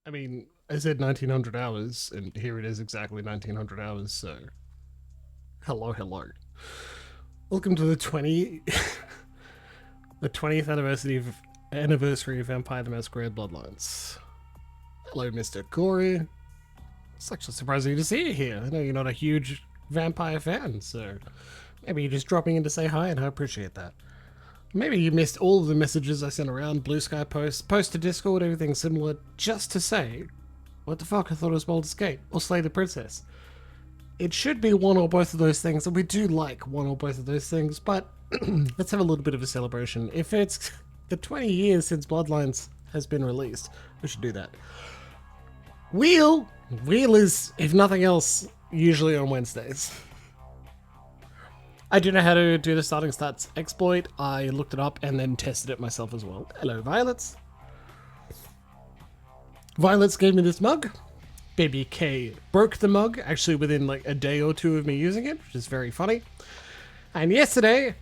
I mean, I said 1900 hours, and here it is exactly 1900 hours, so hello, hello. Welcome to the 20th anniversary of Vampire the Masquerade Bloodlines. Hello, Mr. Corey. It's actually surprising to see you here. I know you're not a huge vampire fan, so maybe you're just dropping in to say hi, and I appreciate that. Maybe you missed all of the messages I sent around, Blue Sky posts, post to Discord, everything similar, just to say, what the fuck, I thought it was Baldur's Gate, or Slay the Princess. It should be one or both of those things, and we do like one or both of those things, but let's have a little bit of a celebration. If it's the 20 years since Bloodlines has been released, we should do that. Wheel is, if nothing else, usually on Wednesdays. I do know how to do the starting stats exploit. I looked it up and then tested it myself as well. Hello, Violets. Violets gave me this mug. Baby K broke the mug, actually within like a day or two of me using it, which is very funny. And yesterday,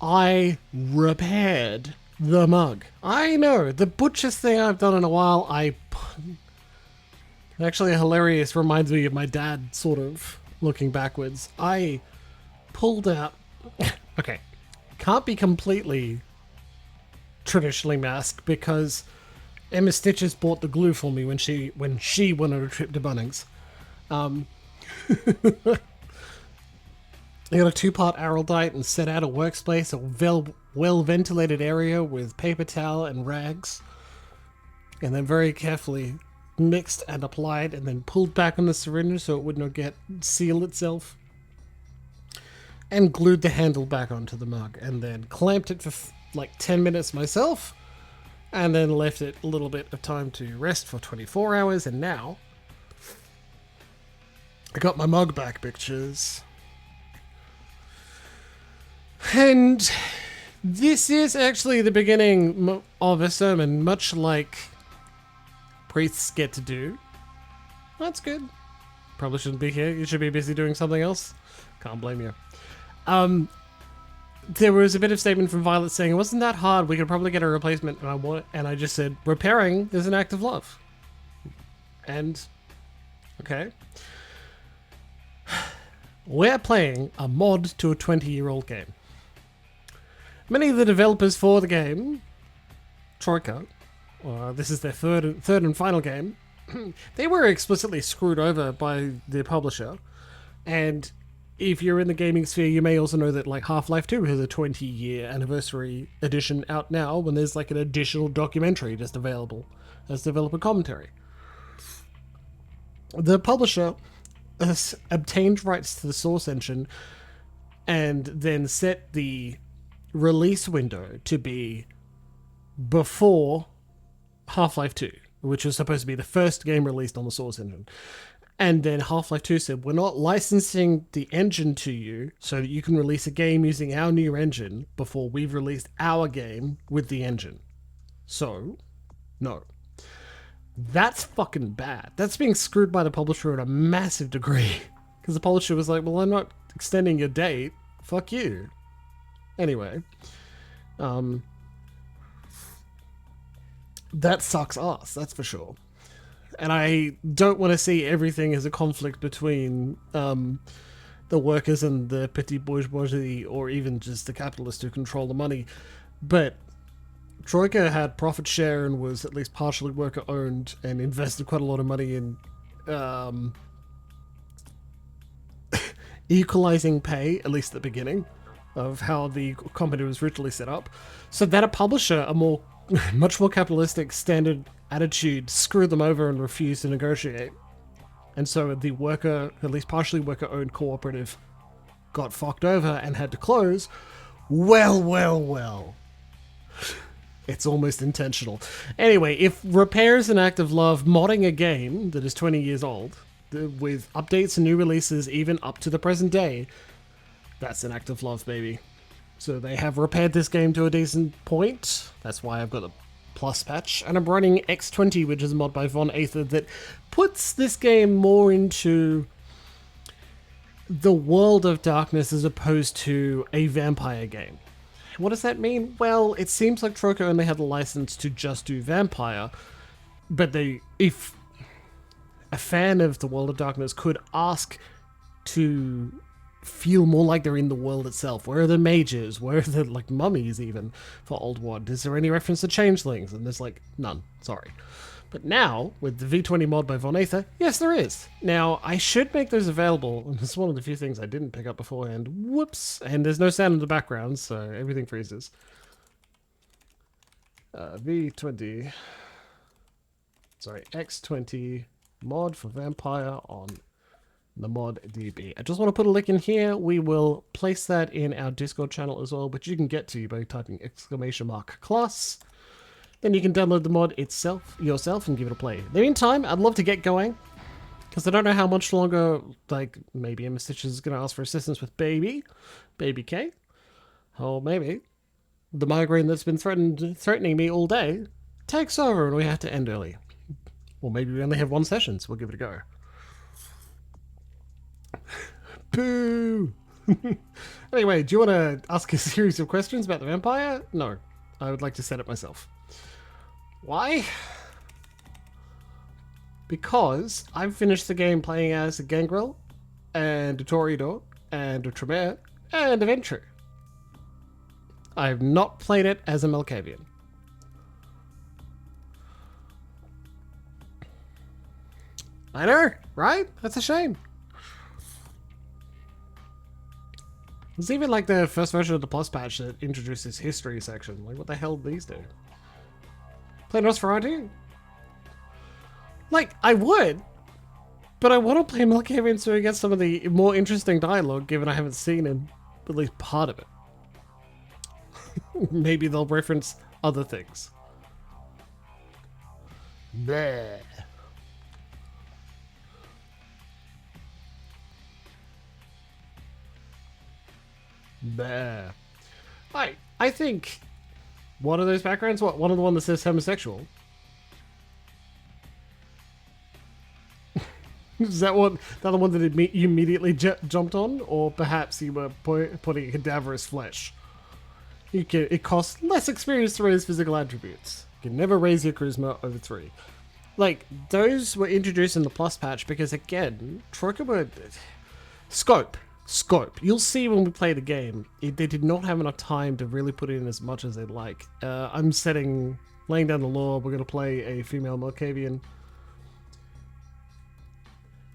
I repaired the mug. I know, the butchest thing I've done in a while. Actually hilarious, reminds me of my dad, sort of, looking backwards. I pulled out... Okay, can't be completely traditionally masked because Emma Stitches bought the glue for me when she went on a trip to Bunnings. I got a 2-part araldite and set out a workspace, a well-ventilated area with paper towel and rags, and then very carefully mixed and applied and then pulled back on the syringe so it would not seal itself, and glued the handle back onto the mug, and then clamped it for like 10 minutes myself, and then left it a little bit of time to rest for 24 hours, and now I got my mug back, bitches. And this is actually the beginning of a sermon, much like priests get to do. That's good. Probably shouldn't be here. You should be busy doing something else. Can't blame you. There was a bit of statement from Violet saying it wasn't that hard. We could probably get a replacement, and I just said repairing is an act of love. And okay, we're playing a mod to a 20-year-old game. Many of the developers for the game, Troika, this is their third and final game, they were explicitly screwed over by the publisher. And if you're in the gaming sphere, you may also know that like Half-Life 2 has a 20-year anniversary edition out now when there's like an additional documentary just available as developer commentary. The publisher has obtained rights to the source engine and then set the release window to be before Half-Life 2, which was supposed to be the first game released on the source engine. And then Half-Life 2 said, we're not licensing the engine to you so that you can release a game using our new engine before we've released our game with the engine. So, no. That's fucking bad. That's being screwed by the publisher at a massive degree. Because the publisher was like, well, I'm not extending your date. Fuck you. Anyway. That sucks ass, that's for sure. And I don't want to see everything as a conflict between the workers and the petit bourgeoisie, or even just the capitalists who control the money. But Troika had profit share and was at least partially worker owned and invested quite a lot of money in equalizing pay, at least at the beginning, of how the company was originally set up. So that a publisher, much more capitalistic standard attitude, screwed them over and refused to negotiate. And so the worker, at least partially worker-owned cooperative, got fucked over and had to close. Well. It's almost intentional. Anyway, if repair is an act of love, modding a game that is 20 years old, with updates and new releases even up to the present day, that's an act of love, baby. So they have repaired this game to a decent point. That's why I've got a plus patch. And I'm running X20, which is a mod by Von Aether that puts this game more into the world of darkness as opposed to a vampire game. What does that mean? Well, it seems like Troika only had the license to just do vampire, but if a fan of the World of Darkness could ask to feel more like they're in the world itself. Where are the mages? Where are the like mummies even for Old Wad? Is there any reference to changelings? And there's like none. Sorry. But now, with the V20 mod by Von Aether, yes there is. Now, I should make those available, and it's one of the few things I didn't pick up beforehand. Whoops! And there's no sound in the background, so everything freezes. V20... Sorry, X20 mod for Vampire on the mod DB. I just want to put a link in here. We will place that in our Discord channel as well, which you can get to by typing !class. Then you can download the mod yourself and give it a play. In the meantime, I'd love to get going, because I don't know how much longer, like, maybe Emma Stitch is going to ask for assistance with Baby K, or maybe the migraine that's been threatening me all day takes over and we have to end early. Or maybe we only have one session, so we'll give it a go. Boo! Anyway, do you want to ask a series of questions about the vampire? No. I would like to set it myself. Why? Because I've finished the game playing as a Gangrel, and a Toreador, and a Tremere, and a Ventrue. I have not played it as a Malkavian. I know, right? That's a shame. It's even like the first version of the Plus patch that introduced this history section. Like, what the hell do these do? Play Nosferatu? Like, I would, but I want to play Malkavian so I get some of the more interesting dialogue, given I haven't seen at least part of it. Maybe they'll reference other things. Bleh. Bleh. I think one of those backgrounds, one of the one that says homosexual. Is that one, the other one that you immediately jumped on? Or perhaps you were putting cadaverous flesh? It costs less experience to raise physical attributes. You can never raise your charisma over 3. Like, those were introduced in the Plus patch because, again, Troika were... Scope. You'll see when we play the game. They did not have enough time to really put in as much as they'd like. I'm laying down the law. We're going to play a female Malkavian.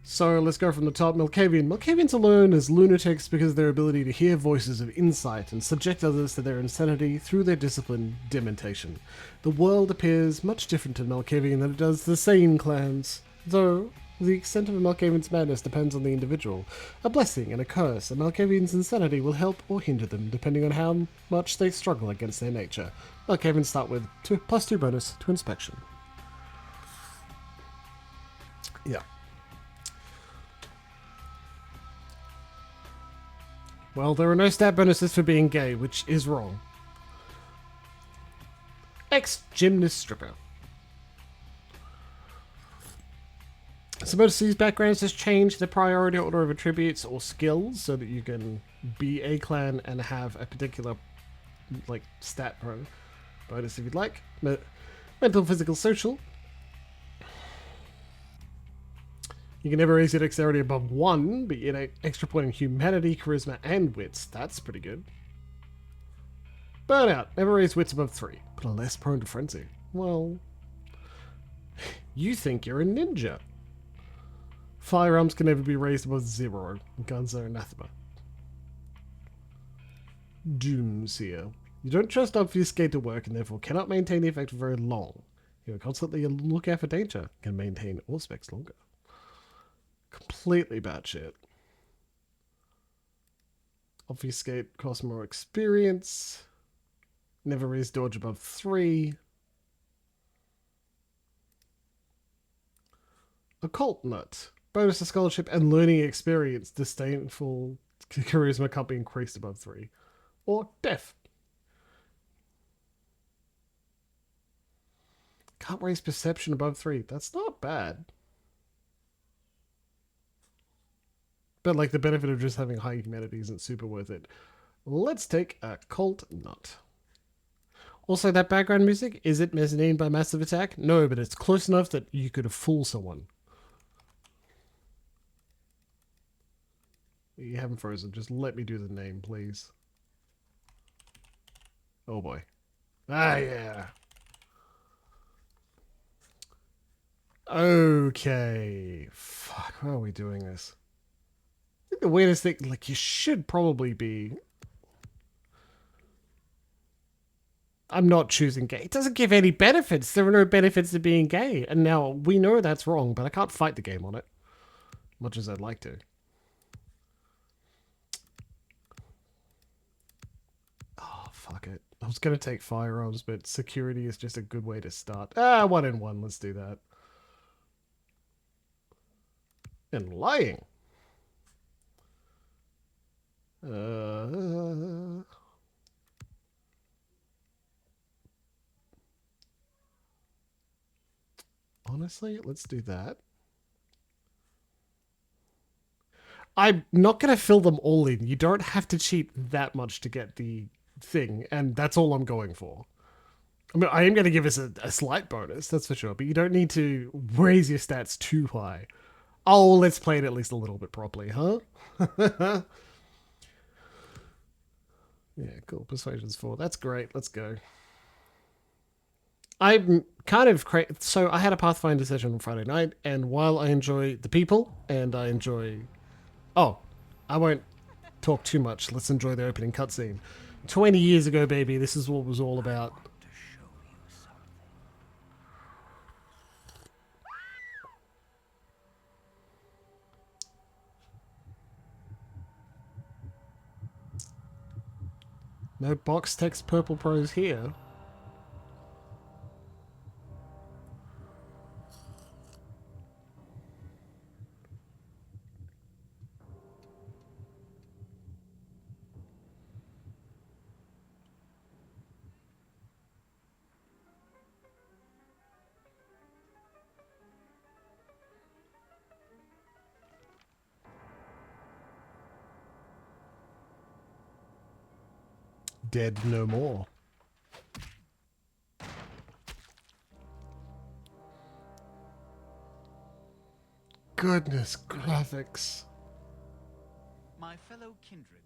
So let's go from the top. Malkavians are known as lunatics because of their ability to hear voices of insight and subject others to their insanity through their discipline, dementation. The world appears much different to Malkavian than it does the sane clans, though the extent of a Malkavian's madness depends on the individual. A blessing and a curse, a Malkavian's insanity will help or hinder them depending on how much they struggle against their nature. Malkavians start with +2 bonus to inspection. Yeah. Well, there are no stat bonuses for being gay, which is wrong. Ex-gymnast stripper. So most of these backgrounds just change the priority order of attributes or skills so that you can be a clan and have a particular like stat bonus if you'd like. Mental, physical, social. You can never raise your dexterity above 1, but you get an extra point in humanity, charisma, and wits. That's pretty good. Burnout. Never raise wits above 3, but are less prone to frenzy. Well, you think you're a ninja. Firearms can never be raised above 0. Guns are anathema. Doomseer. You don't trust obfuscate to work and therefore cannot maintain the effect for very long. You are constantly on the lookout for danger. Can maintain all specs longer. Completely batshit. Obfuscate costs more experience. Never raise dodge above 3. Occult nut. Bonus to scholarship and learning experience. Disdainful charisma can't be increased above 3. Or deaf. Can't raise perception above 3. That's not bad. But like the benefit of just having high humanity isn't super worth it. Let's take a Occult Nut. Also, that background music, is it Mezzanine by Massive Attack? No, but it's close enough that you could fool someone. You haven't frozen. Just let me do the name, please. Oh boy. Ah, yeah. Okay. Fuck, how are we doing this? I think the weirdest thing, like, you should probably be. I'm not choosing gay. It doesn't give any benefits. There are no benefits to being gay. And now we know that's wrong, but I can't fight the game on it. Much as I'd like to. Oh, fuck it. I was going to take firearms, but security is just a good way to start. Ah, 1-in-1. Let's do that. And lying. Honestly, let's do that. I'm not going to fill them all in. You don't have to cheat that much to get the thing, and that's all I'm going for. I mean, I am going to give us a slight bonus, that's for sure, but you don't need to raise your stats too high. Oh, let's play it at least a little bit properly, huh? Yeah, cool. Persuasion's 4. That's great. Let's go. I'm kind of so I had a Pathfinder session on Friday night, and while I enjoy the people and I enjoy, oh, I won't talk too much. Let's enjoy the opening cutscene. 20 years ago, baby, this is what it was all about. No box text purple prose here. Dead no more. Goodness graphics. My fellow kindred,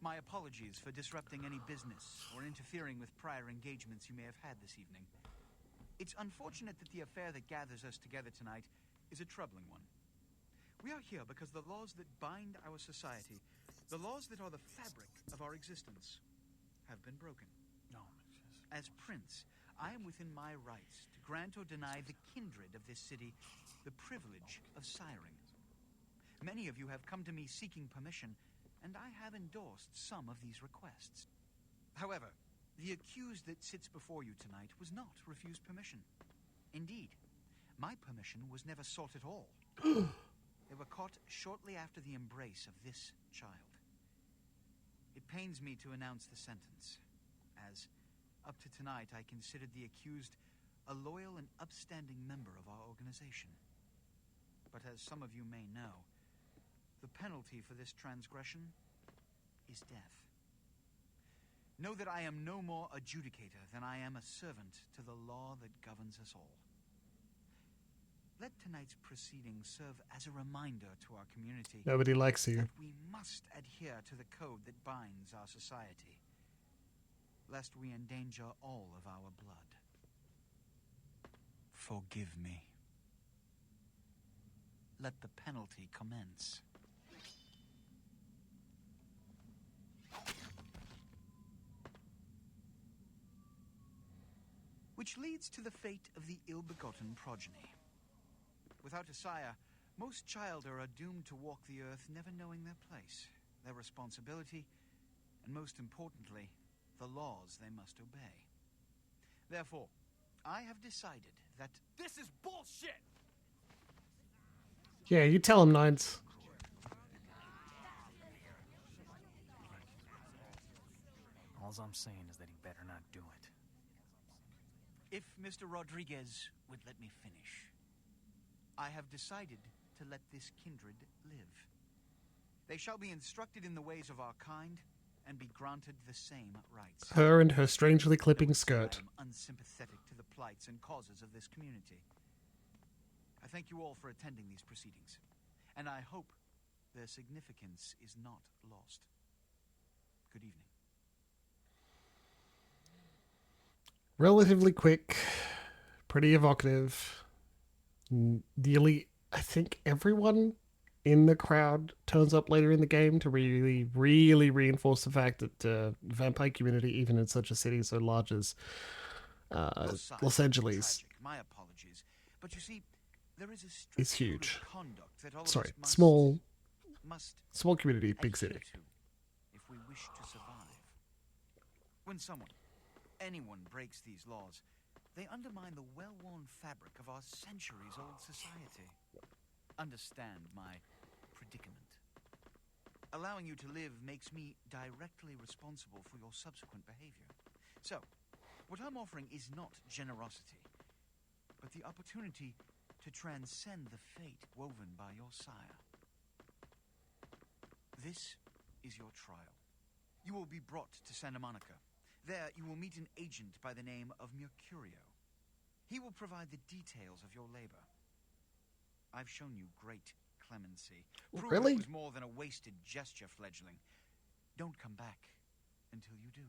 my apologies for disrupting any business or interfering with prior engagements you may have had this evening. It's unfortunate that the affair that gathers us together tonight is a troubling one. We are here because the laws that bind our society, the laws that are the fabric of our existence, have been broken. No, as Prince, I am within my rights to grant or deny the kindred of this city the privilege of siring. Many of you have come to me seeking permission, and I have endorsed some of these requests. However, the accused that sits before you tonight was not refused permission. Indeed, my permission was never sought at all. They were caught shortly after the embrace of this child. It pains me to announce the sentence, as up to tonight I considered the accused a loyal and upstanding member of our organization. But as some of you may know, the penalty for this transgression is death. Know that I am no more adjudicator than I am a servant to the law that governs us all. Let tonight's proceedings serve as a reminder to our community. Nobody likes you. That we must adhere to the code that binds our society, lest we endanger all of our blood. Forgive me. Let the penalty commence. Which leads to the fate of the ill-begotten progeny. Without a sire, most children are doomed to walk the earth never knowing their place, their responsibility, and most importantly, the laws they must obey. Therefore, I have decided that this is bullshit! Yeah, you tell him, Nines. All I'm saying is that he better not do it. If Mr. Rodriguez would let me finish, I have decided to let this kindred live. They shall be instructed in the ways of our kind and be granted the same rights. Her and her strangely clipping skirt. I am unsympathetic to the plights and causes of this community. I thank you all for attending these proceedings, and I hope their significance is not lost. Good evening. Relatively quick, pretty evocative. Nearly, I think everyone in the crowd turns up later in the game to really, really reinforce the fact that the vampire community, even in such a city so large as Los Angeles, Tragic. My apologies. But you see, there is a strict is huge. code of conduct that all of Sorry, us must small community, big adhere city. to if we wish to survive. When anyone breaks these laws, they undermine the well-worn fabric of our centuries-old society. Understand my predicament. Allowing you to live makes me directly responsible for your subsequent behavior. So, what I'm offering is not generosity, but the opportunity to transcend the fate woven by your sire. This is your trial. You will be brought to Santa Monica. There, you will meet an agent by the name of Mercurio. He will provide the details of your labor. I've shown you great clemency. Prove Really? it was more than a wasted gesture, fledgling. Don't come back until you do.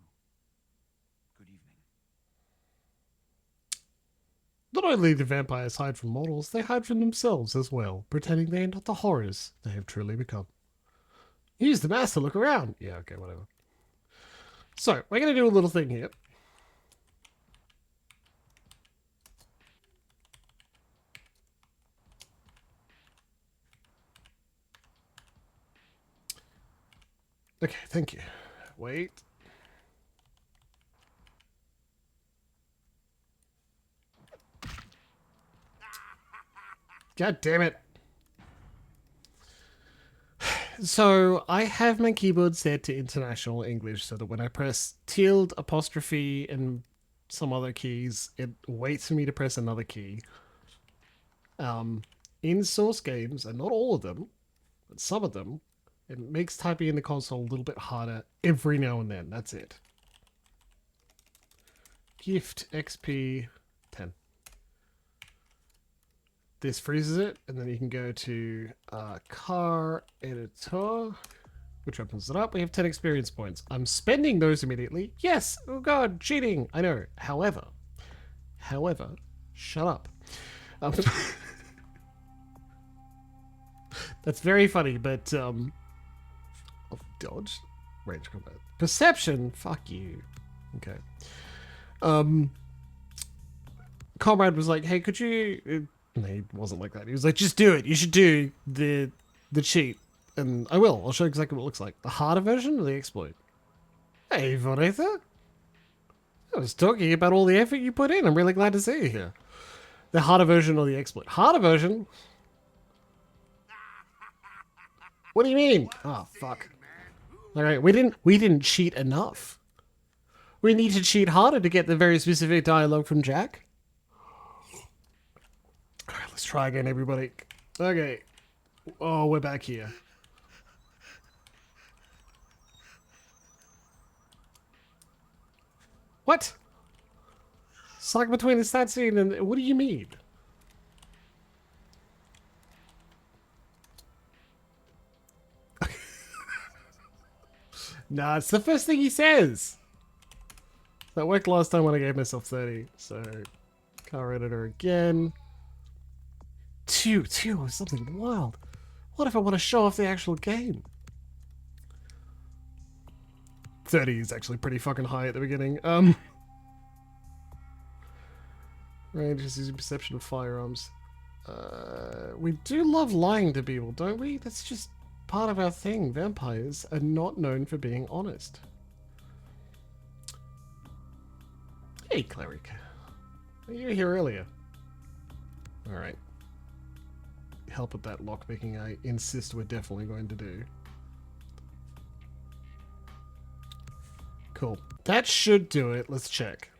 Good evening. Not only do vampires hide from mortals, they hide from themselves as well, pretending they are not the horrors they have truly become. Use the mask to look around. Yeah, okay, whatever. So, we're going to do a little thing here. Okay, thank you. Wait. God damn it. So I have my keyboard set to international English so that when I press tilde, apostrophe, and some other keys, it waits for me to press another key. In Source games, and not all of them, but some of them, it makes typing in the console a little bit harder every now and then. That's it. Gift XP 10. This freezes it, and then you can go to car editor, which opens it up. We have 10 experience points. I'm spending those immediately. Yes! Oh god, cheating! I know. However, shut up. That's very funny, but dodge, range combat, perception. Fuck you. Okay. Comrade was like, "Hey, could you?" No, he wasn't like that. He was like, "Just do it. You should do the cheat, and I will. I'll show you exactly what it looks like. The harder version or the exploit." Hey, Vonatha. I was talking about all the effort you put in. I'm really glad to see you here. The harder version or the exploit? Harder version. What do you mean? Oh fuck. Alright, we didn't cheat enough. We need to cheat harder to get the very specific dialogue from Jack. Alright, let's try again, everybody. Okay. Oh, we're back here. What? It's like between the stat scene and... What do you mean? Nah, it's the first thing he says. That worked last time when I gave myself 30. So, car editor again. Two is something wild. What if I want to show off the actual game? 30 is actually pretty fucking high at the beginning. Range is using perception of firearms. We do love lying to people, don't we? That's just part of our thing. Vampires are not known for being honest. Hey, cleric. You were here earlier. Alright. Help with that lockpicking, I insist we're definitely going to do. Cool. That should do it. Let's check.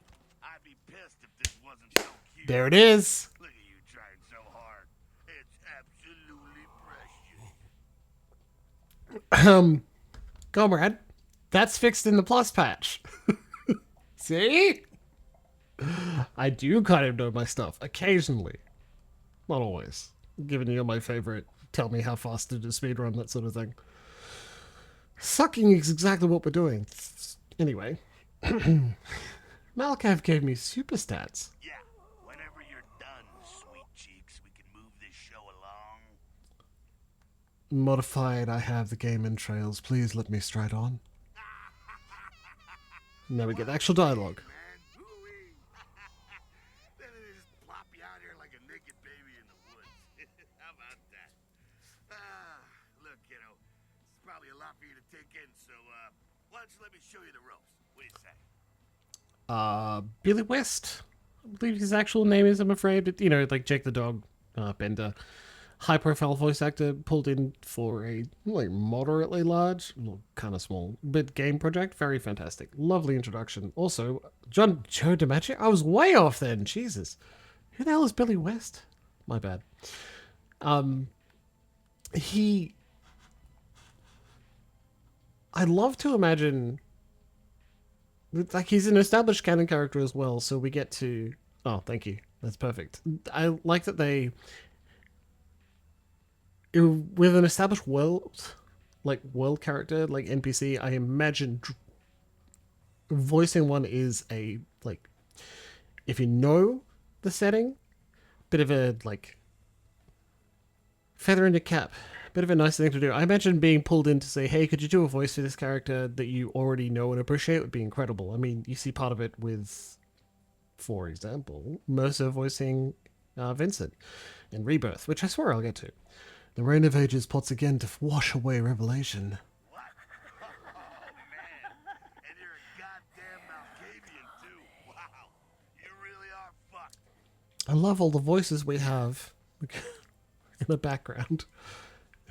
I'd be pissed if this wasn't so cute. There it is. Look at you trying so hard. It's absolutely precious. Comrade, that's fixed in the plus patch. See? I do kind of know my stuff. Occasionally. Not always. Given you're my favorite tell me how fast to do speedrun, that sort of thing. Sucking is exactly what we're doing. Anyway, Malkav gave me super stats. Yeah, whenever you're done, sweet cheeks, we can move this show along. Modified, I have the game in trails. Please let me stride on. Now we get actual dialogue. Man, woo-wee. Then they just plop you out here like a naked baby in the woods. How about that? Look, kiddo, it's probably a lot for you to take in, so, why don't you let me show you the ropes? What do you say? Billy West. I believe his actual name is, I'm afraid. But, you know, like Jake the Dog, Bender. High profile voice actor pulled in for a like moderately large, well, kind of small, but game project. Very fantastic. Lovely introduction. Also, Joe DiMaggio. I was way off then. Jesus. Who the hell is Billy West? My bad. I'd love to imagine, like, he's an established canon character as well, so we get to... Oh, thank you. That's perfect. I like that they... With an established world, like, world character, like NPC, I imagine voicing one is a, like... If you know the setting, bit of a, like... feather in your cap. Bit of a nice thing to do. I imagine being pulled in to say, hey, could you do a voice for this character that you already know and appreciate would be incredible. I mean, you see part of it with, for example, Mercer voicing Vincent in Rebirth, which I swear I'll get to. The Reign of Ages plots again to wash away Revelation. What? Oh, man. And you're a goddamn Malkavian, too. Wow. You really are fucked. I love all the voices we have in the background.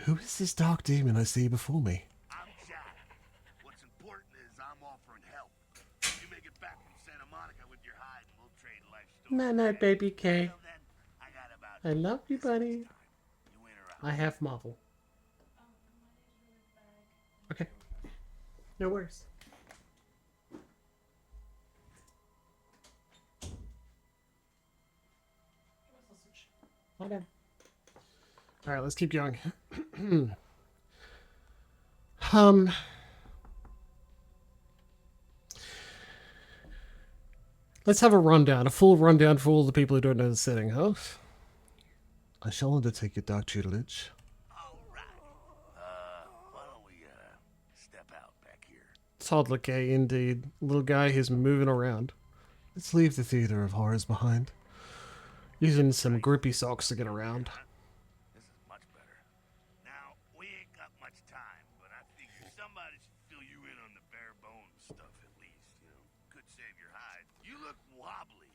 Who is this dark demon I see before me? I'm Jack. What's important is I'm offering help. You make it back from Santa Monica with your hide and we'll trade life stories. No, baby K. Until then, I got about I love you, buddy. you in or out. I have Marvel. Okay. No worries. Hold on. Alright, let's keep going. Let's have a rundown, a full rundown for all the people who don't know the setting, huh? I shall undertake your dark tutelage. All right. Why don't we, step out back here? Toddler K, indeed. Little guy who's moving around. Let's leave the theater of horrors behind. Using some grippy socks to get around. This is much better. Now, we ain't got much time, but I figure somebody should fill you in on the bare bones stuff at least, you know. Could save your hide. You look wobbly.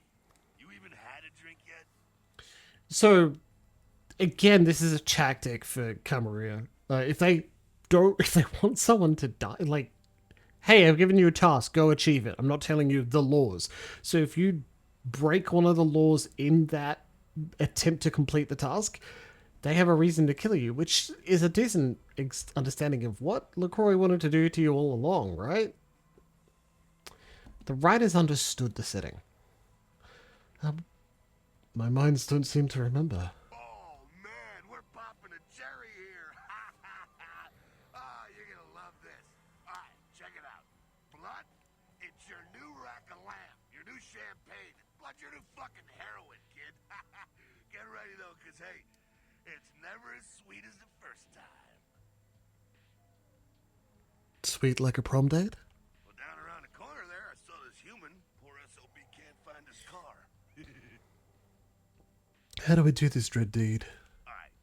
You even had a drink yet? So, again, this is a tactic for Camarilla. If they want someone to die, like, hey, I've given you a task, go achieve it. I'm not telling you the laws. So if you break one of the laws in that attempt to complete the task, they have a reason to kill you, which is a decent understanding of what LaCroix wanted to do to you all along, right? The writers understood the setting. My minds don't seem to remember. Oh, man, we're popping a cherry here. You're gonna love this. All right, check it out. Blood, it's your new rack of lamb, your new champagne. Blood, your new fucking heroin, kid. Get ready, though, because, hey, it's never as sweet as the first time. Sweet like a prom date? Well, down around the corner there, I saw this human. Poor SOB can't find his car. How do we do this dread deed? All right.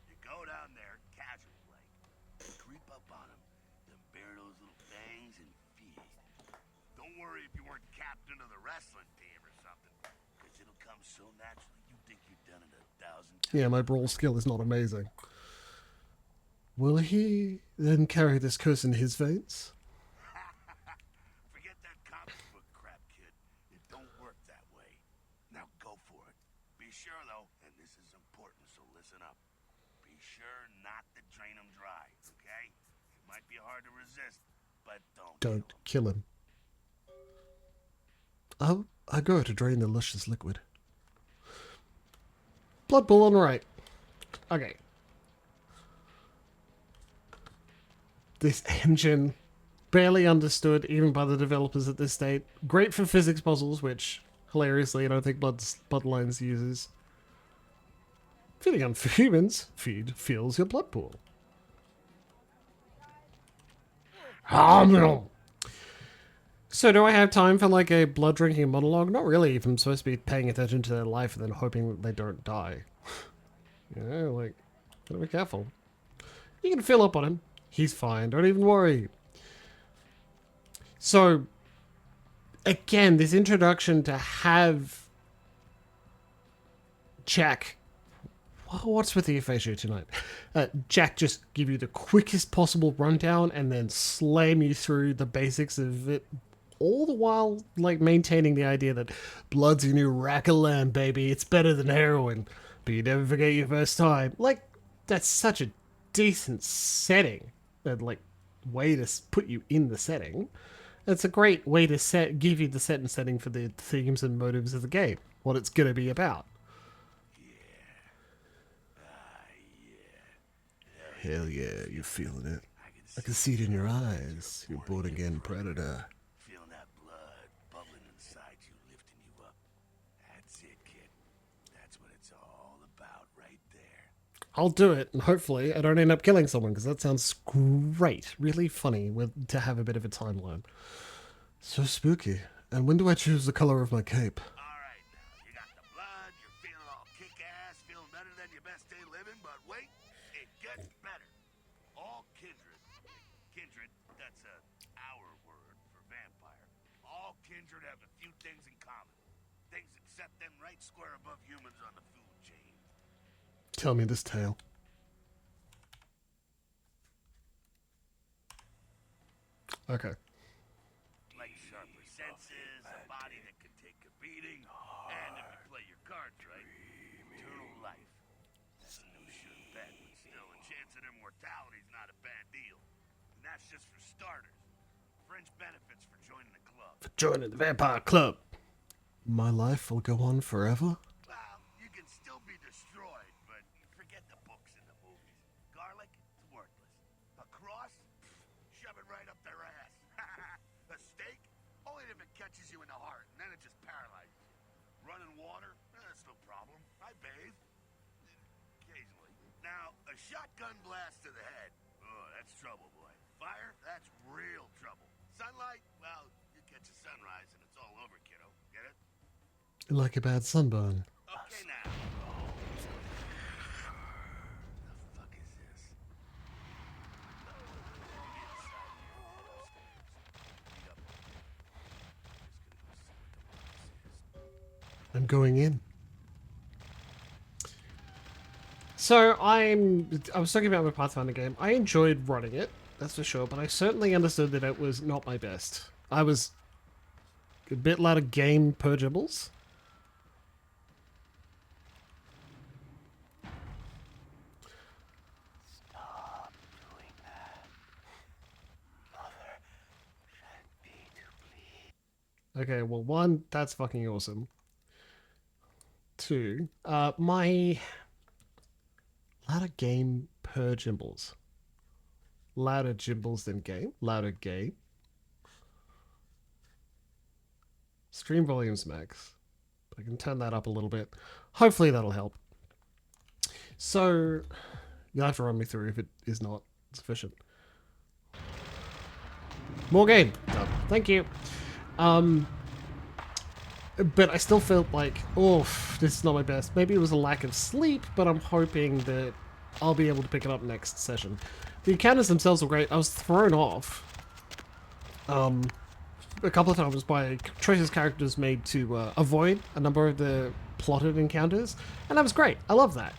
You go down there, casual like. Creep up on him, then bare those little fangs and feed. Don't worry if you weren't captain of the wrestling team or something, because it'll come so naturally you think you've done it 1,000 times. Yeah, my brawl skill is not amazing. Will he then carry this curse in his veins? Forget that comic book crap, kid. It don't work that way. Now go for it. Be sure, though, and this is important, so listen up. Be sure not to drain them dry, okay? It might be hard to resist, but Don't kill him. I go to drain the luscious liquid. Blood Bull on right. Okay. this engine, barely understood even by the developers at this state. Great for physics puzzles, which hilariously I don't think Bloodlines uses. Feeding on humans, feed fills your blood pool. So do I have time for like a blood drinking monologue? Not really, if I'm supposed to be paying attention to their life and then hoping that they don't die. You know, like, gotta be careful. You can fill up on him. He's fine, don't even worry. So, again, this introduction to have Jack... What's with the FHU tonight? Jack just give you the quickest possible rundown and then slam you through the basics of it, all the while like maintaining the idea that blood's your new rack of lamb, baby. It's better than heroin, but you never forget your first time. Like, that's such a decent setting, and like way to put you in the setting. It's a great way to give you the set and setting for the themes and motives of the game, what it's gonna be about. Hell yeah, you're feeling it. I can see it in your eyes. You're born again predator. Feeling that blood bubbling inside you, lifting you up. That's it, kid. That's what it's all about right there. I'll do it, and hopefully I don't end up killing someone, because that sounds great. Really funny to have a bit of a timeline. So spooky. And when do I choose the color of my cape? Alright, you got the blood, you're feeling all kick-ass, feeling better than your best day living, but wait, it gets better. All kindred, that's our word for vampire. All kindred have a few things in common. Things that set them right square above humans on the food chain. Tell me this tale. Okay. Like sharper senses, a body that can take a beating, and if you play your cards right, eternal life. That's a no sure bet, but still, a chance at immortality's not a bad deal. And that's just for starters. Fringe benefits for joining the club. For joining the vampire club. My life will go on forever? Well, you can still be destroyed, but forget the books and the movies. Garlic, it's worthless. A cross? Shove it right up their ass. A stake? Only if it catches you in the heart, and then it just paralyzes you. Running water? That's no problem. I bathe. Occasionally. Now, a shotgun blast to the head. Oh, that's trouble, boy. Fire? That's real trouble. Sunlight? Well, you catch a sunrise and it's all over, kiddo. Get it? Like a bad sunburn. Okay, now. The fuck is this? I'm going in. So I was talking about my Pathfinder game. I enjoyed running it, that's for sure, but I certainly understood that it was not my best. I was a bit out of game per Jimbles. Stop doing that. Mother shan't be to bleed. Okay, well, one, that's fucking awesome. Two, my louder game per Jimbles. Louder Jimbles than game. Louder game. Stream volumes max. I can turn that up a little bit. Hopefully that'll help. So, you'll have to run me through if it is not sufficient. More game. Done. Thank you. But I still felt like, oh, this is not my best. Maybe it was a lack of sleep, but I'm hoping that I'll be able to pick it up next session. The encounters themselves were great. I was thrown off a couple of times by choices characters made to avoid a number of the plotted encounters, and that was great. I love that.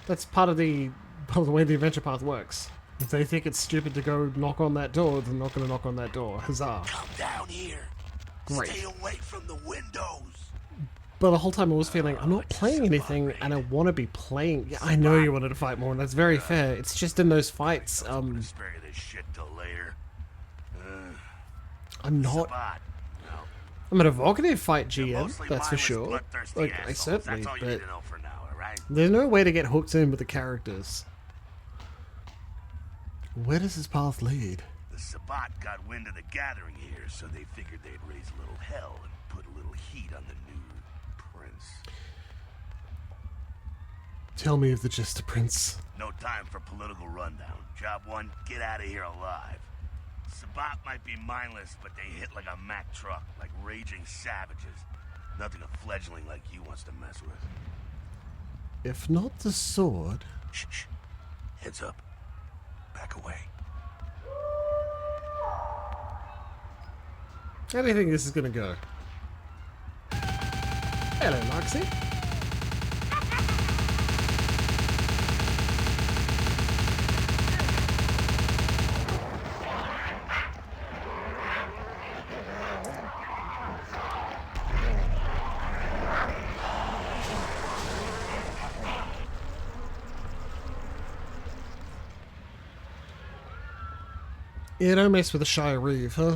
That's part of the way the adventure path works. If they think it's stupid to go knock on that door, they're not going to knock on that door. Huzzah. Come down here. Great. Stay away from the windows. But the whole time I was feeling, I'm not playing anything, and I want to be playing. Yeah, I know you wanted to fight more, and that's very fair. It's just in those fights, Spare this shit till later. I'm not... Spot. No. I'm an evocative fight GM, Mostly that's for mindless, sure. bloodthirsty Like, I assholes. certainly, That's all you but need to know for now, alright? there's no way to get hooked in with the characters. Where does this path lead? The Sabbat got wind of the gathering here, so they figured they'd raise a little hell and put a little heat on the new prince. Tell me of the Jester Prince. No time for political rundown. Job one, get out of here alive. Sabbat might be mindless, but they hit like a Mack truck, like raging savages. Nothing a fledgling like you wants to mess with. If not the sword... Shh, shh. Heads up. Back away. How do you think this is gonna go? Hello, Moxie. Yeah, don't mess with the Shire Reeve, huh?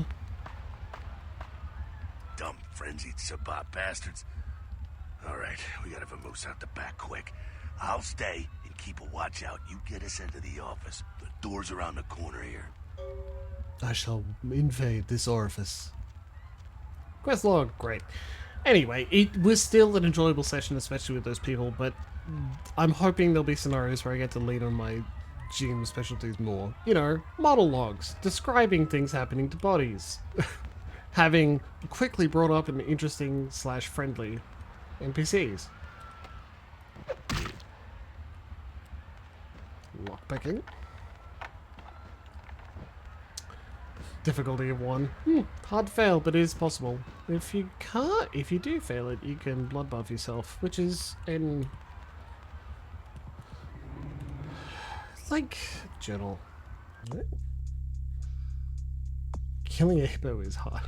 Dumb, frenzied Sabbat bastards. Alright, we gotta vamoose out the back quick. I'll stay and keep a watch out. You get us into the office. The door's around the corner here. I shall invade this orifice. Quest log, great. Anyway, it was still an enjoyable session, especially with those people, but I'm hoping there'll be scenarios where I get to lean on my GM specialties more. You know, model logs, describing things happening to bodies, having quickly brought up an interesting / friendly NPCs. Lockpicking. Difficulty of 1. Hard fail, but it is possible. If you do fail it, you can blood buff yourself, which is in... like journal. Killing a hippo is hard.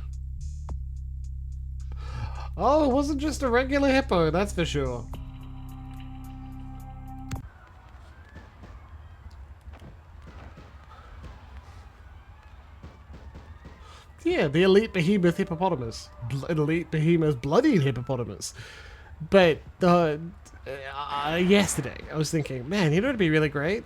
Oh, it wasn't just a regular hippo, that's for sure. Yeah, the elite behemoth hippopotamus. Elite behemoth bloody hippopotamus. But yesterday, I was thinking, man, you know what would be really great?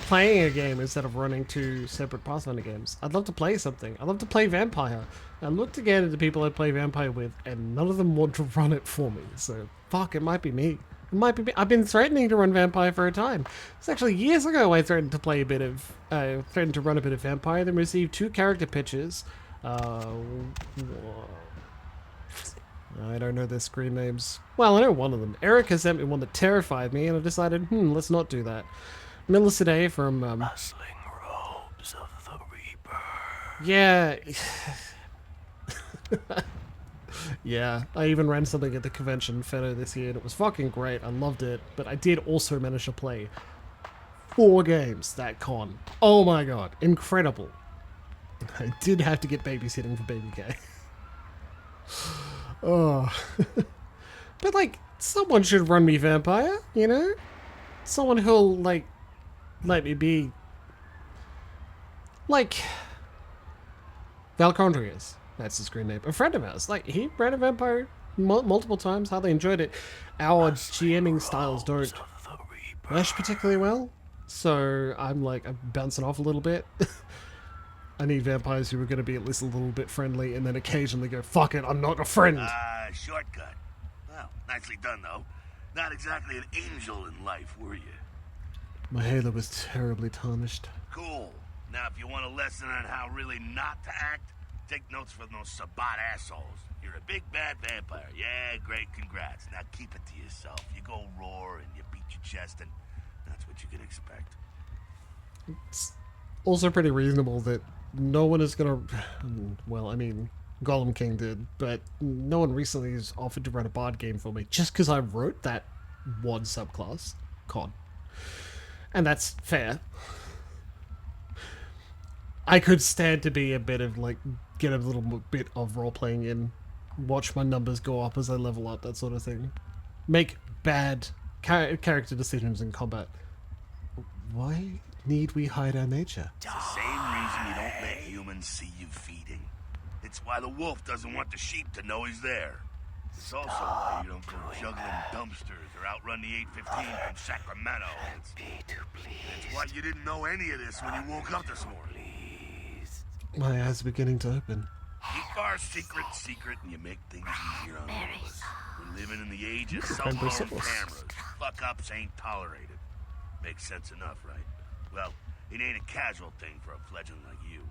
Playing a game instead of running 2 separate Pathfinder games. I'd love to play something. I'd love to play Vampire. I looked again at the people I play Vampire with, and none of them want to run it for me. So, fuck, it might be me. It might be me. I've been threatening to run Vampire for a time. It's actually years ago I threatened to play a bit of, threatened to run a bit of Vampire, then received 2 character pitches. I don't know their screen names. Well, I know one of them. Erica sent me one that terrified me, and I decided, let's not do that. Melisade from, Rustling robes of the Reaper. Yeah. Yeah, I even ran something at the convention Feno this year, and it was fucking great. I loved it, but I did also manage to play 4 games that con. Oh my god, incredible. I did have to get babysitting for Baby K. Oh. But, like, someone should run me Vampire, you know? Someone who'll, like, let me be... like... Valcondrius. That's the screen name. A friend of ours. Like, he ran a Vampire multiple times, highly enjoyed it. Our GMing styles don't mesh particularly well, so I'm bouncing off a little bit. I need vampires who are going to be at least a little bit friendly, and then occasionally go, fuck it, I'm not a friend. Shortcut. Well, nicely done, though. Not exactly an angel in life, were you? My halo was terribly tarnished. Cool. Now, if you want a lesson on how really not to act, take notes from those Sabbat assholes. You're a big bad vampire. Yeah, great, congrats. Now keep it to yourself. You go roar and you beat your chest, and that's what you can expect. It's also pretty reasonable that no one is gonna... well, I mean, Golem King did, but no one recently has offered to run a bard game for me just because I wrote that one subclass, COD. And that's fair. I could stand to be a bit of, like, get a little bit of role-playing in, watch my numbers go up as I level up, that sort of thing. Make bad character decisions in combat. Why need we hide our nature? It's the same reason you don't let humans see you feeding. It's why the wolf doesn't want the sheep to know he's there. It's also why you don't go juggling dumpsters or outrun the 815 from Sacramento. It's why you didn't know any of this when you woke up this morning. My eyes are beginning to open. Keep our secret secret and you make things easier on all of us. We're living in the age of cell phone cameras. Fuck-ups ain't tolerated. Makes sense enough, right? Well, it ain't a casual thing for a fledgling like you.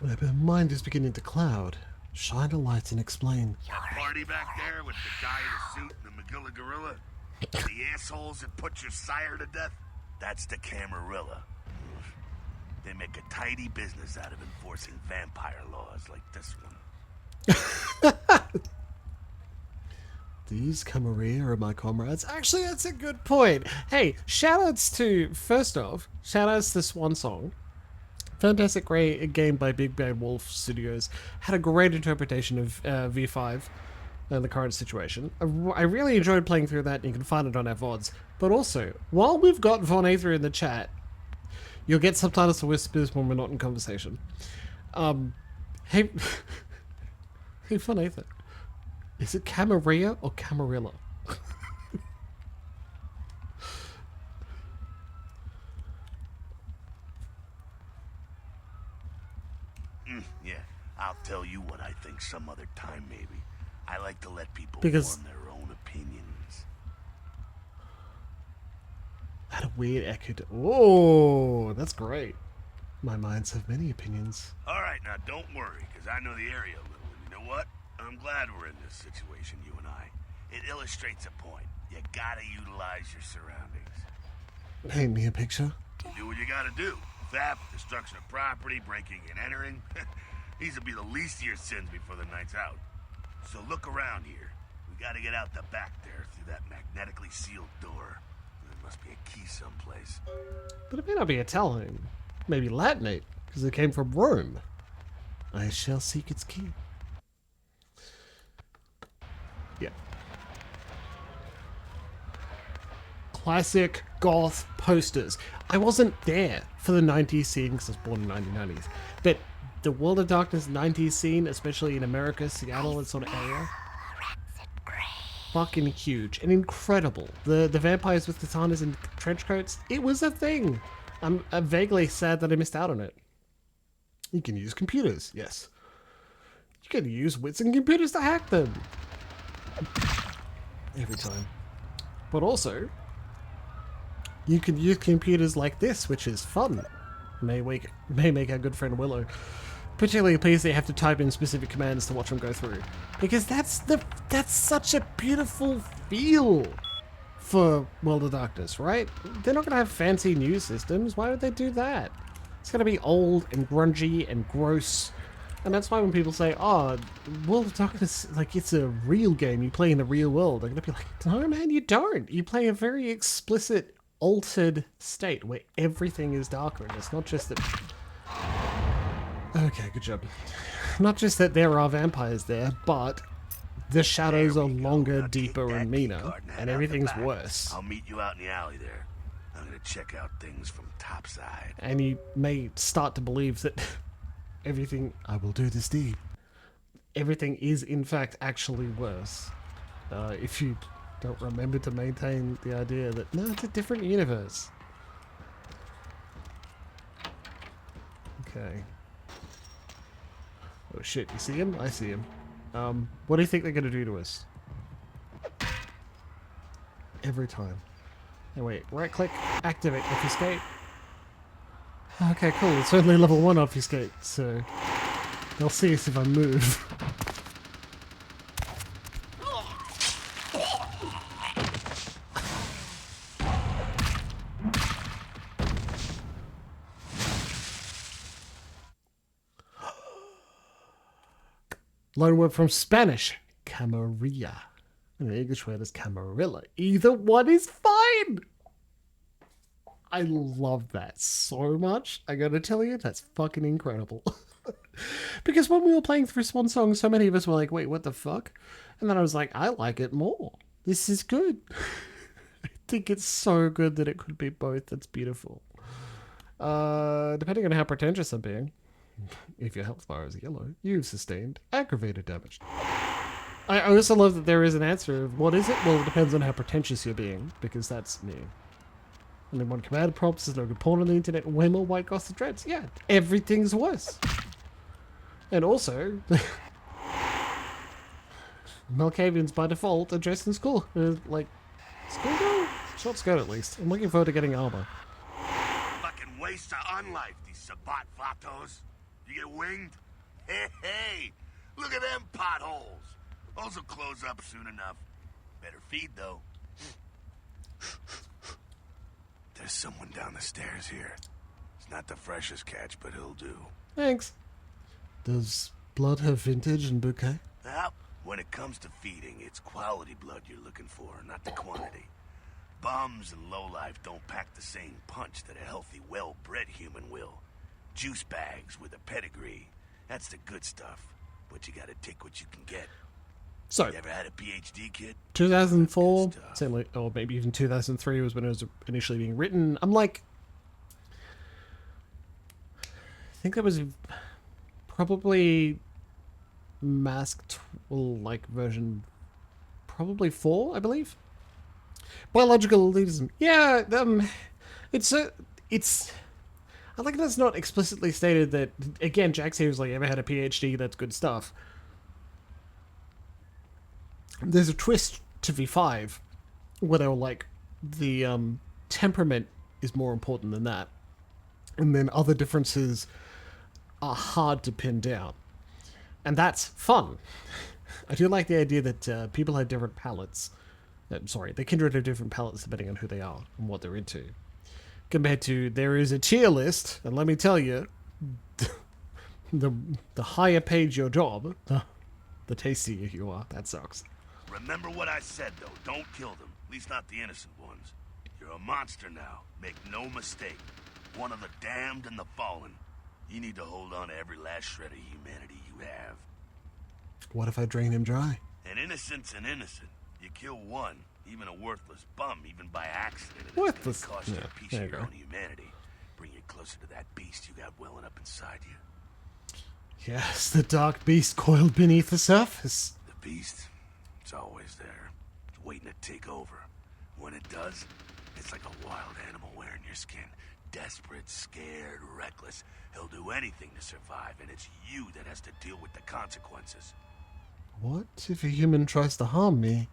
My mind is beginning to cloud. Shine a light and explain. That party back there with the guy in a suit and the Magilla gorilla? The assholes that put your sire to death? That's the Camarilla. They make a tidy business out of enforcing vampire laws like this one. These Camarilla are my comrades. Actually, that's a good point. Hey, shoutouts to, first off, shoutouts to Swan Song. Fantastic great game by Big Bad Wolf Studios. Had a great interpretation of V5 and the current situation. I really enjoyed playing through that, and you can find it on our VODs. But also, while we've got Von Aether in the chat, you'll get subtitles to whispers when we're not in conversation. Hey, hey Von Aether. Is it Camarilla or Camarilla? Yeah, I'll tell you what I think some other time, maybe. I like to let people Because- form their own opinions. Had a weird echo to... Oh, that's great. My minds have many opinions. All right, now don't worry, because I know the area a little. And you know what? I'm glad we're in this situation, you and I. It illustrates a point. You gotta utilize your surroundings. Paint me a picture. Do what you gotta do. Theft, destruction of property, breaking and entering. These will be the least of your sins before the night's out. So look around here. We gotta get out the back there through that magnetically sealed door. There must be a key someplace. But it may not be Italian. Maybe Latinate, because it came from Rome. I shall seek its key. Yeah. Classic goth posters. I wasn't there for the 90s scene because I was born in the 1990s. But the World of Darkness 90s scene, especially in America, Seattle, and sort of area, fucking huge and incredible. The vampires with katanas and trench coats, it was a thing. I'm vaguely sad that I missed out on it. You can use computers, yes. You can use wits and computers to hack them. Every time. But also, you can use computers like this, which is fun. May make our good friend Willow particularly pleased that you have to type in specific commands to watch them go through. Because that's such a beautiful feel for World of Darkness, right? They're not going to have fancy new systems. Why would they do that? It's going to be old and grungy and gross. And that's why when people say, oh, World of Darkness, like, it's a real game, you play in the real world, they're going to be like, no, man, you don't. You play a very explicit, altered state where everything is darker. And it's not just that... Okay, good job. Not just that there are vampires there, but the shadows are longer, deeper, and meaner, and everything's worse. I'll meet you out in the alley there. I'm gonna check out things from topside. And you may start to believe that everything... I will do this deed. Everything is, in fact, actually worse. If you don't remember to maintain the idea that, no, it's a different universe. Okay. Oh shit, you see him? I see him. What do you think they're gonna do to us? Every time. Hey, wait, right click, activate, obfuscate. Okay, cool, it's only level 1 obfuscate, so they'll see us if I move. Loan word from Spanish, Camarilla. And the English word is Camarilla. Either one is fine! I love that so much. I gotta tell you, that's fucking incredible. Because when we were playing through Swan Song, so many of us were like, wait, what the fuck? And then I was like, I like it more. This is good. I think it's so good that it could be both. That's beautiful. Depending on how pretentious I'm being, if your health bar is yellow, you've sustained aggravated damage. I also love that there is an answer of what is it? Well, it depends on how pretentious you're being, because that's me. Only one command prompts, there's no good porn on the internet, way more white goth than dreads. Yeah, everything's worse. And also, Malkavians by default are dressed in school. Like, schoolgirl? Short skirt at least. I'm looking forward to getting armor. Fucking waste of unlife, these Sabat vatos. You get winged? Hey, look at them potholes. Those will close up soon enough. Better feed, though. There's someone down the stairs here. It's not the freshest catch, but he'll do. Thanks. Does blood have vintage and bouquet? Well, when it comes to feeding, it's quality blood you're looking for, not the quantity. Bums and lowlife don't pack the same punch that a healthy, well-bred human will. Juice bags with a pedigree. That's the good stuff. But you gotta take what you can get. So, You ever had a PhD, kid? 2004, Good stuff. same like, or maybe even 2003 was when it was initially being written. I'm like, I think that was probably like version probably 4, I believe. Biological elitism. Yeah, it's I like that's not explicitly stated that, again, Jack says like, ever had a PhD, that's good stuff. There's a twist to V5 where they were like, the temperament is more important than that. And then other differences are hard to pin down. And that's fun. I do like the idea that people have different palates. The kindred have different palates depending on who they are and what they're into. Compared to, there is a tier list, and let me tell you, the higher paid your job, the tastier you are. That sucks. Remember what I said, though. Don't kill them. At least not the innocent ones. You're a monster now. Make no mistake. One of the damned and the fallen. You need to hold on to every last shred of humanity you have. What if I drain him dry? An innocent's an innocent. You kill one, even a worthless bum, even by accident, and Worthless? it's gonna cost you Yeah, a piece there of you your go. own humanity. Bring you closer to that beast you got welling up inside you. Yes, the dark beast coiled beneath the surface. The beast, it's always there. It's waiting to take over. When it does, it's like a wild animal wearing your skin. Desperate, scared, reckless. He'll do anything to survive, and it's you that has to deal with the consequences. What if a human tries to harm me?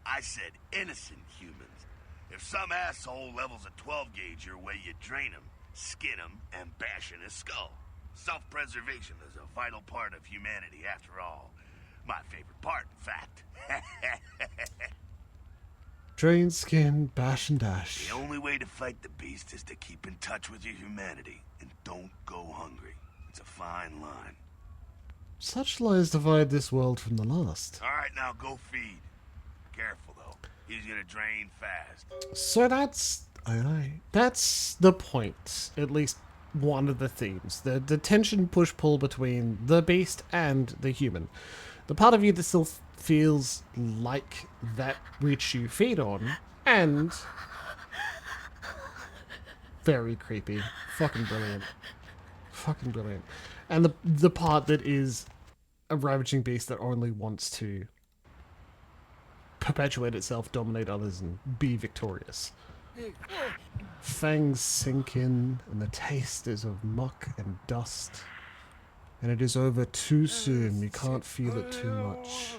I said innocent humans. If some asshole levels a 12 gauge your way, you drain him, skin him, and bash in his skull. Self-preservation is a vital part of humanity, after all. My favorite part, in fact. Drain, skin, bash and dash. The only way to fight the beast is to keep in touch with your humanity, and don't go hungry. It's a fine line. Such lies divide this world from the last. All right, now go feed. Careful, though. He's gonna drain fast. So that's the point. At least one of the themes. The tension push-pull between the beast and the human. The part of you that still feels like that which you feed on, and very creepy. Fucking brilliant. Fucking brilliant. And the part that is a ravaging beast that only wants to perpetuate itself, dominate others, and be victorious. Fangs sink in, and the taste is of muck and dust. And it is over too soon. You can't feel it too much.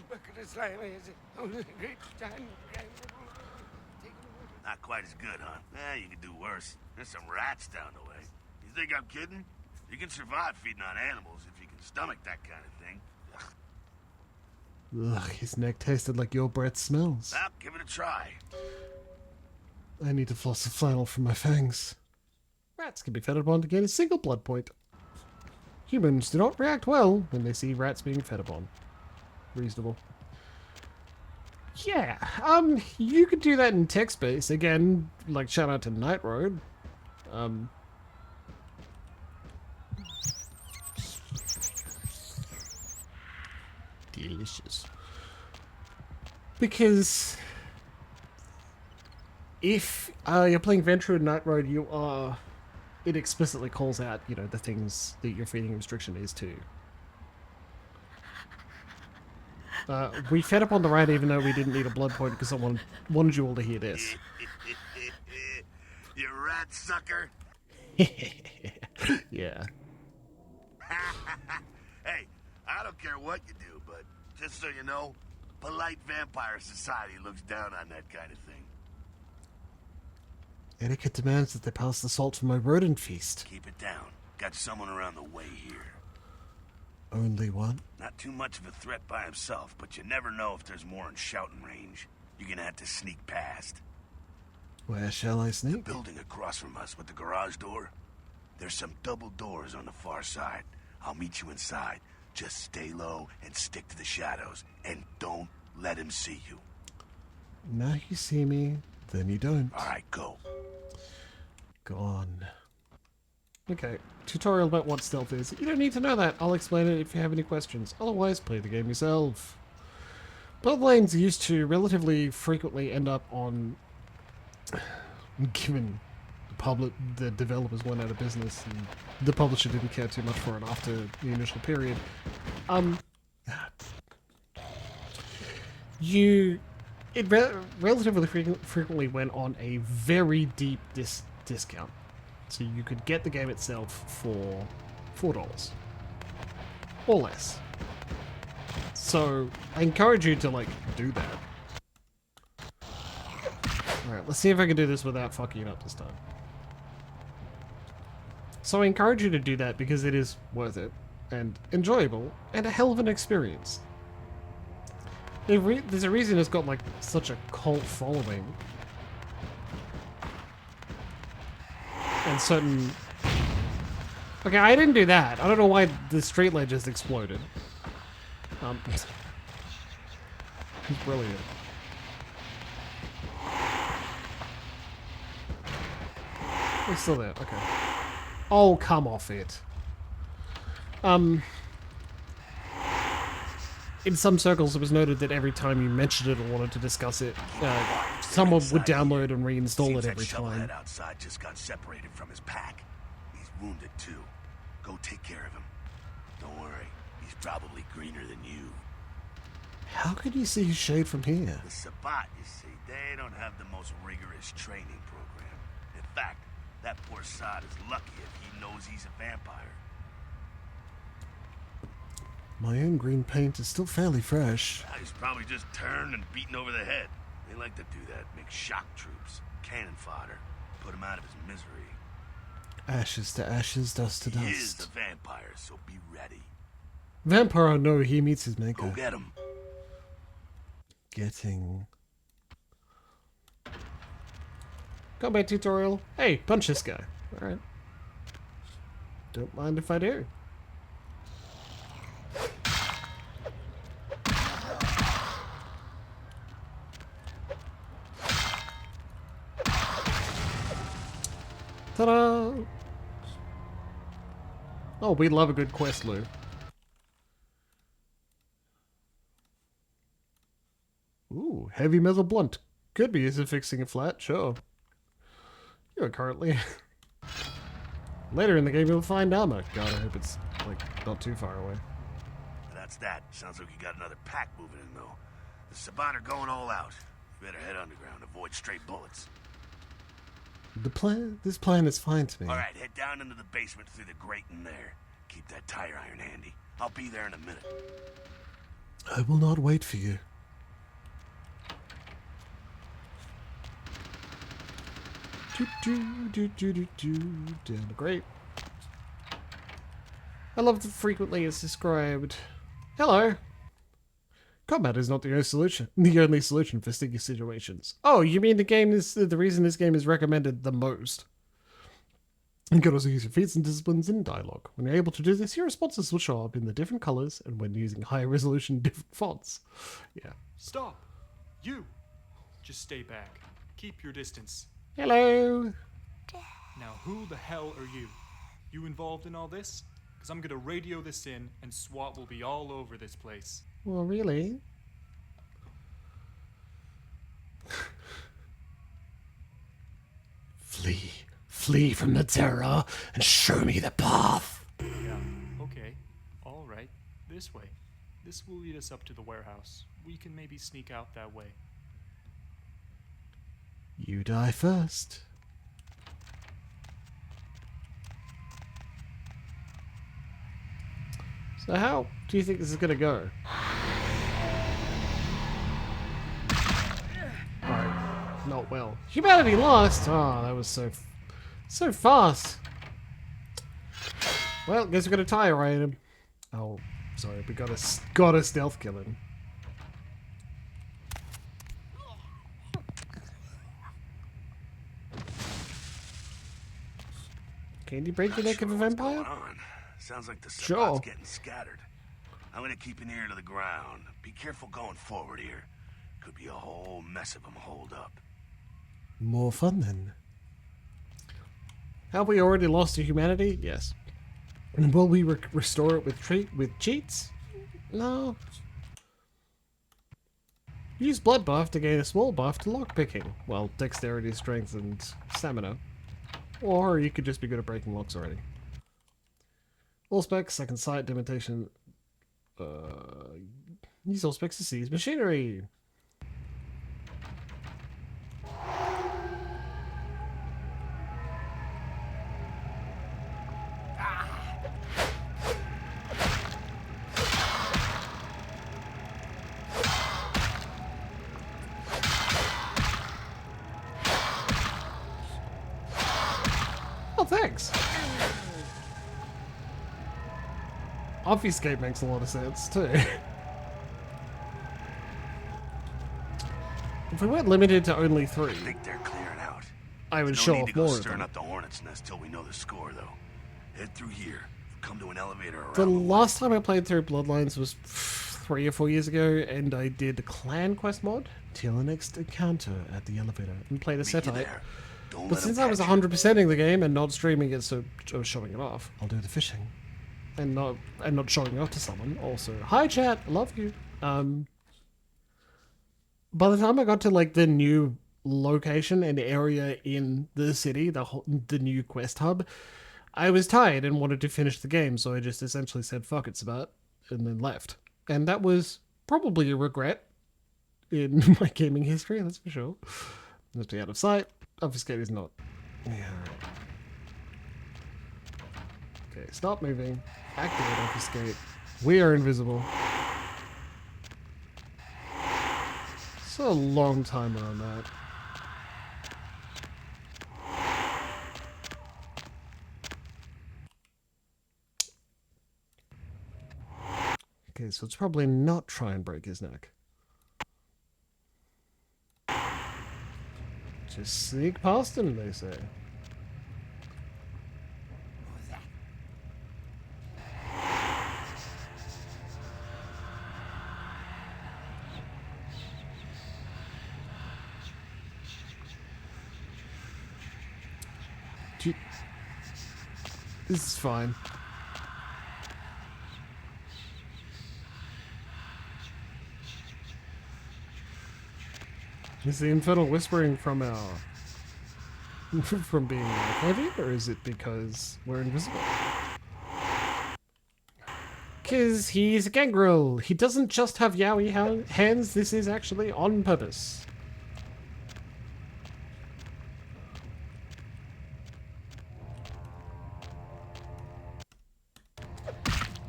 Not quite as good, huh? You could do worse. There's some rats down the way. You think I'm kidding? You can survive feeding on animals if you can stomach that kind of thing. Ugh, his neck tasted like your breath smells. Well, give it a try. I need to floss the flannel from my fangs. Rats can be fed upon to gain a single blood point. Humans do not react well when they see rats being fed upon. Reasonable. Yeah, you could do that in text-based. Again, like, shout out to Night Road. Delicious. Because if you're playing Venture and Night Road, it explicitly calls out, the things that your feeding restriction is to. We fed up on the right even though we didn't need a blood point because I wanted you all to hear this. You rat sucker. Yeah. Hey, I don't care what you do, but just so you know, polite vampire society looks down on that kind of thing. Etiquette demands that they pass the salt for my rodent feast. Keep it down. Got someone around the way here. Only one? Not too much of a threat by himself, but you never know if there's more in shouting range. You're gonna have to sneak past. Where shall I sneak? Building across from us with the garage door. There's some double doors on the far side. I'll meet you inside. Just stay low and stick to the shadows. And don't let him see you. Now you see me, then you don't. Alright, go. Go on. Okay, tutorial about what stealth is. You don't need to know that. I'll explain it if you have any questions. Otherwise, play the game yourself. Bloodlines used to relatively frequently end up on... Given the developers went out of business and the publisher didn't care too much for it after the initial period. Relatively frequently went on a very deep discount. So you could get the game itself for $4 or less. So I encourage you to like do that. Alright, let's see if I can do this without fucking it up this time. So I encourage you to do that because it is worth it and enjoyable and a hell of an experience. There's a reason it's got like such a cult following. And certain... Okay, I didn't do that. I don't know why the street light just exploded. It's brilliant. It's still there, okay. Oh, come off it. In some circles, it was noted that every time you mentioned it or wanted to discuss it, someone would download and reinstall it every time. That outside just got separated from his pack. He's wounded too. Go take care of him. Don't worry, he's probably greener than you. How could you see his shade from here? The Sabbat, you see, they don't have the most rigorous training program. In fact, that poor sod is lucky if he knows he's a vampire. My own green paint is still fairly fresh. He's probably just turned and beaten over the head. They like to do that, make shock troops, cannon fodder, put him out of his misery. Ashes to ashes, dust to dust. He is the vampire, so be ready. Vampire, no, he meets his maker. Go get him. Getting... Combat tutorial. Hey, punch this guy. Alright. Don't mind if I do. Ta-da! Oh, we love a good quest loop. Ooh, heavy metal blunt. Could be used for fixing a flat, sure. You're currently... Later in the game you'll find armor. God, I hope it's, like, not too far away. That's that. Sounds like you got another pack moving in, though. The Sabbat are going all out. You better head underground, avoid straight bullets. This plan is fine to me. Alright, head down into the basement through the grate in there. Keep that tire iron handy. I'll be there in a minute. I will not wait for you. Down the grate. I love that frequently it's described. Hello. Combat is not the only solution for sticky situations. Oh, you mean the reason this game is recommended the most? You can also use your feats and disciplines in dialogue. When you're able to do this, your responses will show up in the different colors and when using higher resolution different fonts. Yeah. Stop! You! Just stay back. Keep your distance. Hello. Now who the hell are you? You involved in all this? Because I'm gonna radio this in and SWAT will be all over this place. Well, really? Flee from the terror and show me the path. Yeah, okay. Alright. This way. This will lead us up to the warehouse. We can maybe sneak out that way. You die first. So how do you think this is gonna go? Oh, not well. Humanity lost! Oh, that was so fast. Well, guess we're gonna tire ride him. Oh, sorry, we gotta stealth kill him. Can you break the neck of a vampire? What's going on? Sounds like the Sure. spot's getting scattered. I'm gonna keep an ear to the ground. Be careful going forward here. Could be a whole mess of them holed up. More fun then. Have we already lost to humanity? Yes. And will we restore it with cheats? No. Use blood buff to gain a small buff to lockpicking. Well, dexterity, strength, and stamina. Or you could just be good at breaking locks already. All specs, second sight, demonstration. Use all specs to seize machinery. Oh, thanks. Obfuscate makes a lot of sense, too. If we weren't limited to only 3, I think they're clearing out. I would No show need off to go more of stirring them. up the hornet's nest till we know the score, though. Head through here. Come to an elevator around The the last time I played through Bloodlines was 3 or 4 years ago, and I did the clan quest mod till the next encounter at the elevator and played a Meet you setite. there. Don't But let since 'em I was catch you. 100%ing the game and not streaming it, so or showing it off, I'll do the fishing, and not showing it off to someone. Also, hi chat, I love you. By the time I got to like the new location and area in the city, the new quest hub, I was tired and wanted to finish the game, so I just essentially said fuck it, Sabat, and then left. And that was probably a regret in my gaming history, that's for sure. Let's be out of sight. Obfuscate is not. Yeah. Okay, stop moving. Activate obfuscate. We are invisible. It's a long timer on that. Okay, so it's probably not try and break his neck. Just sneak past him, they say. This is fine. Is the infernal whispering from our from being heavy, or is it because we're invisible? Because he's a gangrel. He doesn't just have yaoi hands. This is actually on purpose.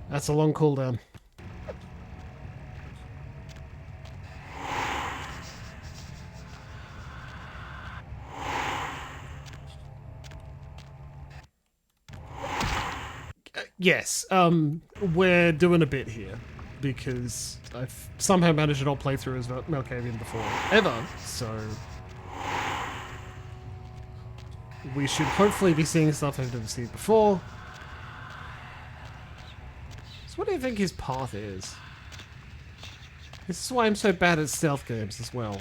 That's a long cooldown. Yes, we're doing a bit here because I've somehow managed to not play through as Malkavian before, ever, so we should hopefully be seeing stuff I've never seen before. So what do you think his path is? This is why I'm so bad at stealth games as well.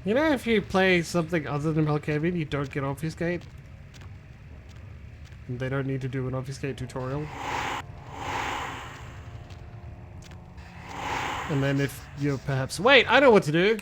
You know, if you play something other than Malkavian, you don't get Obfuscate. And they don't need to do an Obfuscate tutorial. And then if you're perhaps... Wait, I know what to do!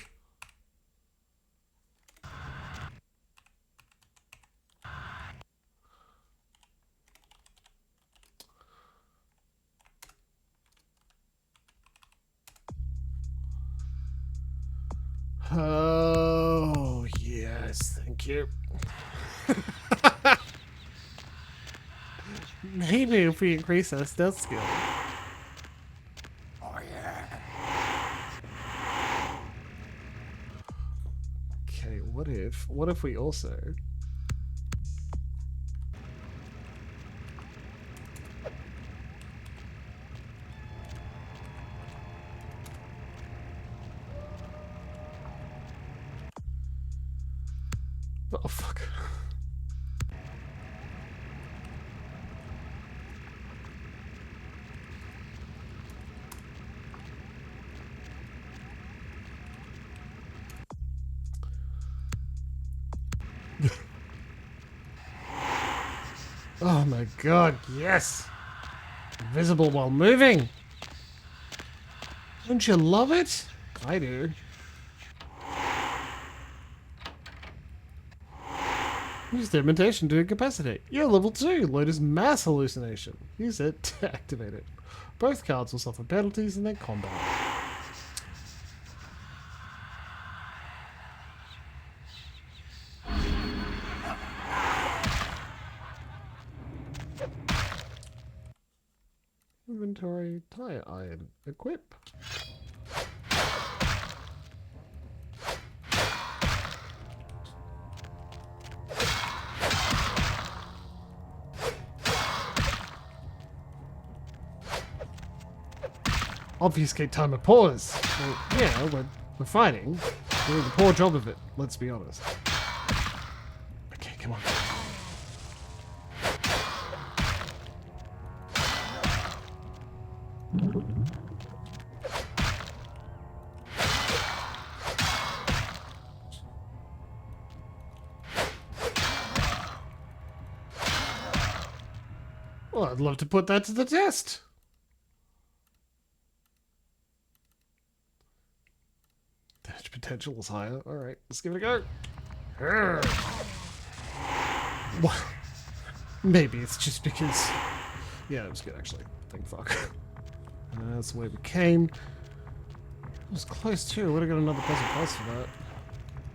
Oh, yes, thank you. Maybe if we increase our stealth skill. Oh, yeah. Okay, what if we also... Oh, fuck. Oh my god, yes! Invisible while moving! Don't you love it? I do. Use dementation to incapacitate. You're level 2. Lotus mass hallucination. Use it to activate it. Both cards will suffer penalties in their combat. Inventory, tire iron, equip. Obfuscate timer pause. Well, yeah, we're fighting. We're doing a poor job of it, let's be honest. Okay, come on. Well, I'd love to put that to the test. Damage potential is higher. Alright, let's give it a go. Urgh. Well, maybe it's just because... Yeah, that was good actually. Thank fuck. That's the way we came. It was close too. Would have got another puzzle plus for that.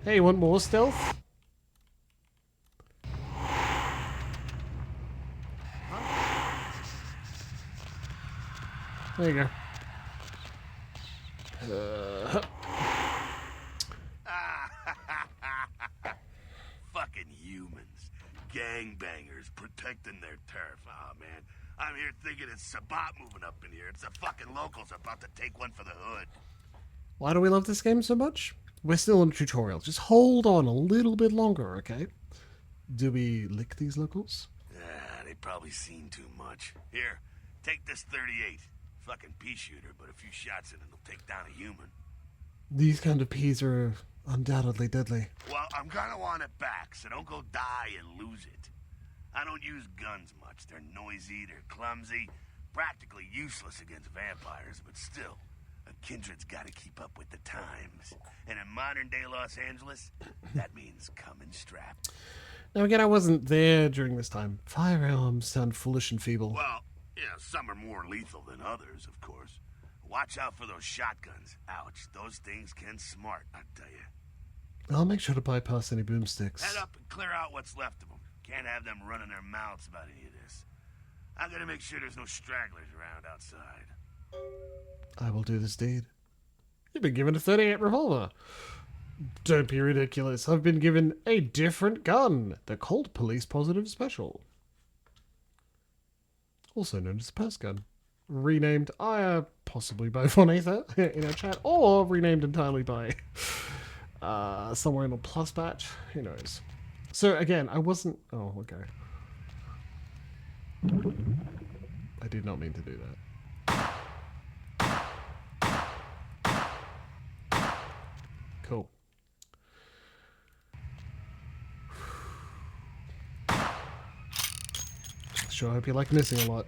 Hey, you want more stealth? There you go. Fucking humans. Gangbangers protecting their turf. Oh, man. I'm here thinking it's Sabat moving up in here. It's the fucking locals about to take one for the hood. Why do we love this game so much? We're still in a tutorial. Just hold on a little bit longer, okay? Do we lick these locals? Yeah, they probably seen too much. Here, take this 38. Fucking pea shooter, but a few shots in it will take down a human. These kind of peas are undoubtedly deadly. Well, I'm gonna want it back, so don't go die and lose it. I don't use guns much. They're noisy, they're clumsy, practically useless against vampires, but still, a kindred's gotta keep up with the times. And in modern-day Los Angeles, that means coming strapped. Now again, I wasn't there during this time. Firearms sound foolish and feeble. Well, yeah, some are more lethal than others, of course. Watch out for those shotguns. Ouch, those things can smart, I tell you. I'll make sure to bypass any boomsticks. Head up and clear out what's left of them. Can't have them running their mouths about any of this. I'm gonna make sure there's no stragglers around outside. I will do this deed. You've been given a 38 revolver. Don't be ridiculous. I've been given a different gun. The Colt Police Positive Special. Also known as Purse Gun. Renamed possibly by Von Aether in our chat, or renamed entirely by somewhere in the plus batch. Who knows? So again, I wasn't... Oh, okay. I did not mean to do that. Cool. Sure hope you like missing a lot.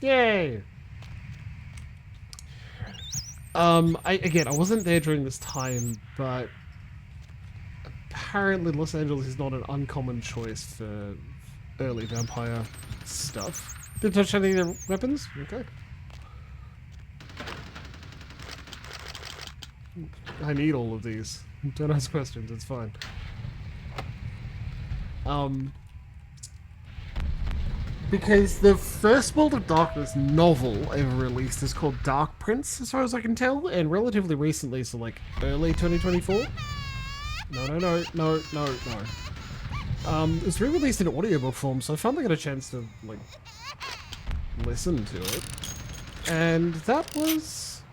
Yay! I wasn't there during this time, but apparently Los Angeles is not an uncommon choice for early vampire stuff. Didn't touch any of their weapons? Okay. I need all of these. Don't ask questions, it's fine. Because the first World of Darkness novel ever released is called Dark Prince, as far as I can tell, and relatively recently, so like early 2024. No. It's re-released in audiobook form, so I finally got a chance to like listen to it, and that was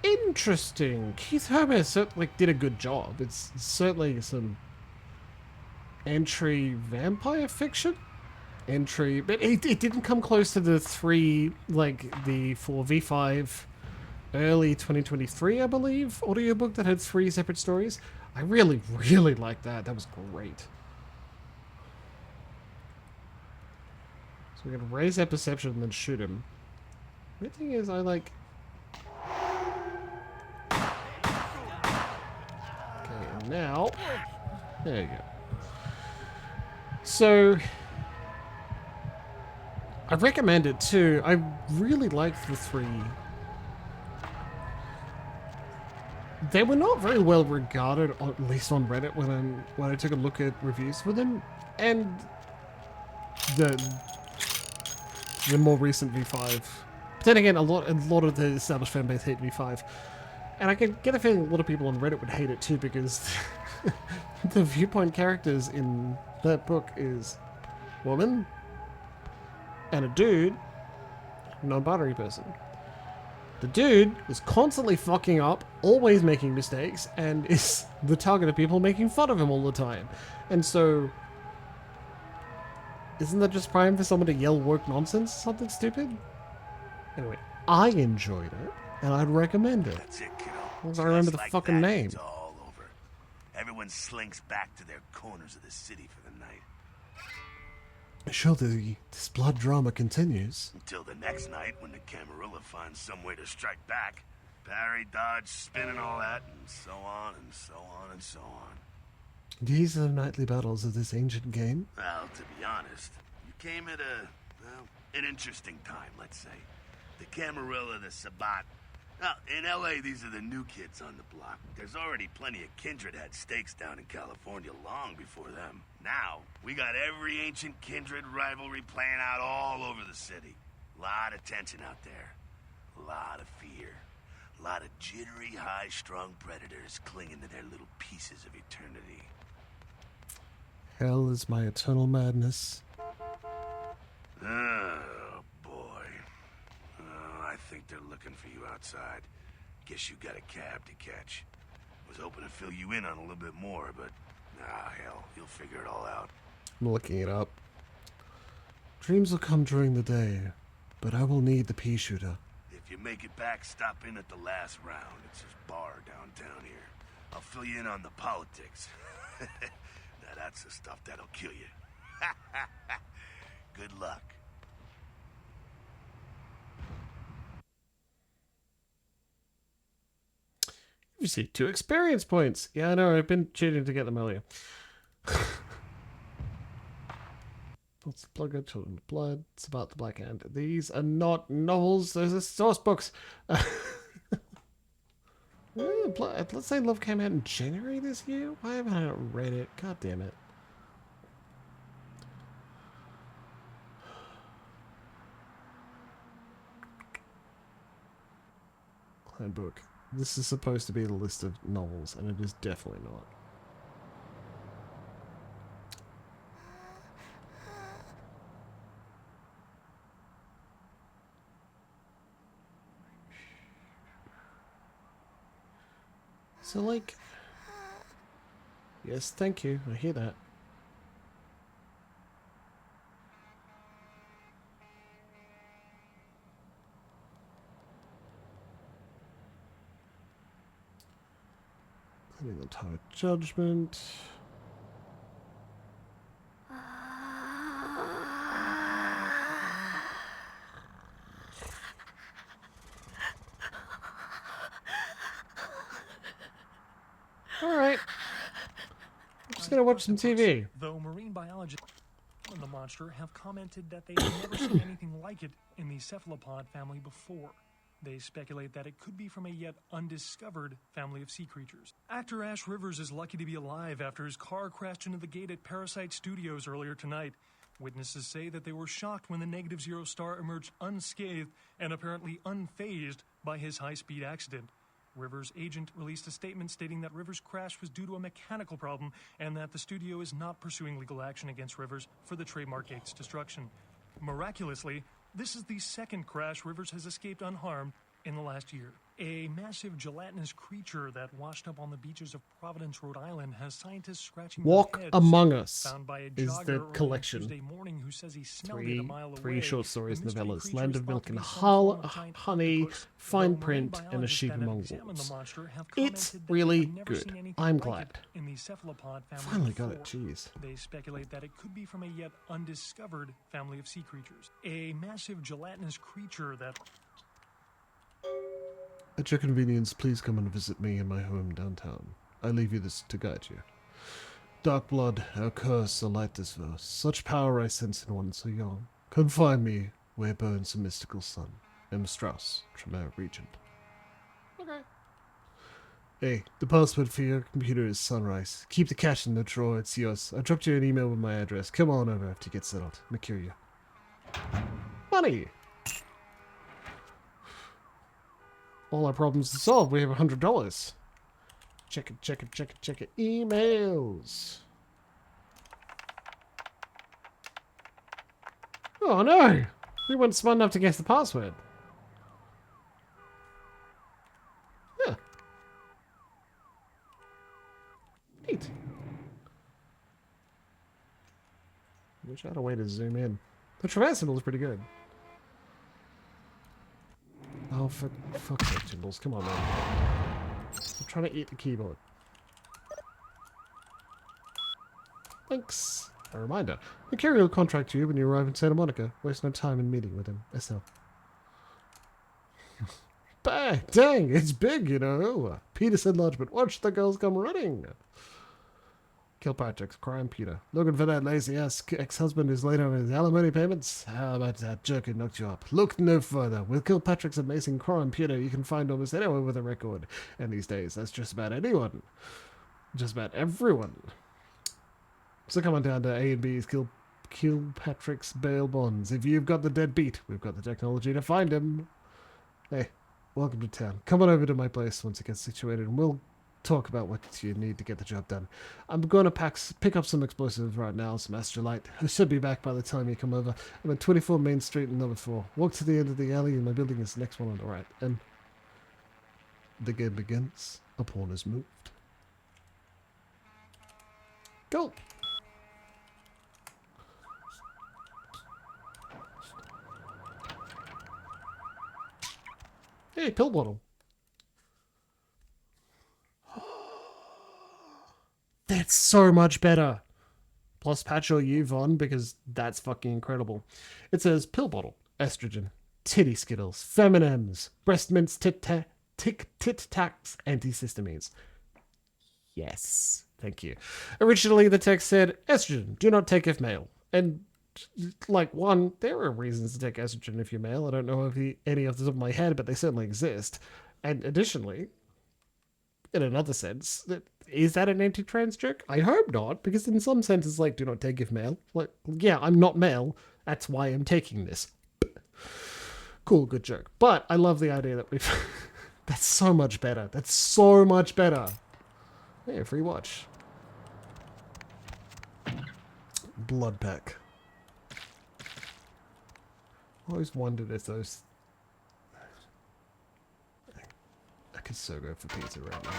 interesting. Keith Herman certainly did a good job. It's certainly some entry vampire fiction. But it didn't come close to the 4v5 early 2023, I believe, audiobook that had 3 separate stories. I really, really liked that. That was great. So we're gonna raise our perception and then shoot him. The thing is, I like... Okay, and now... There you go. So... I recommend it too. I really liked the 3. They were not very well regarded, at least on Reddit, when I took a look at reviews for them, and the more recent V5. But then again, a lot of the established fanbase hate V5, and I can get a feeling a lot of people on Reddit would hate it too, because the viewpoint characters in that book is woman and a dude, non-binary person. The dude is constantly fucking up, always making mistakes, and is the target of people making fun of him all the time. And so, isn't that just prime for someone to yell woke nonsense or something stupid? Anyway, I enjoyed it, and I'd recommend it. That's it, kiddo. As long as I remember the Just like fucking that, name. It's all over. Everyone slinks back to their corners of the city for the night. Sure, this blood drama continues. Until the next night when the Camarilla finds some way to strike back. Parry, dodge, spin and all that, and so on and so on and so on. These are the nightly battles of this ancient game. Well, to be honest, you came at an interesting time, let's say. The Camarilla, the Sabbat. Now, in LA, these are the new kids on the block. There's already plenty of kindred had stakes down in California long before them. Now, we got every ancient kindred rivalry playing out all over the city. Lot of tension out there. A lot of fear. A lot of jittery, high-strung predators clinging to their little pieces of eternity. Hell is my eternal madness. Oh, boy. I think they're looking for you outside. Guess you got a cab to catch. Was hoping to fill you in on a little bit more, but hell, you'll figure it all out. I'm looking it up. Dreams will come during the day, but I will need the pea shooter. If you make it back, stop in at the last round. It's this bar downtown here. I'll fill you in on the politics. Now that's the stuff that'll kill you. Good luck. You see 2 experience points. Yeah, I know. I've been cheating to get them earlier. What's the plug? Children of Blood. It's about the Black Hand. These are not novels. Those are source books. Let's say Love came out in January this year. Why haven't I read it? God damn it. Clan book. This is supposed to be the list of novels, and it is definitely not. So, like... Yes, thank you. I hear that. The Tower of Judgment. Alright. I'm just gonna watch some TV. Though marine biologists and the monster have commented that they've never seen anything like it in the cephalopod family before. They speculate that it could be from a yet undiscovered family of sea creatures. Actor Ash Rivers is lucky to be alive after his car crashed into the gate at Parasite Studios earlier tonight. Witnesses say that they were shocked when the Negative Zero star emerged unscathed and apparently unfazed by his high-speed accident. Rivers' agent released a statement stating that Rivers' crash was due to a mechanical problem and that the studio is not pursuing legal action against Rivers for the trademark gate's destruction. Miraculously, this is the second crash Rivers has escaped unharmed in the last year. A massive gelatinous creature that washed up on the beaches of Providence, Rhode Island, has scientists scratching Walk their heads. Among Us Found by a is jogger the early on collection. Tuesday morning who says he smelled it a mile Three away. short stories, The mystery novellas, creature Land is of thought Milk to and be some form of giant Honey, octopus, fine though print, marine and a biologists sheep that have among examined wolves. the monster have It's commented that really they have never good. seen anything I'm like glad. it in the cephalopod family Finally got it, before. jeez. They speculate that it could be from a yet undiscovered family of sea creatures. A massive gelatinous creature that... At your convenience, please come and visit me in my home downtown. I leave you this to guide you. Dark blood, our curse, a light this verse. Such power I sense in one so young. Confine me where burns a mystical sun. M. Strauss, Tremere Regent. Okay. Hey, the password for your computer is Sunrise. Keep the cash in the drawer, it's yours. I dropped you an email with my address. Come on over after you get settled. Mercuria. Money! All our problems are solved. We have $100. Check it, check it, check it, check it. Emails. Oh no! We weren't smart enough to guess the password. Yeah. Neat. Wish I had a way to zoom in. The Tremere symbol is pretty good. Oh, for fuck's sake, Jimbles. Come on, man. I'm trying to eat the keyboard. Thanks. A reminder. Mercury will contact you when you arrive in Santa Monica. Waste no time in meeting with him. SL. Bah, dang, it's big, you know. Peter's enlargement. Watch the girls come running. Kilpatrick's crime Peter. Looking for that lazy-ass ex-husband who's late on his alimony payments? How about that jerk who knocked you up? Look no further. With Kilpatrick's amazing crime Peter, you can find almost anyone with a record. And these days, that's just about anyone. Just about everyone. So come on down to A and B's Kilpatrick's bail bonds. If you've got the dead beat, we've got the technology to find him. Hey, welcome to town. Come on over to my place once it gets situated, and we'll talk about what you need to get the job done. I'm going to pick up some explosives right now, some astrolite. I should be back by the time you come over. I'm at 24 Main Street and number 4. Walk to the end of the alley and my building is the next one on the right. And the game begins. A pawn is moved. Go! Hey, pill bottle. That's so much better. Plus patch your youth on because that's fucking incredible. It says pill bottle, estrogen, titty skittles, feminims, breast mints, tit tacs, antihistamines. Yes, thank you. Originally the text said estrogen, do not take if male. And like one, there are reasons to take estrogen if you're male. I don't know if any off the top of my head, but they certainly exist. And additionally, in another sense, is that an anti-trans joke? I hope not, because in some sense it's like, do not take if male. Like, yeah, I'm not male. That's why I'm taking this. Cool, good joke. But I love the idea that we've... That's so much better. That's so much better. Hey, free watch. Blood pack. I always wondered if those... I could so go for pizza right now.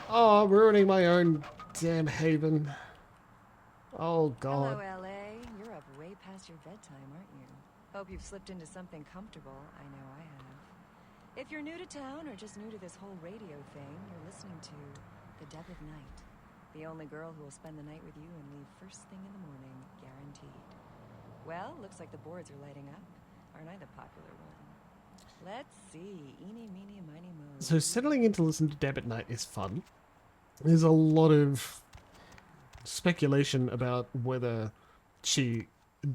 Oh, I'm ruining my own damn haven. Oh, God. Hello, LA. You're up way past your bedtime, aren't you? Hope you've slipped into something comfortable. I know I have. If you're new to town or just new to this whole radio thing, you're listening to The Dead of Night. The only girl who will spend the night with you and leave first thing in the morning, guaranteed. Well, looks like the boards are lighting up. Aren't I the popular one? Let's see. Eeny, meeny, miny, moe. So settling in to listen to Deb at night is fun. There's a lot of speculation about whether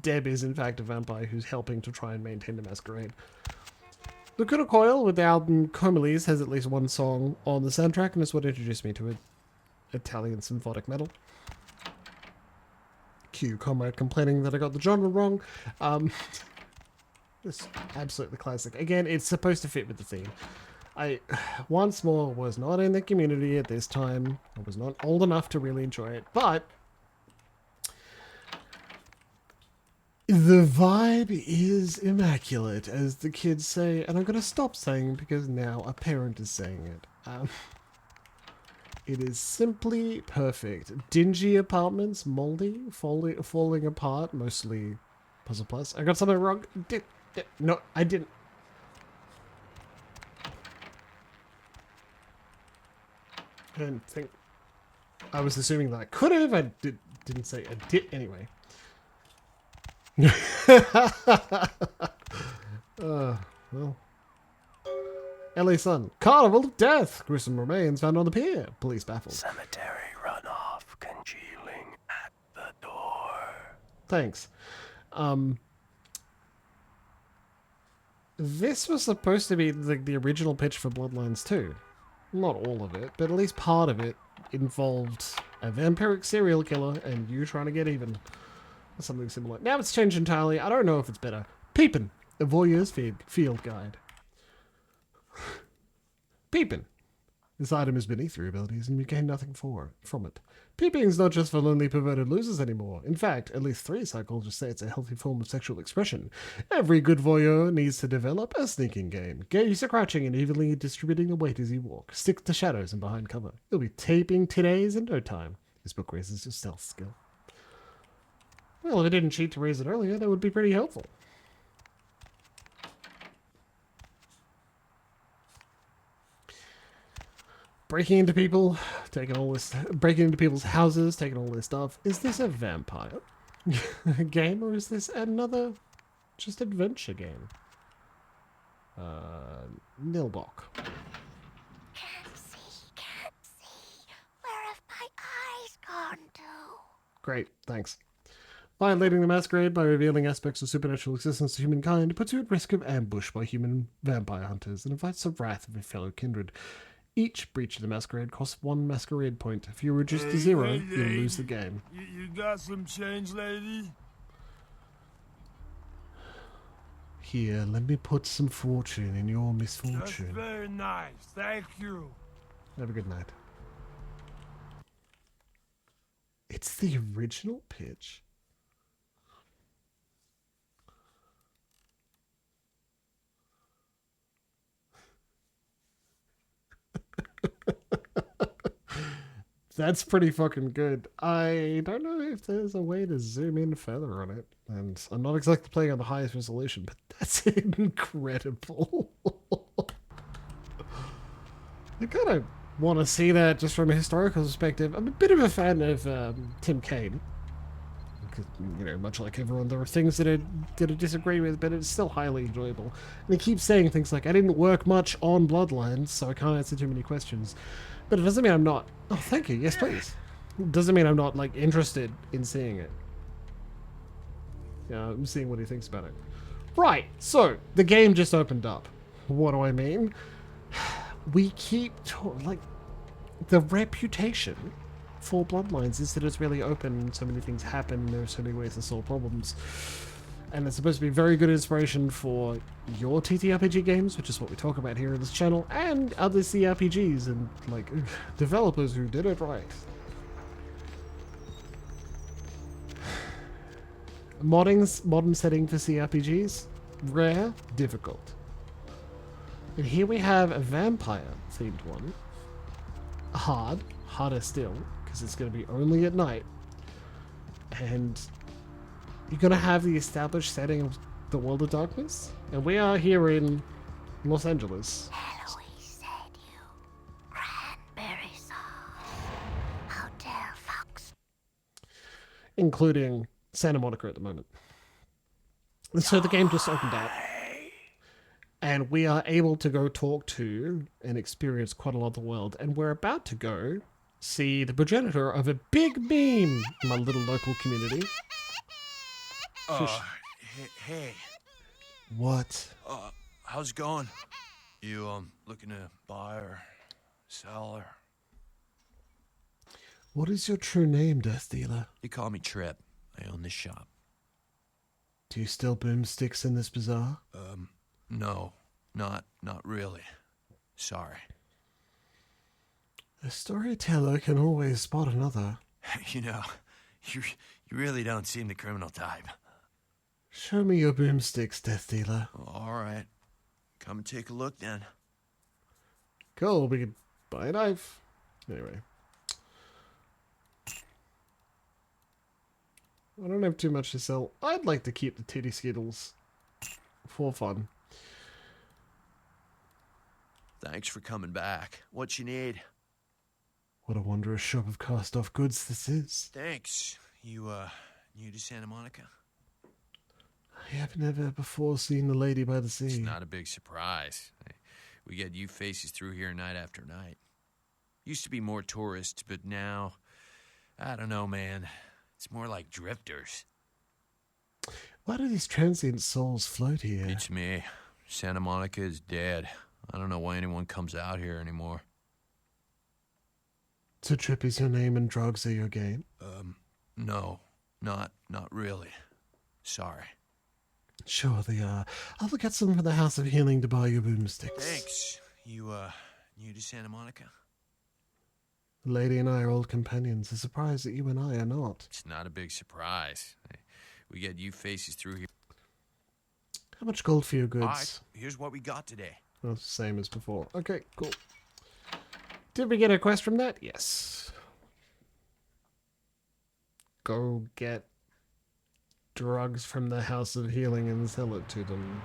Deb is in fact a vampire who's helping to try and maintain the Masquerade. Lacuna Coil with the album Comelese has at least one song on the soundtrack, and it's what introduced me to it. Italian symphonic metal. Cue Comrade complaining that I got the genre wrong. It's absolutely classic. Again, it's supposed to fit with the theme. I, once more, was not in the community at this time. I was not old enough to really enjoy it, but the vibe is immaculate, as the kids say, and I'm going to stop saying because now a parent is saying it. It is simply perfect. Dingy apartments, moldy, falling apart, mostly Puzzle Plus. I got something wrong. No, I didn't. I didn't think. I was assuming that I could have. I didn't say I did. Anyway. Well. LA Sun. Carnival of Death. Gruesome remains found on the pier. Police baffled. Cemetery runoff congealing at the door. Thanks. This was supposed to be the original pitch for Bloodlines 2. Not all of it, but at least part of it involved a vampiric serial killer and you trying to get even. Or something similar. Now it's changed entirely. I don't know if it's better. Peepin', a voyeur's field guide. Peepin'. This item is beneath your abilities and you gain nothing from it. Peeping is not just for lonely perverted losers anymore. In fact, at least 3 psychologists say it's a healthy form of sexual expression. Every good voyeur needs to develop a sneaking game. Get used to crouching and evenly distributing the weight as you walk. Stick to shadows and behind cover. You'll be taping today's in no time. This book raises your stealth skill. Well, if I didn't cheat to raise it earlier, that would be pretty helpful. Breaking into people's houses, taking all their stuff. Is this a vampire game or is this another just adventure game? Nilbok. Can't see. Where have my eyes gone to? Great, thanks. Violating the Masquerade by revealing aspects of supernatural existence to humankind puts you at risk of ambush by human vampire hunters and invites the wrath of your fellow kindred. Each breach of the Masquerade costs 1 Masquerade point. If you reduce to 0, you'll lose the game. You got some change, lady? Here, let me put some fortune in your misfortune. That's very nice. Thank you. Have a good night. It's the original pitch. That's pretty fucking good. I don't know if there's a way to zoom in further on it. And I'm not exactly playing on the highest resolution, but that's incredible. I kind of want to see that just from a historical perspective. I'm a bit of a fan of Tim Kaine. You know, much like everyone, there are things that I disagree with, but it's still highly enjoyable. And he keeps saying things like, I didn't work much on Bloodlines, so I can't answer too many questions. But it doesn't mean I'm not... Oh, thank you. Yes, please. It doesn't mean I'm not, like, interested in seeing it. Yeah, I'm seeing what he thinks about it. Right, so, the game just opened up. What do I mean? We keep... like, the reputation for Bloodlines is that it's really open, so many things happen, there are so many ways to solve problems. And it's supposed to be very good inspiration for your TTRPG games, which is what we talk about here in this channel, and other CRPGs and, like, developers who did it right. Modern setting for CRPGs, rare, difficult. And here we have a vampire-themed one. Harder still, because it's going to be only at night. And you're going to have the established setting of the World of Darkness. And we are here in Los Angeles. Eloise said you. Cranberry sauce. Hotel Fox. Including Santa Monica at the moment. And so the game just opened up. And we are able to go talk to and experience quite a lot of the world. And we're about to go see the progenitor of a big meme in my little local community. Hey. What? how's it going? You, looking to buy or sell or... What is your true name, Death Dealer? You call me Trip. I own this shop. Do you still boomsticks in this bazaar? No. Not really. Sorry. A storyteller can always spot another. You know, you really don't seem the criminal type. Show me your boomsticks, Death Dealer. All right. Come and take a look then. Cool, we could buy a knife. Anyway. I don't have too much to sell. I'd like to keep the titty skittles for fun. Thanks for coming back. What you need? What a wondrous shop of cast-off goods this is. Thanks. You, new to Santa Monica? I have never before seen the lady by the sea. It's not a big surprise. We get you faces through here night after night. Used to be more tourists, but now, I don't know, man. It's more like drifters. Why do these transient souls float here? It's me. Santa Monica is dead. I don't know why anyone comes out here anymore. So Trip is your name and drugs are your game? No. Not really. Sorry. Sure they are. I'll look at some for the House of Healing to buy you boomsticks. Thanks. You, new to Santa Monica? The lady and I are old companions. A surprise that you and I are not. It's not a big surprise. We get you faces through here. How much gold for your goods? All right, here's what we got today. Well, same as before. Okay, cool. Did we get a quest from that? Yes. Go get drugs from the House of Healing and sell it to them.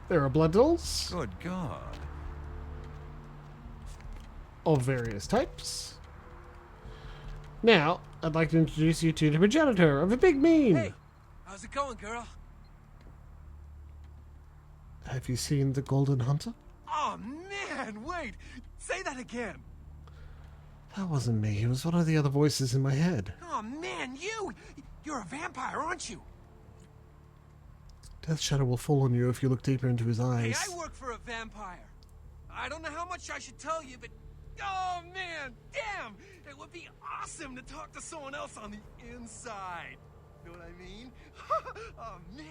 There are blood dolls. Good God. Of various types. Now, I'd like to introduce you to the progenitor of a big mean. Hey, how's it going, girl? Have you seen the Golden Hunter? Oh, man, wait. Say that again. That wasn't me. It was one of the other voices in my head. Oh, man, you're a vampire, aren't you? Death Shadow will fall on you if you look deeper into his eyes. Hey, I work for a vampire. I don't know how much I should tell you, but... Oh, man, damn! It would be awesome to talk to someone else on the inside. Know what I mean? Oh, man.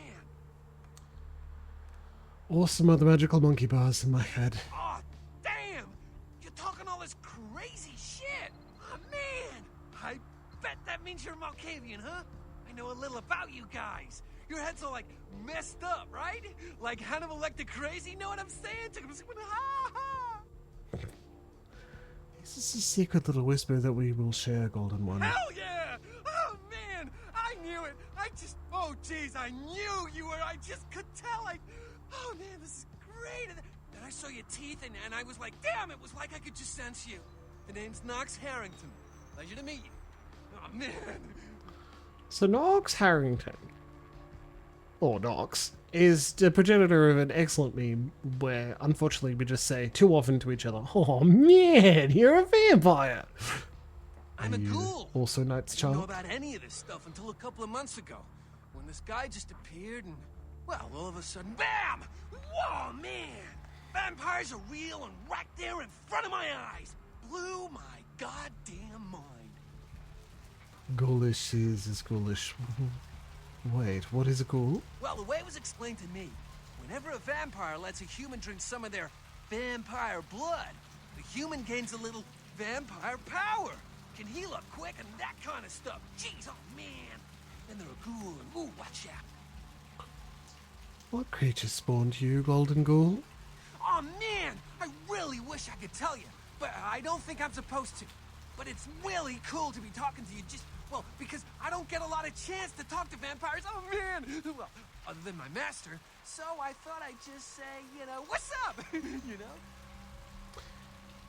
Awesome are the magical monkey bars in my head. Oh, damn! You're talking all this crazy shit! Oh, man! I bet that means you're Malkavian, huh? I know a little about you guys. Your head's all, like, messed up, right? Like Hannibal Lecter crazy, know what I'm saying? Ha ha! This is a secret little whisper that we will share, Golden One. Hell yeah! Oh, man! I knew it! Oh, jeez, I knew you were... I just could tell, Oh, man, this is great! Then I saw your teeth, and I was like, damn, it was like I could just sense you. The name's Knox Harrington. Pleasure to meet you. Oh, man. So Knox Harrington, or Knox, is the progenitor of an excellent meme where, unfortunately, we just say too often to each other, "Oh man, you're a vampire." I'm a ghoul. Also Knight's I didn't know Child. about any of this stuff until a couple of months ago, when this guy just appeared and, well, all of a sudden, bam! Whoa, man! Vampires are real and right there in front of my eyes. Blew my goddamn mind. Ghoulish is ghoulish. Wait, what is a ghoul? Well, the way it was explained to me, whenever a vampire lets a human drink some of their vampire blood, the human gains a little vampire power. Can heal up quick and that kind of stuff. Jeez, oh man. Then they're a ghoul and ooh, watch out. What creature spawned you, Golden Ghoul? Oh man, I really wish I could tell you, but I don't think I'm supposed to. But it's really cool to be talking to you just, well, because I don't get a lot of chance to talk to vampires. Oh man! Well, other than my master, so I thought I'd just say, what's up?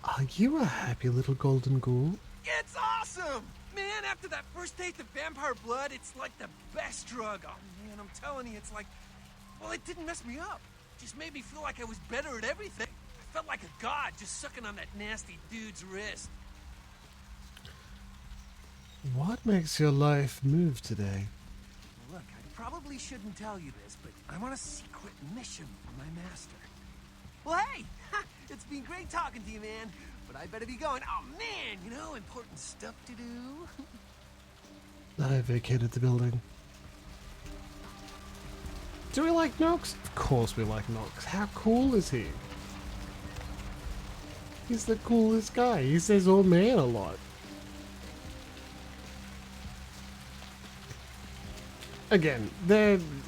Are you a happy little Golden Ghoul? It's awesome! Man, after that first taste of vampire blood, it's like the best drug. Oh man, I'm telling you, it's like, well, it didn't mess me up. It just made me feel like I was better at everything. I felt like a god just sucking on that nasty dude's wrist. What makes your life move today? Look, I probably shouldn't tell you this, but I'm on a secret mission from my master. Well, hey! It's been great talking to you, man. But I better be going. Oh, man! You know, important stuff to do. I vacated the building. Do we like Nox? Of course we like Nox. How cool is he? He's the coolest guy. He says "oh man" a lot. Again,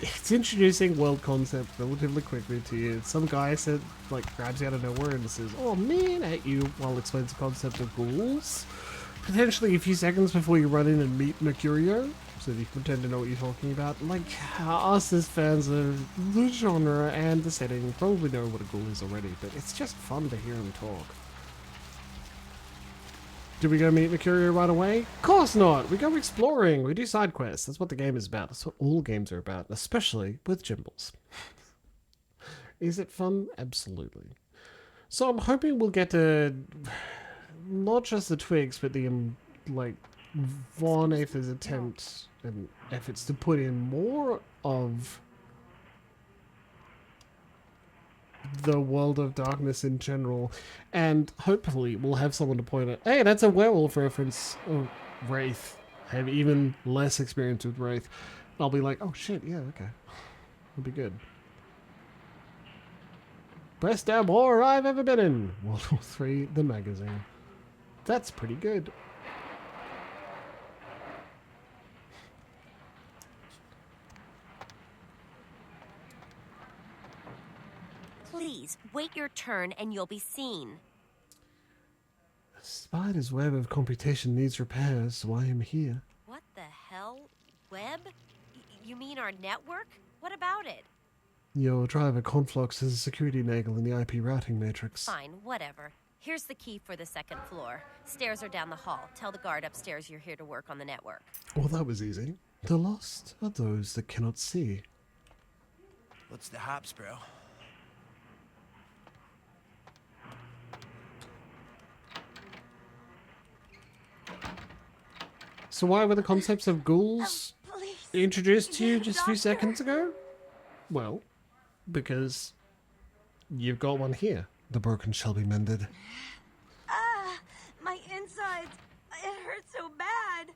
it's introducing world concept relatively quickly to you. Some guy said, like, grabs you out of nowhere and says "oh man" at you while explains the concept of ghouls. Potentially a few seconds before you run in and meet Mercurio, so that you can pretend to know what you're talking about. Like, us as fans of the genre and the setting probably know what a ghoul is already, but it's just fun to hear him talk. Do we go meet Mercurio right away? Of course not! We go exploring, we do side quests. That's what the game is about. That's what all games are about, especially with Jimbles. Is it fun? Absolutely. So I'm hoping we'll get to not just the twigs, but the like Von Aether's attempt and efforts to put in more of the world of darkness in general, and hopefully we'll have someone to point at, hey, that's a werewolf reference. Oh, Wraith. I have even less experience with Wraith. I'll be like, oh shit, yeah, okay. It'll be good. Best damn horror I've ever been in. World War III, the magazine. That's pretty good. Please, wait your turn and you'll be seen. The spider's web of computation needs repairs, so I am here. What the hell? Web? You mean our network? What about it? Your driver Conflux has a security naggle in the IP routing matrix. Fine, whatever. Here's the key for the second floor. Stairs are down the hall. Tell the guard upstairs you're here to work on the network. Well, that was easy. The lost are those that cannot see. What's the hops, bro? So why were the concepts of ghouls introduced to you just a few seconds ago? Well, because you've got one here. The broken shall be mended. Ah, my insides. It hurts so bad.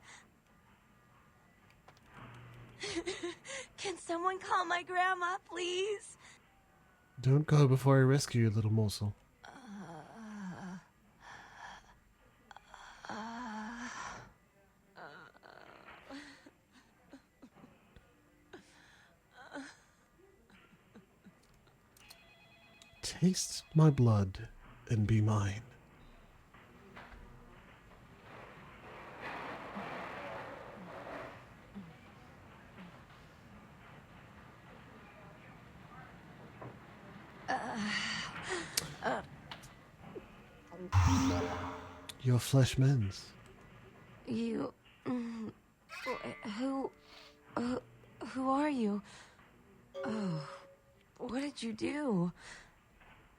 Can someone call my grandma, please? Don't go before I rescue you, little morsel. Taste my blood and be mine. Your flesh mends. You... Who are you? Oh, what did you do?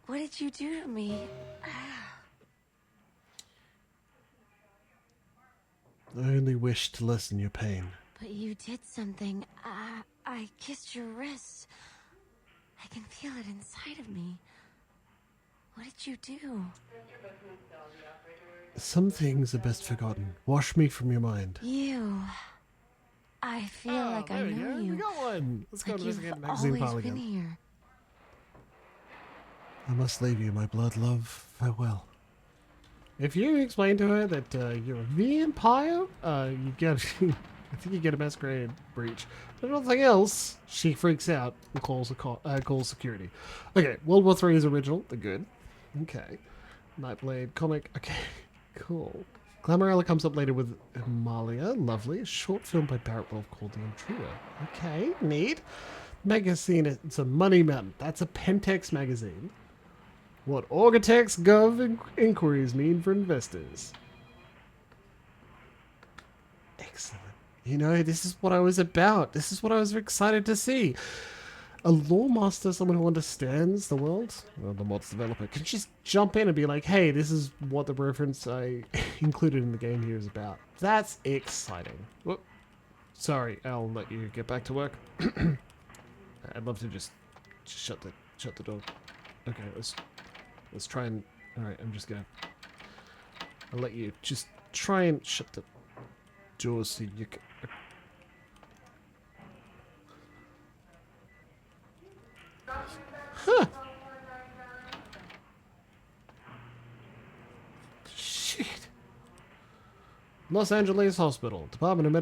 What did you do to me? I only wish to lessen your pain. But you did something. I kissed your wrist. I can feel it inside of me. What did you do? Some things are best forgotten. Wash me from your mind. You. I feel like I know you. We got one. Let's go Like to this you've magazine pile always been again. here. I must leave you, my blood love. Farewell. If you explain to her that you're a vampire, you get, I think you get a Masquerade breach. But nothing else, she freaks out and calls calls security. Okay, World War III is original. They're good. Okay. Nightblade comic. Okay, cool. Glamourella comes up later with Amalia. Lovely. A short film by Barrett Wolf called The Intruder. Okay, neat. Magazine. It's a money mountain. That's a Pentex magazine. What Orgatex Gov inquiries mean for investors. Excellent. You know, this is what I was about. This is what I was excited to see. A lore master, someone who understands the world, well, the mod's developer, can just jump in and be like, hey, this is what the reference I included in the game here is about. That's exciting. Whoop. Sorry, I'll let you get back to work. I'd love to just shut the door. Okay, let's try and... Alright, I'm just gonna... I'll let you just try and shut the door so you can... Huh. Shit. Los Angeles Hospital, Department of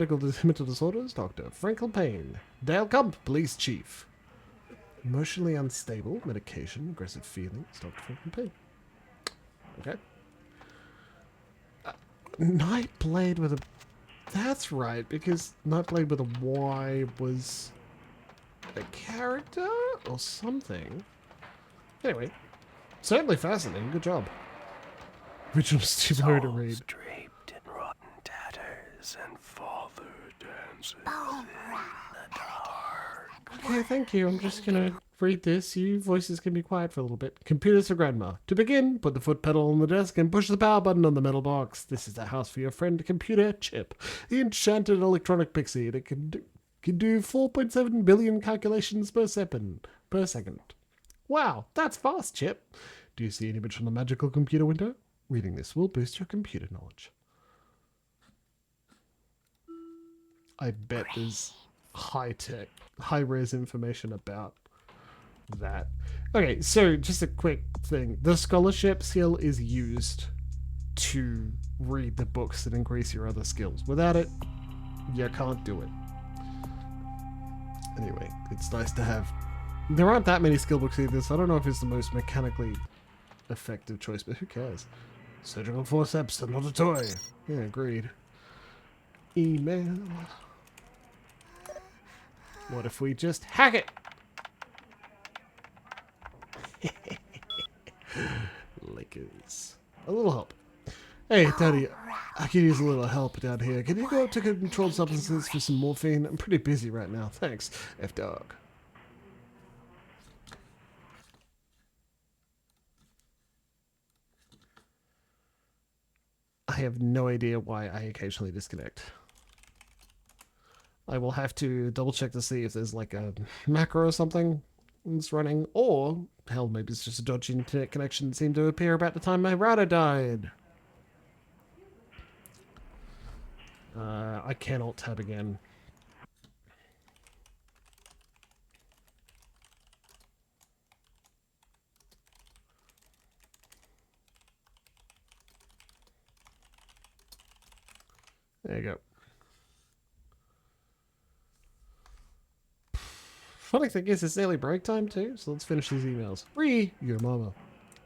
Mental Disorders, Dr. Franklin Payne. Dale Kump, Police Chief. Emotionally unstable, medication, aggressive feelings, Dr. Franklin Payne. Okay. Nightblade with a... That's right, because Nightblade with a Y was a character or something. Anyway, certainly fascinating. Good job. Original stupid hard to read. Draped in rotten tatters and father dances in the dark. Okay, thank you. I'm just gonna read this. You voices can be quiet for a little bit. Computers for grandma. To begin, put the foot pedal on the desk and push the power button on the metal box. This is the house for your friend computer Chip, the enchanted electronic pixie that can do 4.7 billion calculations per second. Wow, that's fast, Chip. Do you see an image from the magical computer window? Reading this will boost your computer knowledge. I bet there's high-tech, high-res information about that. Okay, so just a quick thing. The scholarship skill is used to read the books that increase your other skills. Without it, you can't do it. Anyway, it's nice to have. There aren't that many skill books either, so I don't know if it's the most mechanically effective choice, but who cares? Surgical forceps are not a toy. Yeah, agreed. Email. What if we just hack it? Lakers. A little help. Hey, Daddy, I could use a little help down here. Can you go up to controlled substances for some morphine? I'm pretty busy right now. Thanks, F-Dog. I have no idea why I occasionally disconnect. I will have to double check to see if there's like a macro or something that's running, or hell, maybe it's just a dodgy internet connection that seemed to appear about the time my router died. I can alt tab again. There you go. Funny thing is, it's nearly break time too, so let's finish these emails. Your mama.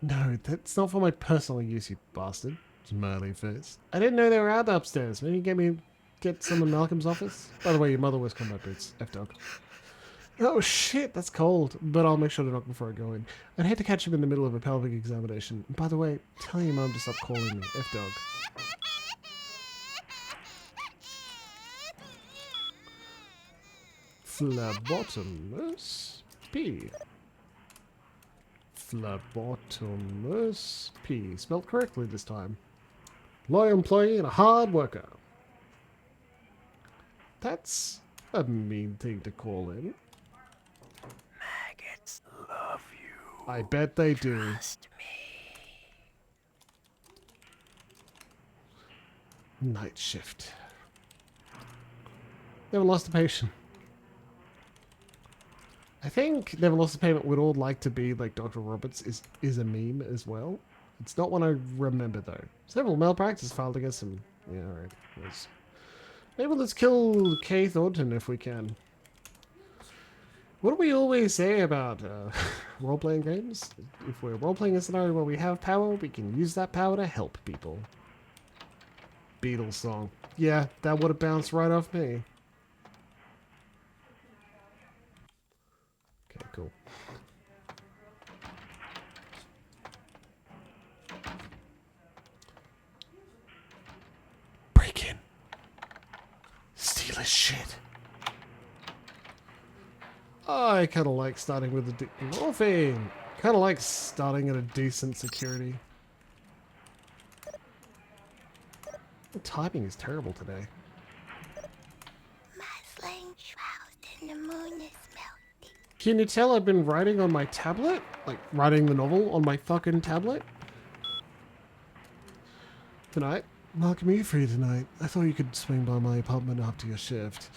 No, that's not for my personal use, you bastard. Smiley face. I didn't know they were out upstairs. Maybe get some in Malcolm's office? By the way, your mother wears combat boots. F-Dog. Oh shit, that's cold. But I'll make sure to knock before I go in. I'd hate to catch him in the middle of a pelvic examination. And by the way, tell your mom to stop calling me. F-Dog. Phlebotomous P. Phlebotomous P. Spelled correctly this time. Loyal employee and a hard worker. That's a mean thing to call in. Maggots love you. I bet they do. Trust me. Night shift. Never lost a patient. I think Never Lost a Payment would all like to be like Dr. Roberts is a meme as well. It's not one I remember though. Several malpractice filed against him. Yeah, alright. Maybe let's kill Kay Thornton if we can. What do we always say about role-playing games? If we're role-playing a scenario where we have power, we can use that power to help people. Beatles song. Yeah, that would have bounced right off me. Okay, cool. Break in. Steal his shit. I kind of like starting with the morphine. Kind of like starting at a decent security. The typing is terrible today. My flame shroud in the moon is melting. Can you tell I've been writing on my tablet? Like, writing the novel on my fucking tablet? Tonight? Mark, are you free tonight? I thought you could swing by my apartment after your shift.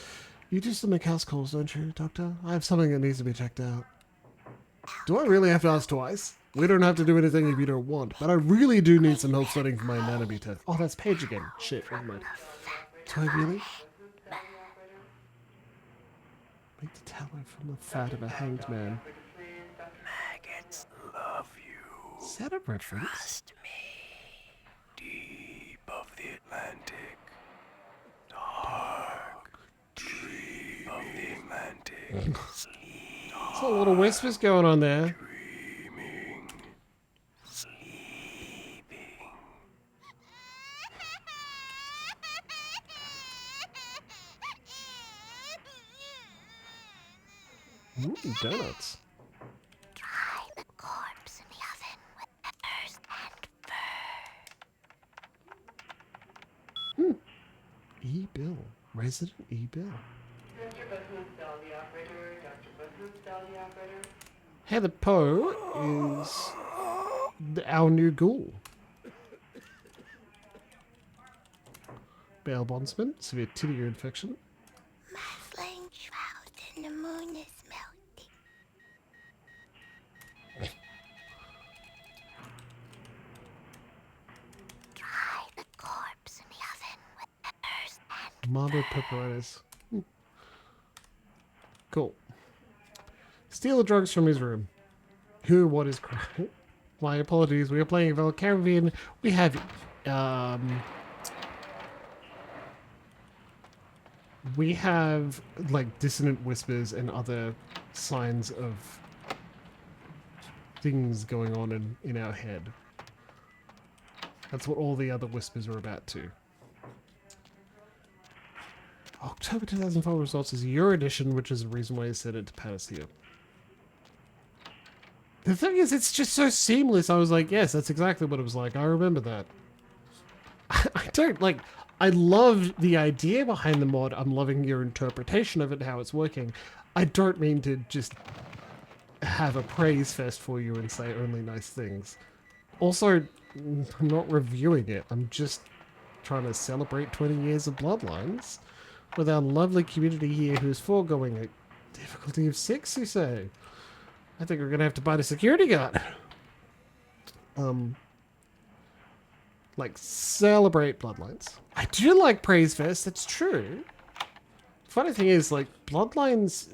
You do still make house calls, don't you, Doctor? I have something that needs to be checked out. Do I really have to ask twice? We don't have to do anything if you don't want, but I really do need some help studying for my anatomy test. Oh, that's Paige again. Shit, never mind. Do I really? Make the talent from the fat of a hanged man. Maggots love you. Is that a reference? Trust me. Deep of the Atlantic. Dark. Deep of the Atlantic. There's a lot of whispers going on there. Dreaming. Sleeping. Donuts. Dry the corpse in the oven with peppers and fur. E-Bill. Resident E-Bill. Heather Poe is our new ghoul. Bail bondsman, severe tibia infection. My flame shroud in the moon is melting. Dry the corpse in the oven with peppers and Marble pepperitis. Cool. Steal the drugs from his room. Who, what is crime? My apologies, we are playing Val Caribbean. We have, like, dissonant whispers and other signs of things going on in our head. That's what all the other whispers are about, too. October 2004 results is your edition, which is the reason why I sent it to Panacea. The thing is, it's just so seamless. I was like, yes, that's exactly what it was like. I remember that. I don't, like, I love the idea behind the mod. I'm loving your interpretation of it, how it's working. I don't mean to just have a praise fest for you and say only nice things. Also, I'm not reviewing it. I'm just trying to celebrate 20 years of Bloodlines with our lovely community here who's foregoing a difficulty of 6, you say? I think we're going to have to buy the security guard. Like, celebrate Bloodlines. I do like Praise Fest, that's true. Funny thing is, like, Bloodlines...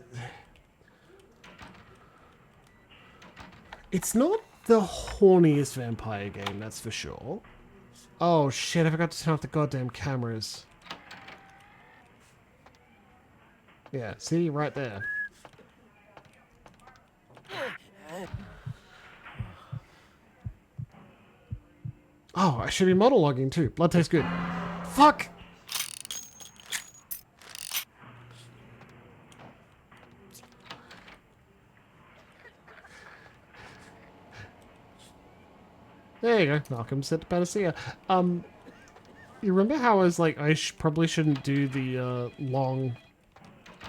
It's not the horniest vampire game, that's for sure. Oh shit, I forgot to turn off the goddamn cameras. Yeah, see, right there. Oh, I should be monologuing too. Blood tastes good. Fuck! There you go. Malcolm said to Panacea. You remember how I was like, I probably shouldn't do the long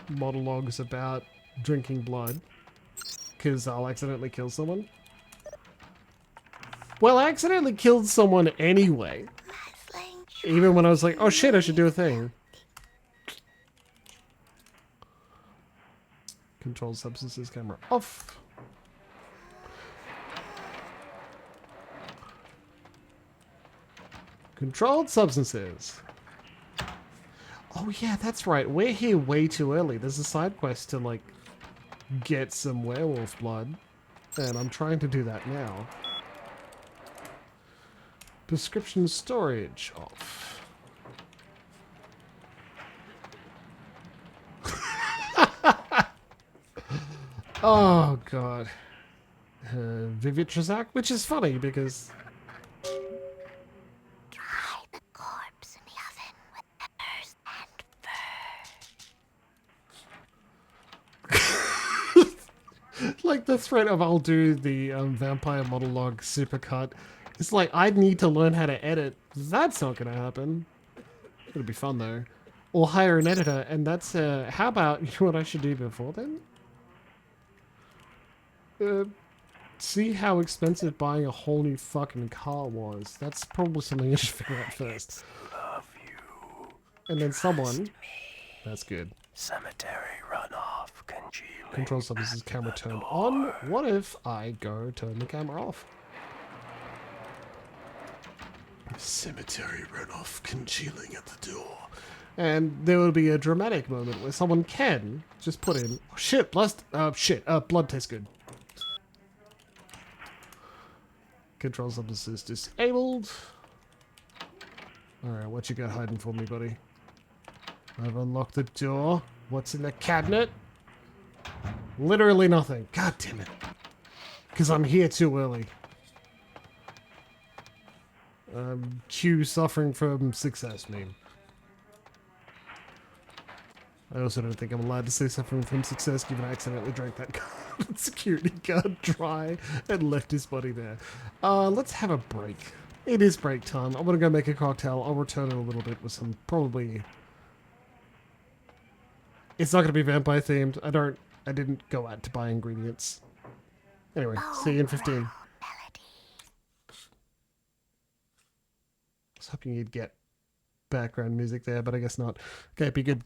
monologues about drinking blood because I'll accidentally kill someone? Well, I accidentally killed someone anyway. Even when I was like, oh shit, I should do a thing. Controlled substances camera off. Controlled substances. Oh yeah, that's right. We're here way too early. There's a side quest to like get some werewolf blood. And I'm trying to do that now. Prescription storage off. Oh god. Vivitrazak, which is funny because dry the corpse in the oven with peppers and Like the threat of I'll do the vampire monologue supercut. It's like I'd need to learn how to edit. That's not gonna happen. It'll be fun though. Or hire an editor, and that's how about, you know what I should do before then? See how expensive buying a whole new fucking car was. That's probably something I should figure out first. Love you. And then someone... That's good. Cemetery runoff congealing. Control services camera turned on. What if I go turn the camera off? Cemetery runoff congealing at the door. And there will be a dramatic moment where someone can just put in... Oh, shit, blood tastes good. Control substances disabled. Alright, what you got hiding for me, buddy? I've unlocked the door. What's in the cabinet? Literally nothing. God damn it. Because I'm here too early. Q suffering from success meme. I also don't think I'm allowed to say suffering from success given I accidentally drank that security guard dry and left his body there. Let's have a break. It is break time. I'm gonna go make a cocktail. I'll return in a little bit with some probably... It's not gonna be vampire themed. I didn't go out to buy ingredients. Anyway, see you in 15. I was hoping you'd get background music there, but I guess not. Okay, be good.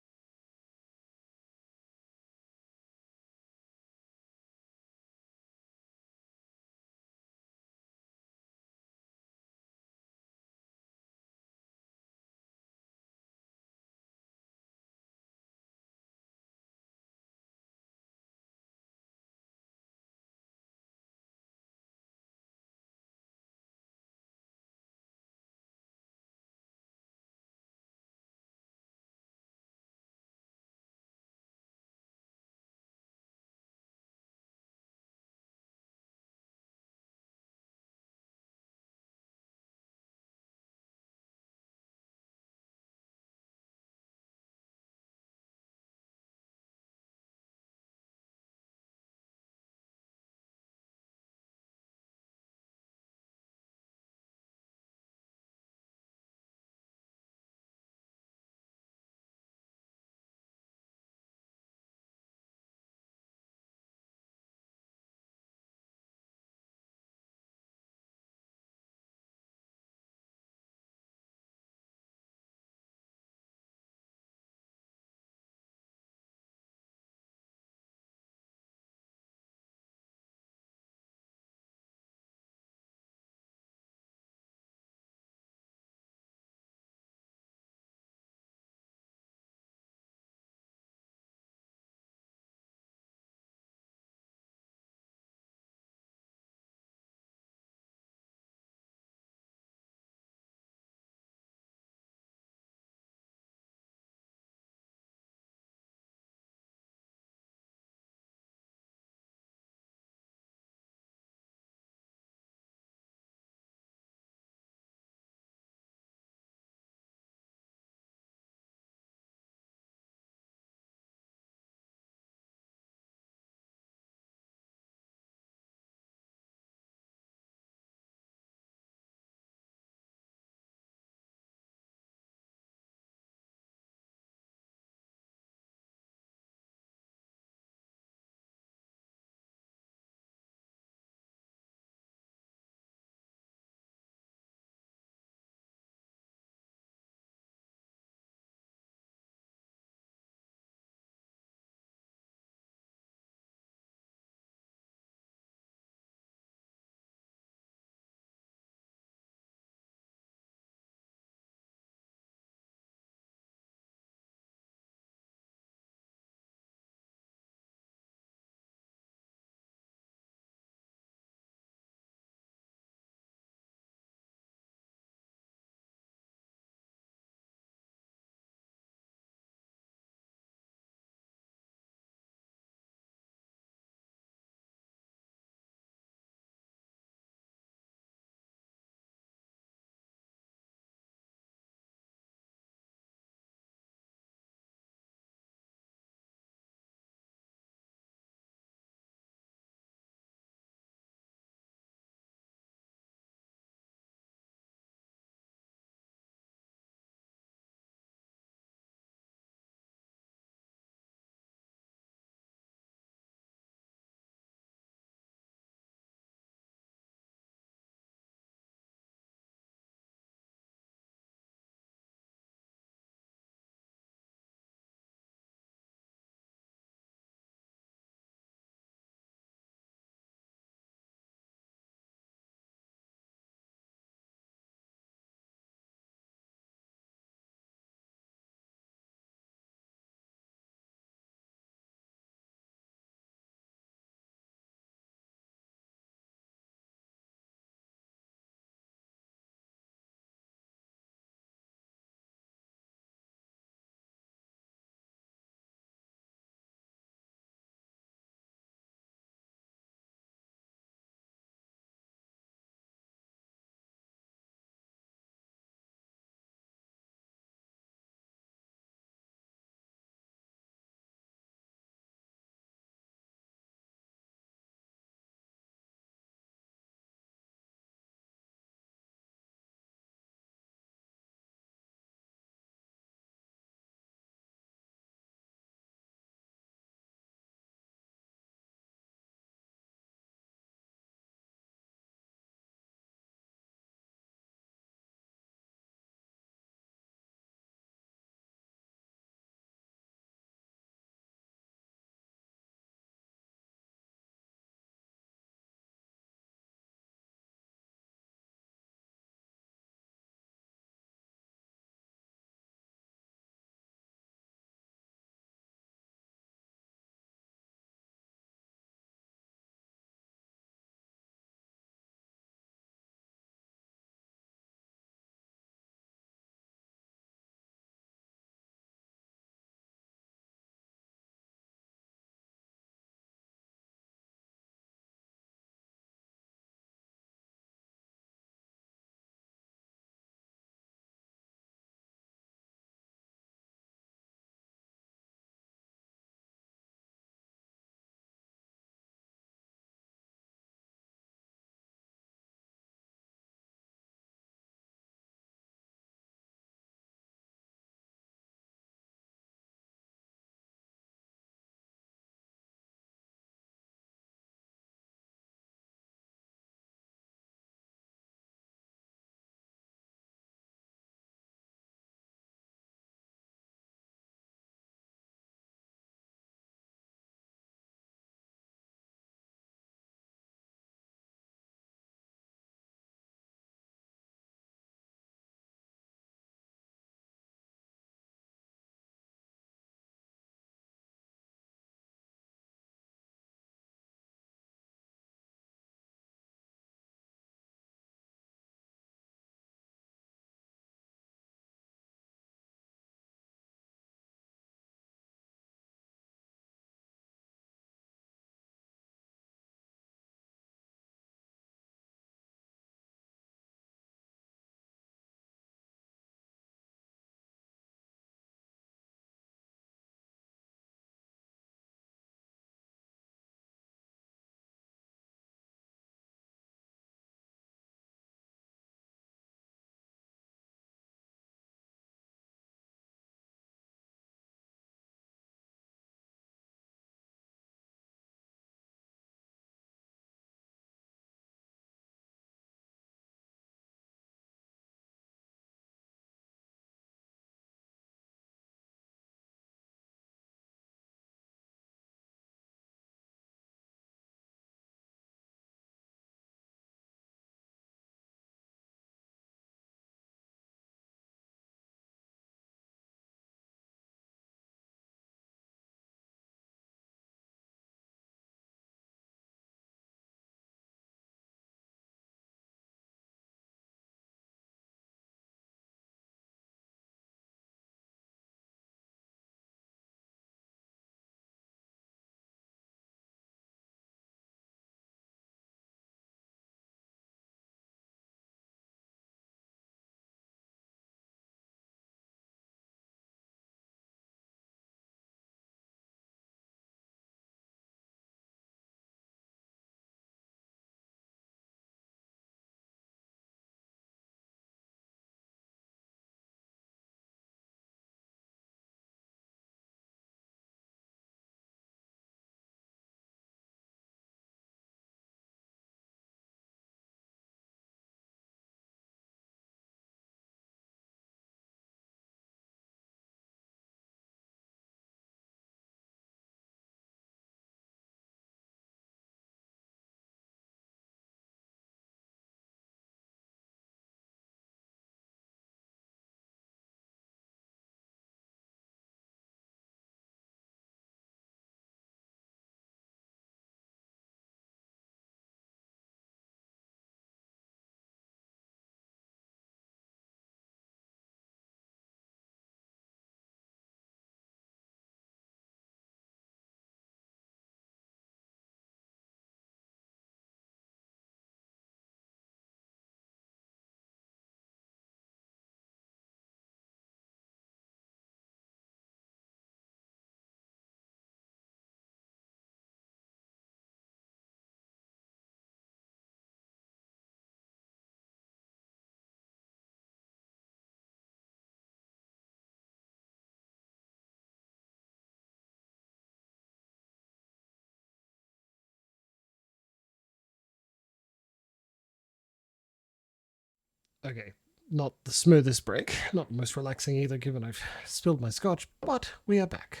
Okay, not the smoothest break, not the most relaxing either, given I've spilled my scotch, but we are back.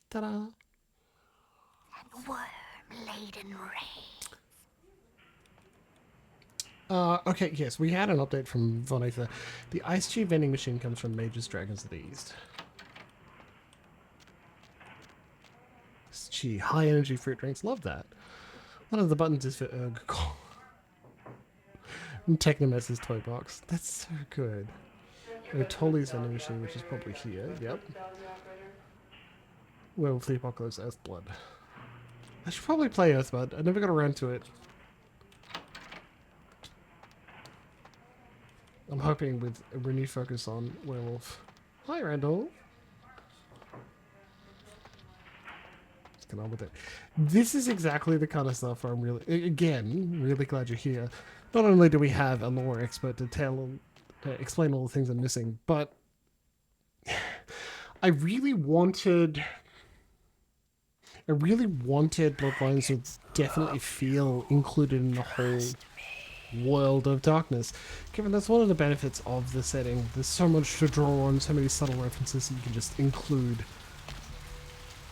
Ta-da! Worm-laden rain. Okay, yes, we had an update from Von Aether. The Ice Chi vending machine comes from Mage's Dragons of the East. Ice Chi, high energy fruit drinks, love that. One of the buttons is for Urgcall. And Technomess's toy box. That's so good. Tolly's vending machine, which is probably here, yep. Werewolf the Apocalypse, Earthblood. I should probably play Earthblood. I never got around to it. I'm hoping with a renewed focus on Werewolf. Hi, Randall. Let's get on with it. This is exactly the kind of stuff where I'm really glad you're here. Not only do we have a lore expert to explain all the things I'm missing, but I really wanted Bloodlines to definitely feel included in the whole world of darkness, given that's one of the benefits of the setting. There's so much to draw on, so many subtle references that you can just include,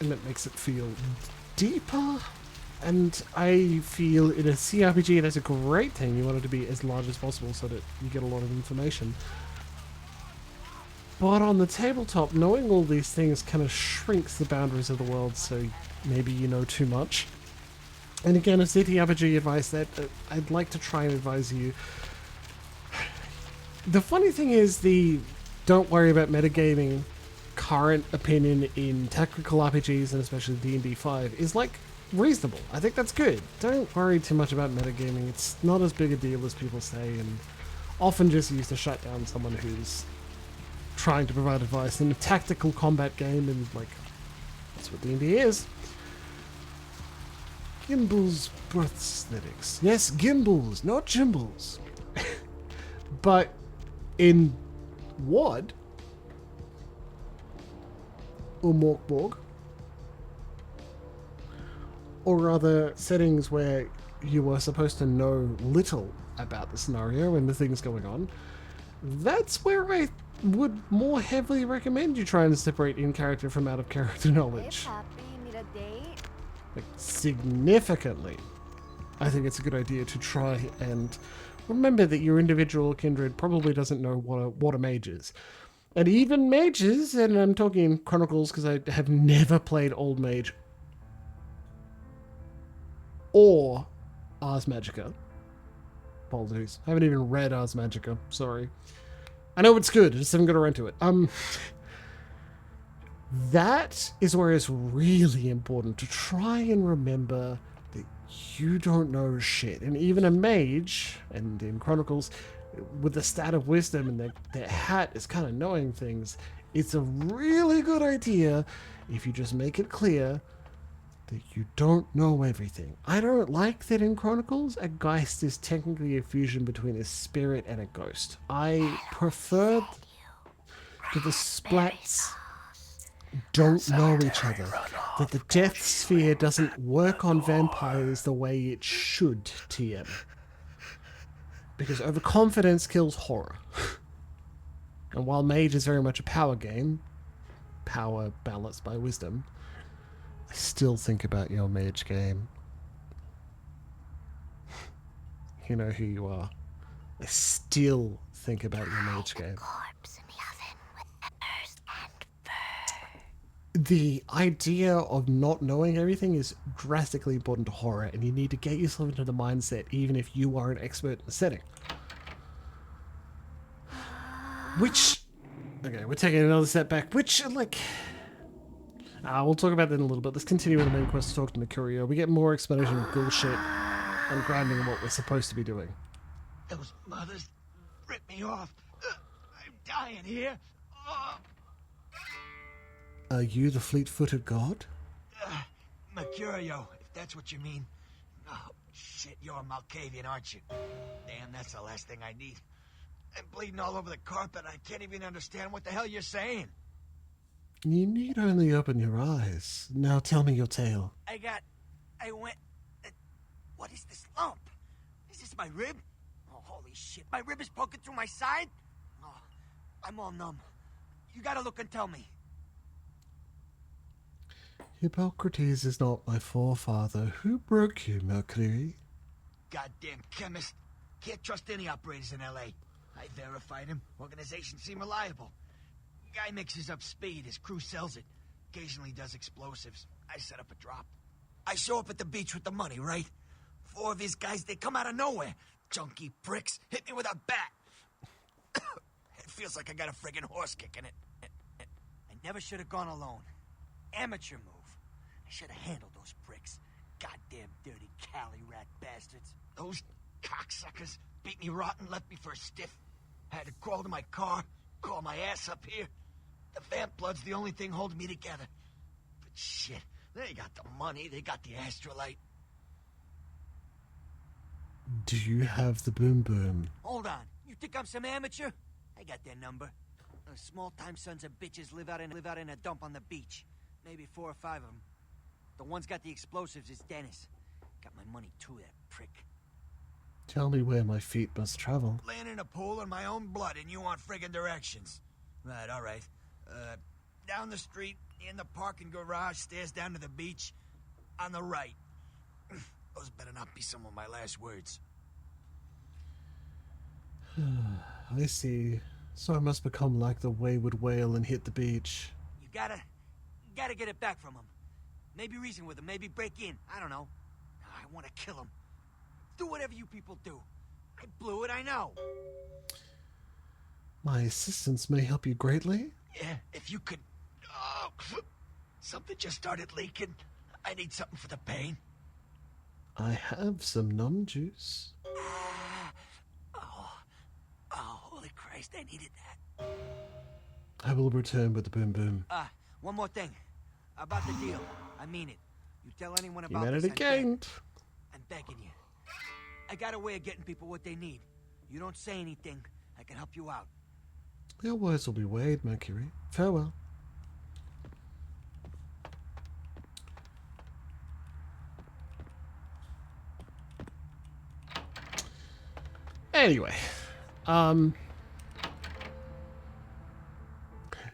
and that makes it feel deeper. And I feel in a CRPG that's a great thing. You want it to be as large as possible so that you get a lot of information. But on the tabletop, knowing all these things kind of shrinks the boundaries of the world, so maybe you know too much. And again, a CRPG advice that I'd like to try and advise you. The funny thing is, the don't worry about metagaming current opinion in tactical RPGs, and especially D&D 5, is like reasonable. I think that's good. Don't worry too much about metagaming. It's not as big a deal as people say, and often just used to shut down someone who's trying to provide advice in a tactical combat game, and like, that's what D&D is. Jimbles prosthetics. Yes, Jimbles, not Jimbles. But in WoD or Morkborg, or other settings where you are supposed to know little about the scenario and the things going on, that's where I would more heavily recommend you try and separate in-character from out-of-character knowledge. Hey, Papi, need a date? Like, significantly. I think it's a good idea to try and remember that your individual kindred probably doesn't know what a mage is. And even mages, and I'm talking Chronicles because I have never played Old Mage or Ars Magica. Apologies. I haven't even read Ars Magica. Sorry. I know it's good. I just haven't got around to it. That is where it's really important to try and remember that you don't know shit. And even a mage, and in Chronicles, with the stat of wisdom and their hat is kind of knowing things, it's a really good idea if you just make it clear that you don't know everything. I don't like that in Chronicles a geist is technically a fusion between a spirit and a ghost. I prefer that the splats don't know each other. That the death sphere doesn't work on vampires the way it should, TM. Because overconfidence kills horror. And while Mage is very much a power game, power balanced by wisdom, I still think about your Mage game. You know who you are. I still think about your Mage game. The idea of not knowing everything is drastically important to horror, and you need to get yourself into the mindset even if you are an expert in the setting. Which, okay, we're taking another step back, which, like, we'll talk about that in a little bit. Let's continue with the main quest to talk to Mercurio. We get more explanation of ghoul shit and grounding of what we're supposed to be doing. Those mothers ripped me off. I'm dying here. Are you the fleet-footed god? Mercurio, if that's what you mean. Oh, shit, you're a Malkavian, aren't you? Damn, that's the last thing I need. I'm bleeding all over the carpet. I can't even understand what the hell you're saying. You need only open your eyes. Now tell me your tale. I went... what is this lump? Is this my rib? Oh, holy shit. My rib is poking through my side? Oh, I'm all numb. You gotta look and tell me. Hippocrates is not my forefather. Who broke you, Mercury? Goddamn chemist. Can't trust any operators in L.A. I verified him. Organizations seem reliable. Guy mixes up speed. His crew sells it. Occasionally does explosives. I set up a drop. I show up at the beach with the money, right? 4 of his guys, they come out of nowhere. Junky pricks. Hit me with a bat. It feels like I got a friggin' horse kicking it. I never should have gone alone. Amateur move. I should have handled those pricks. Goddamn dirty Cali rat bastards. Those cocksuckers beat me rotten, left me for a stiff. Had to crawl to my car, crawl my ass up here. The vamp blood's the only thing holding me together. But shit, they got the money, they got the astrolite. Do you have the boom boom? Hold on, you think I'm some amateur? I got their number. Small-time sons of bitches live out in a dump on the beach. Maybe 4 or 5 of them. The one's got the explosives is Dennis. Got my money too, that prick. Tell me where my feet must travel. Laying in a pool in my own blood and you want friggin' directions. Right, all right. Down the street, in the parking garage, stairs down to the beach. On the right. Those better not be some of my last words. I see. So I must become like the wayward whale and hit the beach. You gotta get it back from him. Maybe reason with him, maybe break in. I don't know. I want to kill him. Do whatever you people do. I blew it, I know. My assistance may help you greatly. Yeah, if you could... Oh, something just started leaking. I need something for the pain. I have some numb juice. Oh, holy Christ, I needed that. I will return with the boom boom. One more thing. About the deal. I mean it. You tell anyone about Humanity this, gained. I'm begging you. I got a way of getting people what they need. You don't say anything, I can help you out. Your words will be weighed, Mercury. Farewell. Anyway,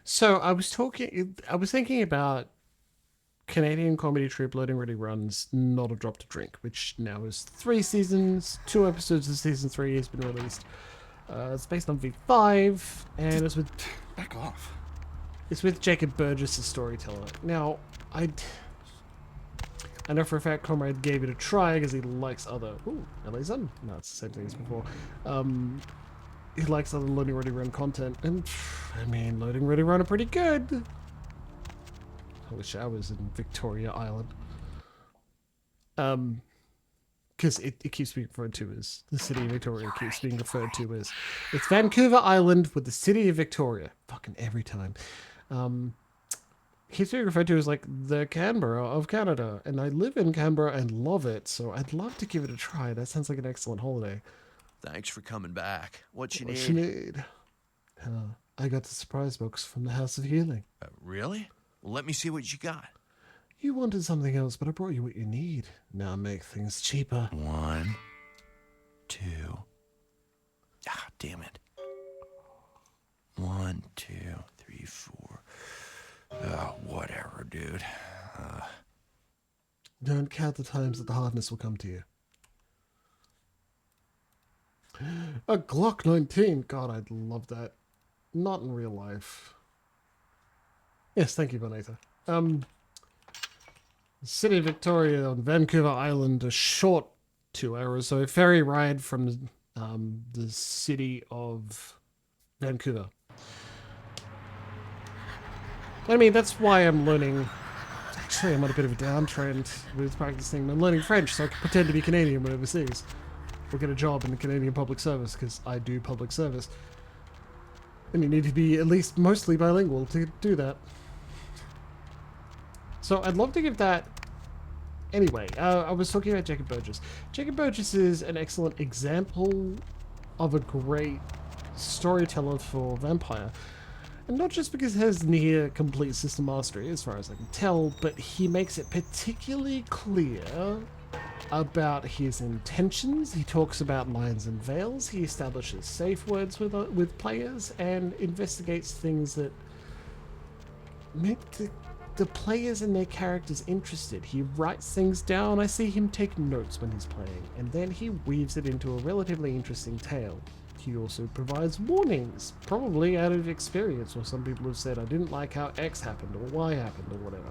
so I was thinking about Canadian comedy troupe Loading Ready Runs Not a Drop to Drink, which now is 3 seasons, 2 episodes of season 3 has been released. It's based on V5, and it's with... Back off. It's with Jacob Burgess, a storyteller. Now, I know for a fact Comrade gave it a try because he likes other... Ooh, LA Sun? No, it's the same thing as before. He likes other Loading Ready Run content, and I mean, Loading Ready Run are pretty good. I wish I was in Victoria Island. Because it keeps being referred to as the city of Victoria. Keeps being referred to as... It's Vancouver Island with the city of Victoria. Fucking every time. Keeps being referred to as like the Canberra of Canada. And I live in Canberra and love it, so I'd love to give it a try. That sounds like an excellent holiday. Thanks for coming back. What you What need? you need? I got the surprise box from the House of Healing. Really? Well, let me see what you got. You wanted something else, but I brought you what you need. Now make things cheaper. 1, 2. Ah, damn it. 1, 2, 3, 4. Oh, whatever, dude. Don't count the times that the hardness will come to you. A Glock 19. God, I'd love that. Not in real life. Yes, thank you, Bonita. City of Victoria on Vancouver Island, a short 2 hours, so a ferry ride from the city of Vancouver. I mean, that's why I'm learning. Actually, I'm on a bit of a downtrend with practicing. I'm learning French so I can pretend to be Canadian when overseas. Or get a job in the Canadian public service, because I do public service. And you need to be at least mostly bilingual to do that. So I'd love to give that... Anyway, I was talking about Jacob Burgess. Jacob Burgess is an excellent example of a great storyteller for vampire. And not just because he has near complete system mastery, as far as I can tell, but he makes it particularly clear about his intentions. He talks about lines and veils. He establishes safe words with players and investigates things that make the players and their characters interested. He writes things down. I see him take notes when he's playing, and then he weaves it into a relatively interesting tale. He also provides warnings, probably out of experience, or some people have said, I didn't like how X happened, or Y happened, or whatever.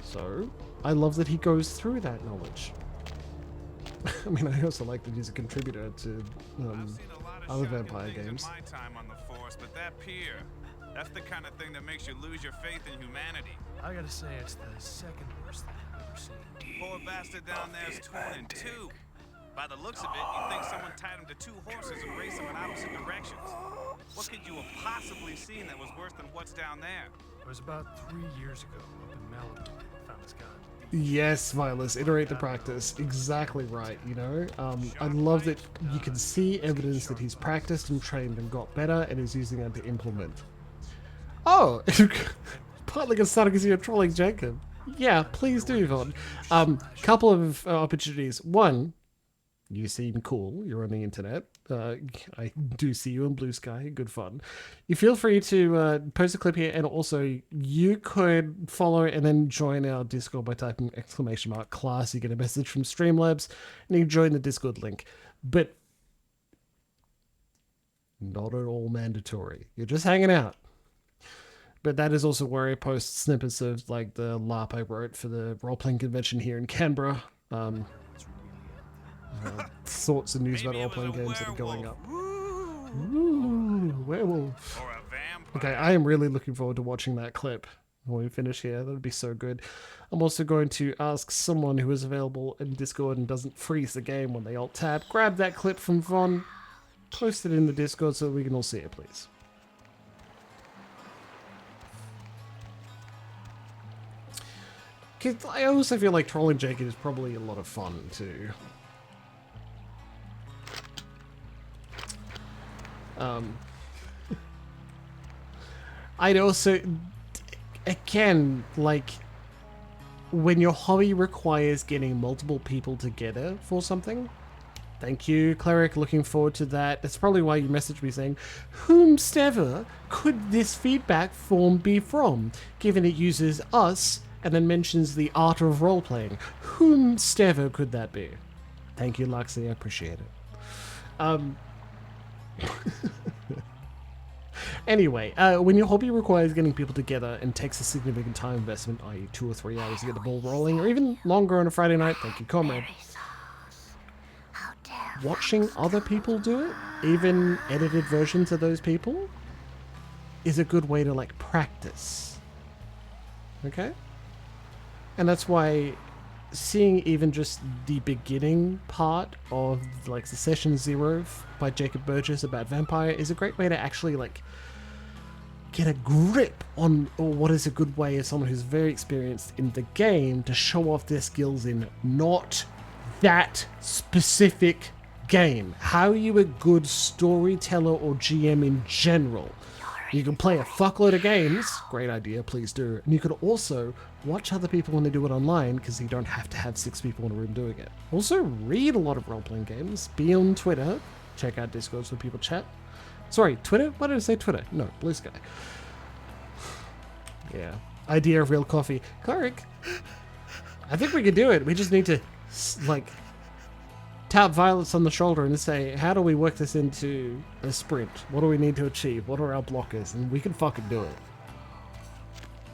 So, I love that he goes through that knowledge. I mean, I also like that he's a contributor to other vampire games. My time on the force, but that pier, that's the kind of thing that makes you lose your faith in humanity. I gotta say, it's the second worst thing I've ever seen. Poor bastard down there's torn in two. By the looks of it, you think someone tied him to two horses and raced them in opposite directions. What could you have possibly seen that was worse than what's down there? It was about 3 years ago up in Malibu. I found this guy. Yes, Violus, iterate the practice. Exactly right, you know? I love that you can see evidence that he's practiced and trained and got better and is using that to implement. Oh! Partly got started because you're trolling Jacob. Yeah, please do, Vaughn. Couple of opportunities. One, you seem cool. You're on the internet. I do see you in Blue Sky. Good fun. You feel free to post a clip here, and also you could follow and then join our Discord by typing !class. You get a message from Streamlabs, and you join the Discord link. But not at all mandatory. You're just hanging out. But that is also where I post snippets of like the LARP I wrote for the role-playing convention here in Canberra. Thoughts and news about role-playing games that are going up. Ooh, werewolf. Okay, I am really looking forward to watching that clip when we finish here. That would be so good. I'm also going to ask someone who is available in Discord and doesn't freeze the game when they alt-tab. Grab that clip from Vaughn, post it in the Discord so we can all see it, please. I also feel like trolling Jacob is probably a lot of fun too. I'd also, again, like, when your hobby requires getting multiple people together for something. Thank you, Cleric. Looking forward to that. That's probably why you messaged me saying, whomstever could this feedback form be from, given it uses us and then mentions the art of role-playing. Whomstever could that be? Thank you, Luxie. I appreciate it. Anyway, when your hobby requires getting people together and takes a significant time investment, i.e. 2 or 3 hours to get the ball rolling, or even longer on a Friday night, thank you, comrade. Watching other people do it, even edited versions of those people, is a good way to, like, practice. Okay? And that's why seeing even just the beginning part of, like, the Session 0 by Jacob Burgess about Vampire is a great way to actually, like, get a grip on what is a good way as someone who's very experienced in the game to show off their skills in not that specific game. How are you a good storyteller or GM in general? You can play a fuckload of games, great idea, please do. And you can also watch other people when they do it online, because you don't have to have 6 people in a room doing it. Also, read a lot of role-playing games, be on Twitter, check out Discords where people chat. Sorry, Twitter? Why did I say Twitter? No, Blue Sky. Yeah. Idea of real coffee. Cleric, I think we could do it. We just need to, like, tap Violets on the shoulder and say, how do we work this into a sprint? What do we need to achieve? What are our blockers? And we can fucking do it.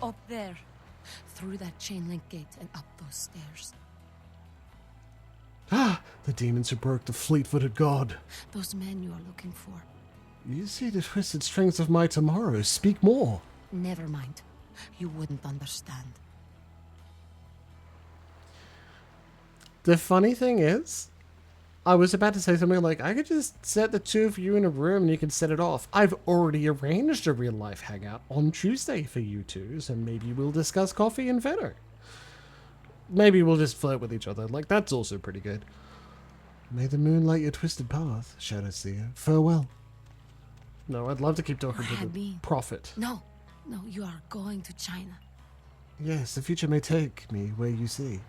Up there. Through that chain link gate and up those stairs. Ah, the demons who broke the fleet-footed god. Those men you are looking for. You see the twisted strings of my tomorrow. Speak more. Never mind. You wouldn't understand. The funny thing is, I was about to say something like, I could just set the 2 of you in a room and you can set it off. I've already arranged a real-life hangout on Tuesday for you two, so maybe we'll discuss coffee and Veto. Maybe we'll just flirt with each other. Like, that's also pretty good. May the moon light your twisted path, Shadow Seer. Farewell. No, I'd love to keep talking to the prophet. No, you are going to China. Yes, the future may take me where you see.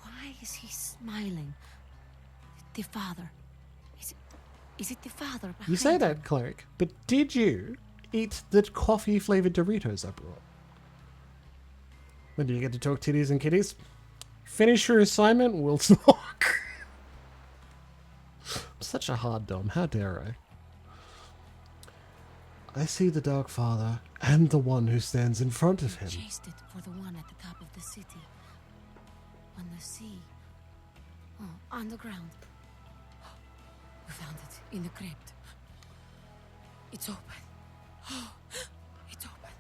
Why? Why is he smiling? The father. Is it the father behind You say him? that, cleric, but did you eat the coffee-flavored Doritos I brought? When do you get to talk titties and kitties? Finish your assignment, we'll talk. I'm such a hard dom, how dare I? I see the Dark Father and the one who stands in front of him. Chased it for the one at the top of the city. On the sea. Oh, on the ground. We found it in the crypt. It's open. Oh, it's open.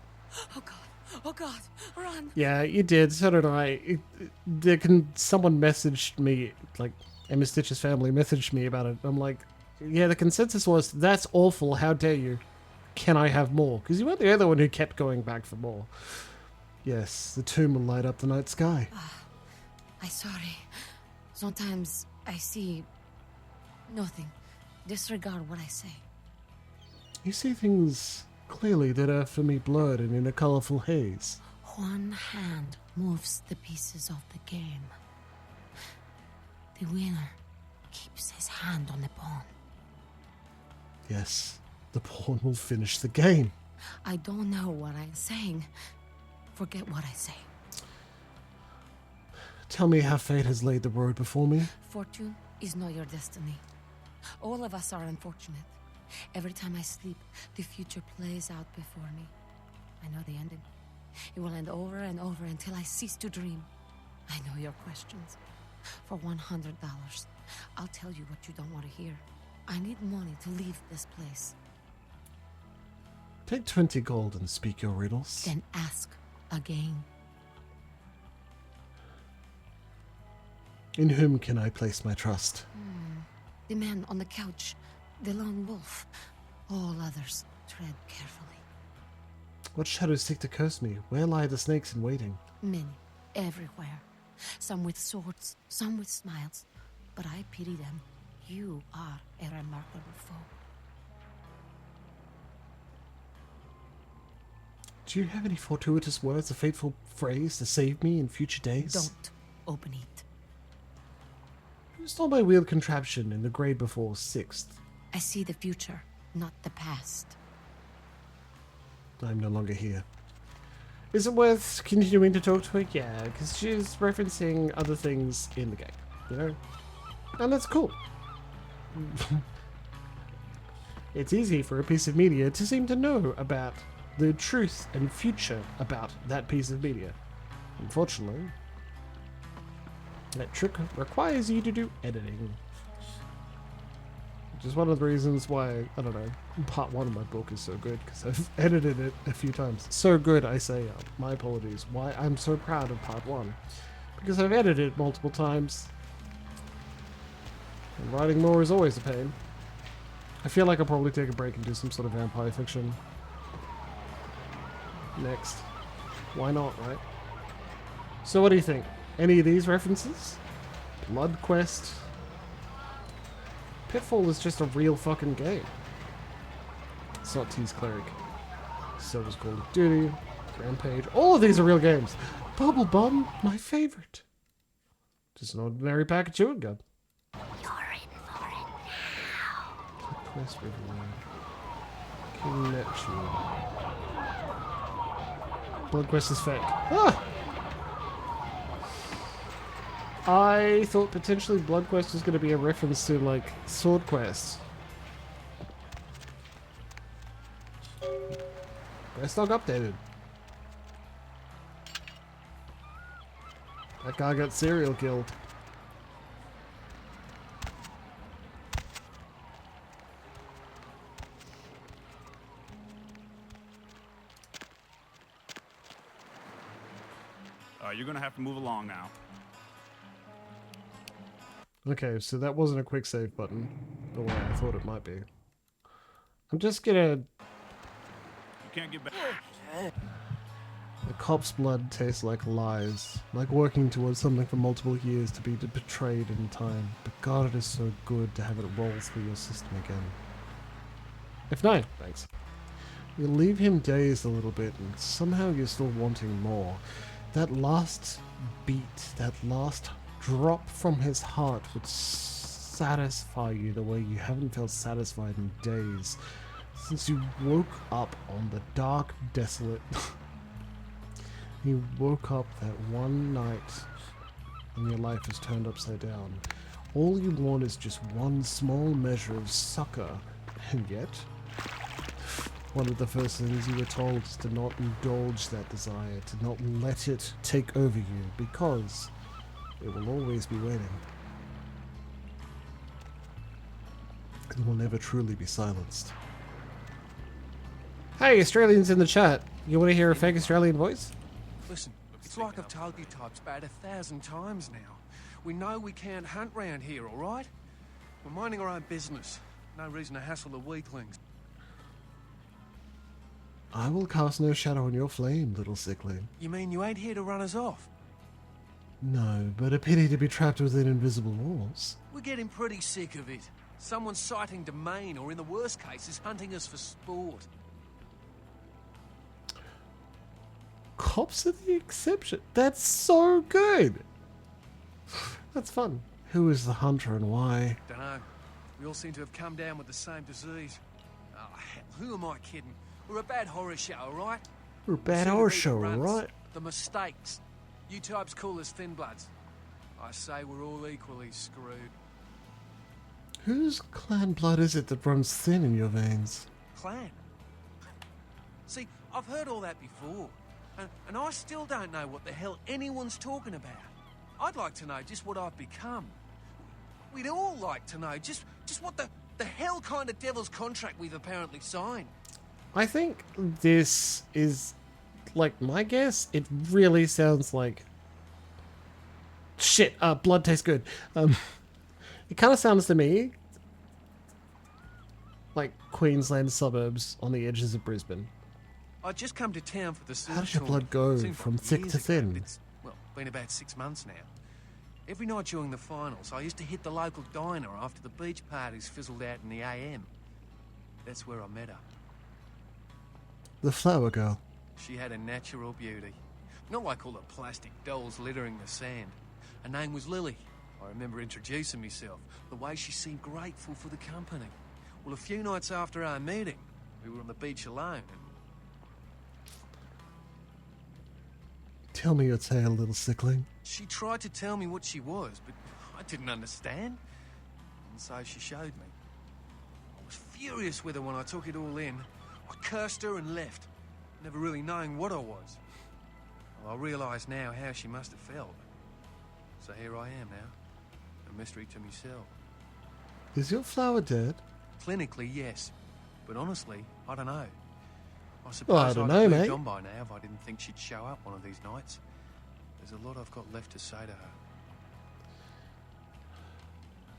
Oh God. Oh God. Run. Yeah, you did. So did I. Someone messaged me, like Emma Stitch's family messaged me about it. I'm like, yeah, the consensus was, that's awful. How dare you? Can I have more? Because you weren't the other one who kept going back for more. Yes, the tomb will light up the night sky. I'm sorry. Sometimes I see nothing. Disregard what I say. You see things clearly that are for me blurred and in a colorful haze. One hand moves the pieces of the game. The winner keeps his hand on the pawn. Yes, the pawn will finish the game. I don't know what I'm saying. Forget what I say. Tell me how fate has laid the road before me. Fortune is not your destiny. All of us are unfortunate. Every time I sleep, the future plays out before me. I know the ending. It will end over and over until I cease to dream. I know your questions. For $100, I'll tell you what you don't want to hear. I need money to leave this place. Take 20 gold and speak your riddles. Then ask again. In whom can I place my trust? The man on the couch, the lone wolf. All others, tread carefully. What shadows seek to curse me? Where lie the snakes in waiting? Many, everywhere. Some with swords, some with smiles. But I pity them. You are a remarkable foe. Do you have any fortuitous words, a fateful phrase to save me in future days? Don't open it. Who stole my wheeled contraption in the grade before 6th? I see the future, not the past. I'm no longer here. Is it worth continuing to talk to her? Yeah, because she's referencing other things in the game, you know? And that's cool. It's easy for a piece of media to seem to know about the truth and future about that piece of media. Unfortunately, that trick requires you to do editing. Which is one of the reasons why, I don't know, part 1 of my book is so good, because I've edited it a few times. So good, I say, my apologies, why I'm so proud of part 1. Because I've edited it multiple times. And writing more is always a pain. I feel like I'll probably take a break and do some sort of vampire fiction. Next. Why not, right? So what do you think? Any of these references? Blood Quest? Pitfall is just a real fucking game. It's not T's Cleric. So does Call of Duty, Rampage. All of these are real games. Bubble Bum, my favorite. Just an ordinary pack of chewing gum. You're in for it now. Blood Quest Riverland. King Neptune. Blood Quest is fake. Ah! I thought potentially Blood Quest was going to be a reference to, like, Sword Quest. Quest log updated. That guy got serial killed. You're gonna have to move along now. Okay, so that wasn't a quick save button, the way I thought it might be. I'm just gonna... You can't get back. The cop's blood tastes like lies, like working towards something for multiple years to be betrayed in time. But God, it is so good to have it roll through your system again. F9, thanks. You leave him dazed a little bit, and somehow you're still wanting more. That last beat, that last drop from his heart would satisfy you the way you haven't felt satisfied in days since you woke up on the dark, desolate. You woke up that one night and your life is turned upside down. All you want is just one small measure of succor, and yet one of the first things you were told is to not indulge that desire, to not let it take over you, because it will always be waiting. It will never truly be silenced. Hey, Australians in the chat. You want to hear a fake Australian voice? Listen, it's like I've told you types about 1,000 times now. We know we can't hunt round here, all right? We're minding our own business. No reason to hassle the weaklings. I will cast no shadow on your flame, little sickling. You mean you ain't here to run us off? No, but a pity to be trapped within invisible walls. We're getting pretty sick of it. Someone's sighting domain, or in the worst cases, hunting us for sport. Cops are the exception. That's so good. That's fun. Who is the hunter and why? Dunno. We all seem to have come down with the same disease. Oh, hell, who am I kidding? We're a bad horror show, alright? We're a bad horror show, alright? The mistakes. You types call us thin bloods. I say we're all equally screwed. Whose clan blood is it that runs thin in your veins? Clan? See, I've heard all that before. And I still don't know what the hell anyone's talking about. I'd like to know just what I've become. We'd all like to know just what the hell kind of devil's contract we've apparently signed. I think this is, like, my guess. It really sounds like... Shit, blood tastes good. It kind of sounds to me like Queensland suburbs on the edges of Brisbane. I just come to town for the... How does your blood go from thick to thin? It's, well, been about 6 months now. Every night during the finals, I used to hit the local diner after the beach parties fizzled out in the AM. That's where I met her. The flower girl. She had a natural beauty. Not like all the plastic dolls littering the sand. Her name was Lily. I remember introducing myself. The way she seemed grateful for the company. Well, a few nights after our meeting, we were on the beach alone and... Tell me your tale, little sickling. She tried to tell me what she was, but I didn't understand. And so she showed me. I was furious with her when I took it all in. I cursed her and left, never really knowing what I was. Well, I realise now how she must have felt. So here I am now, a mystery to myself. Is your flower dead? Clinically, yes. But honestly, I don't know. I suppose Well, I don't know, I'd mate. moved on by now if I didn't think she'd show up one of these nights. There's a lot I've got left to say to her.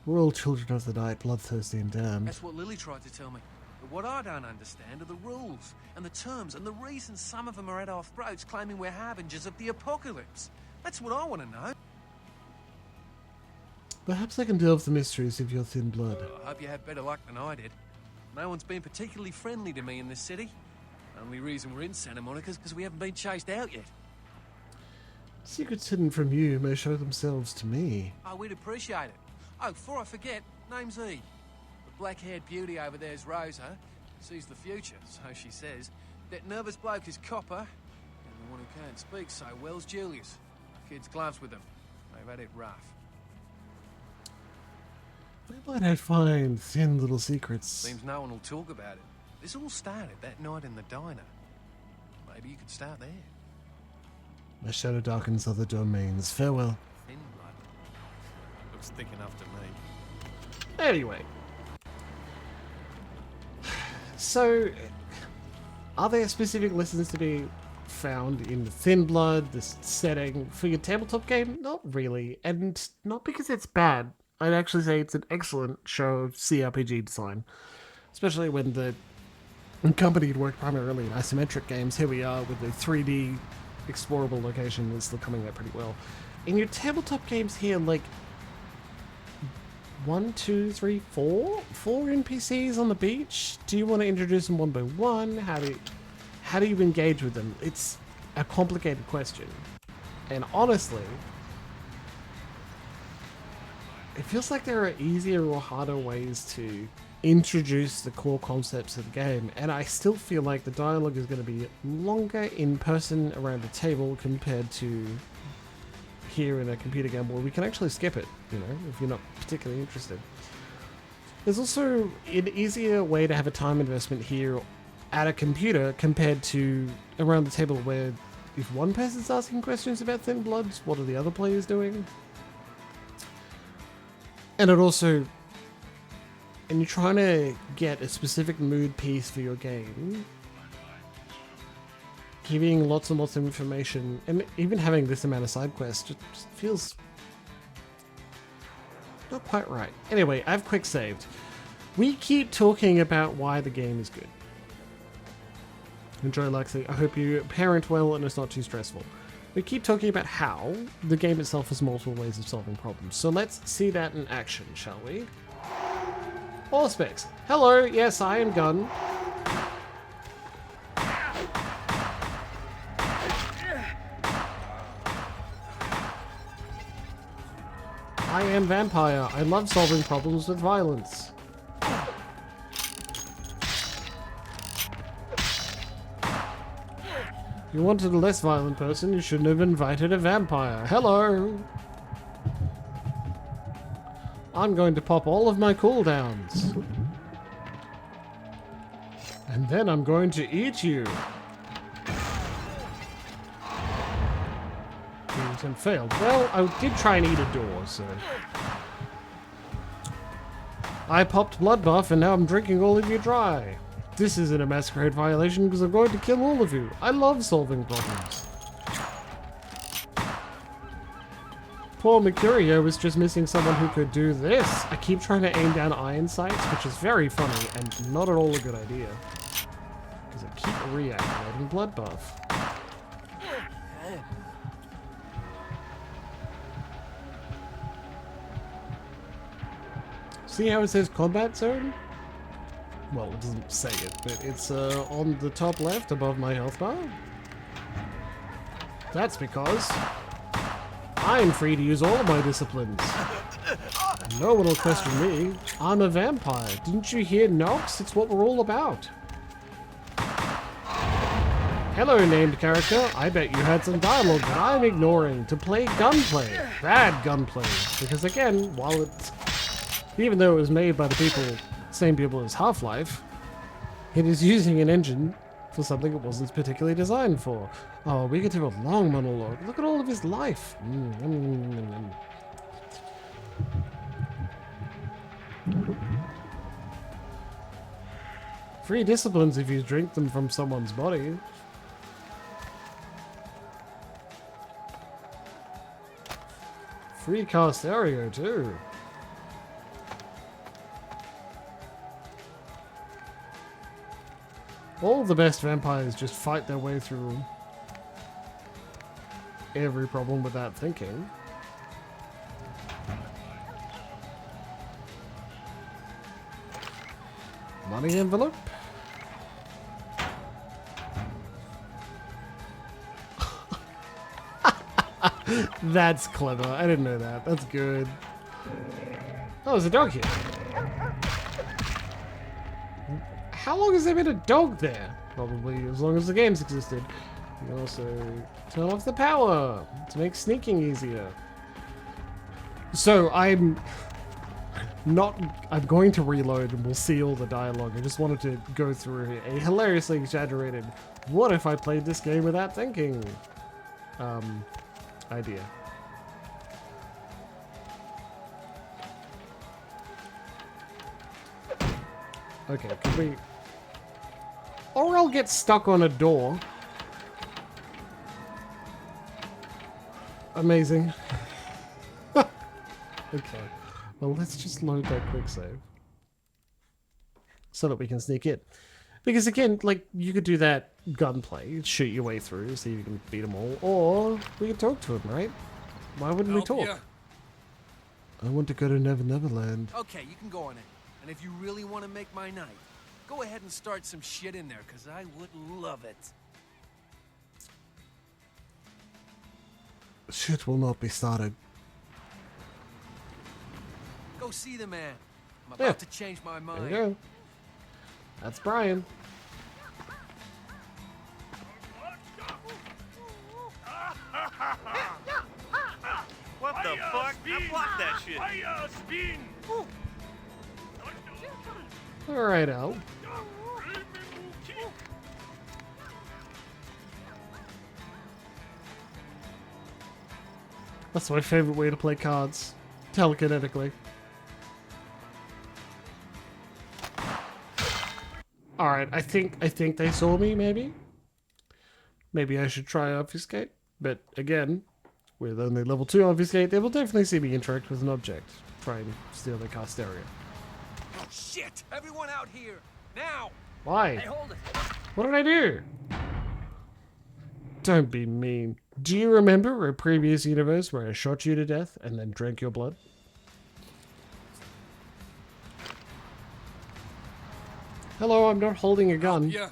We're all children of the night, bloodthirsty and damned. That's what Lily tried to tell me. But what I don't understand are the rules and the terms and the reasons some of them are at our throats claiming we're harbingers of the apocalypse. That's what I want to know. Perhaps I can delve the mysteries of your thin blood. I hope you have better luck than I did. No one's been particularly friendly to me in this city. Only reason we're in Santa Monica is because we haven't been chased out yet. Secrets hidden from you may show themselves to me. Oh, we'd appreciate it. Oh, before I forget, name's E. The black-haired beauty over there's Rosa. Sees the future, so she says. That nervous bloke is Copper. And the one who can't speak so well's Julius. Kids gloves with them. They've had it rough. Where might I find thin little secrets? Seems no one will talk about it. This all started that night in the diner. Maybe you could start there. My shadow darkens other domains. Farewell. Thin blood. Looks thick enough to me. Anyway. So, are there specific lessons to be found in Thin Blood, this setting, for your tabletop game? Not really. And not because it's bad. I'd actually say it's an excellent show of CRPG design. Especially when the company had worked primarily in isometric games. Here we are with the 3D explorable location that's still coming out pretty well. In your tabletop games here, like 1, 2, 3, 4 NPCs on the beach. Do you want to introduce them one by one? How do you engage with them? It's a complicated question, and honestly, it feels like there are easier or harder ways to introduce the core concepts of the game, and I still feel like the dialogue is going to be longer in person around the table compared to here in a computer game where we can actually skip it, you know, if you're not particularly interested. There's also an easier way to have a time investment here at a computer compared to around the table where if one person's asking questions about Thin Bloods, what are the other players doing? And it also, and you're trying to get a specific mood piece for your game, giving lots and lots of information, and even having this amount of side quests just feels not quite right. Anyway, I've quick saved. We keep talking about why the game is good. Enjoy, Lexi. I hope you parent well and it's not too stressful. We keep talking about how the game itself has multiple ways of solving problems. So let's see that in action, shall we? Allspecs. Hello, yes, I am Gun. I am Vampire. I love solving problems with violence. You wanted a less violent person, you shouldn't have invited a vampire. Hello! I'm going to pop all of my cooldowns. And then I'm going to eat you. And failed. Well, I did try and eat a door, so... I popped blood buff and now I'm drinking all of you dry. This isn't a Masquerade violation because I'm going to kill all of you. I love solving problems. Poor Mercurio was just missing someone who could do this. I keep trying to aim down iron sights, which is very funny and not at all a good idea. Because I keep reactivating blood buff. See how it says combat zone? Well, it doesn't say it, but it's on the top left above my health bar. That's because I'm free to use all of my disciplines. No one will question me. I'm a vampire. Didn't you hear, Nox? It's what we're all about. Hello, named character. I bet you had some dialogue that I'm ignoring to play gunplay. Bad gunplay. Because again, while it's... even though it was made by the same people as Half-Life, it is using an engine for something it wasn't particularly designed for. Oh, we get to have a long monologue. Look at all of his life. Free disciplines if you drink them from someone's body. Free Carcerio too. All the best vampires just fight their way through every problem without thinking. Money envelope. That's clever. I didn't know that. That's good. Oh, there's a dog here. How long has there been a dog there? Probably as long as the game's existed. You can also turn off the power to make sneaking easier. So I'm going to reload and we'll see all the dialogue. I just wanted to go through a hilariously exaggerated what if I played this game without thinking idea. Okay, can we... Or I'll get stuck on a door. Amazing. Okay. Well, let's just load that quick save. So that we can sneak in. Because again, like, you could do that gunplay, shoot your way through, see if you can beat them all, or we could talk to him, right? Why wouldn't we talk? Ya. I want to go to Never Never Land. Okay, you can go on it. And if you really want to make my night, go ahead and start some shit in there, because I would love it. Shit will not be started. Go see the man. I'm Yeah. about to change my mind. There you go. That's Brian. What the fuck? I blocked that shit. Alright, Al. That's my favorite way to play cards. Telekinetically. Alright, I think they saw me, maybe? Maybe I should try obfuscate. But again, with only level 2 obfuscate, they will definitely see me interact with an object. Try and steal their cast area. Oh shit! Everyone out here! Now! Why? Hey, hold it! What did I do? Don't be mean. Do you remember a previous universe where I shot you to death and then drank your blood? Hello, I'm not holding a gun. Yeah.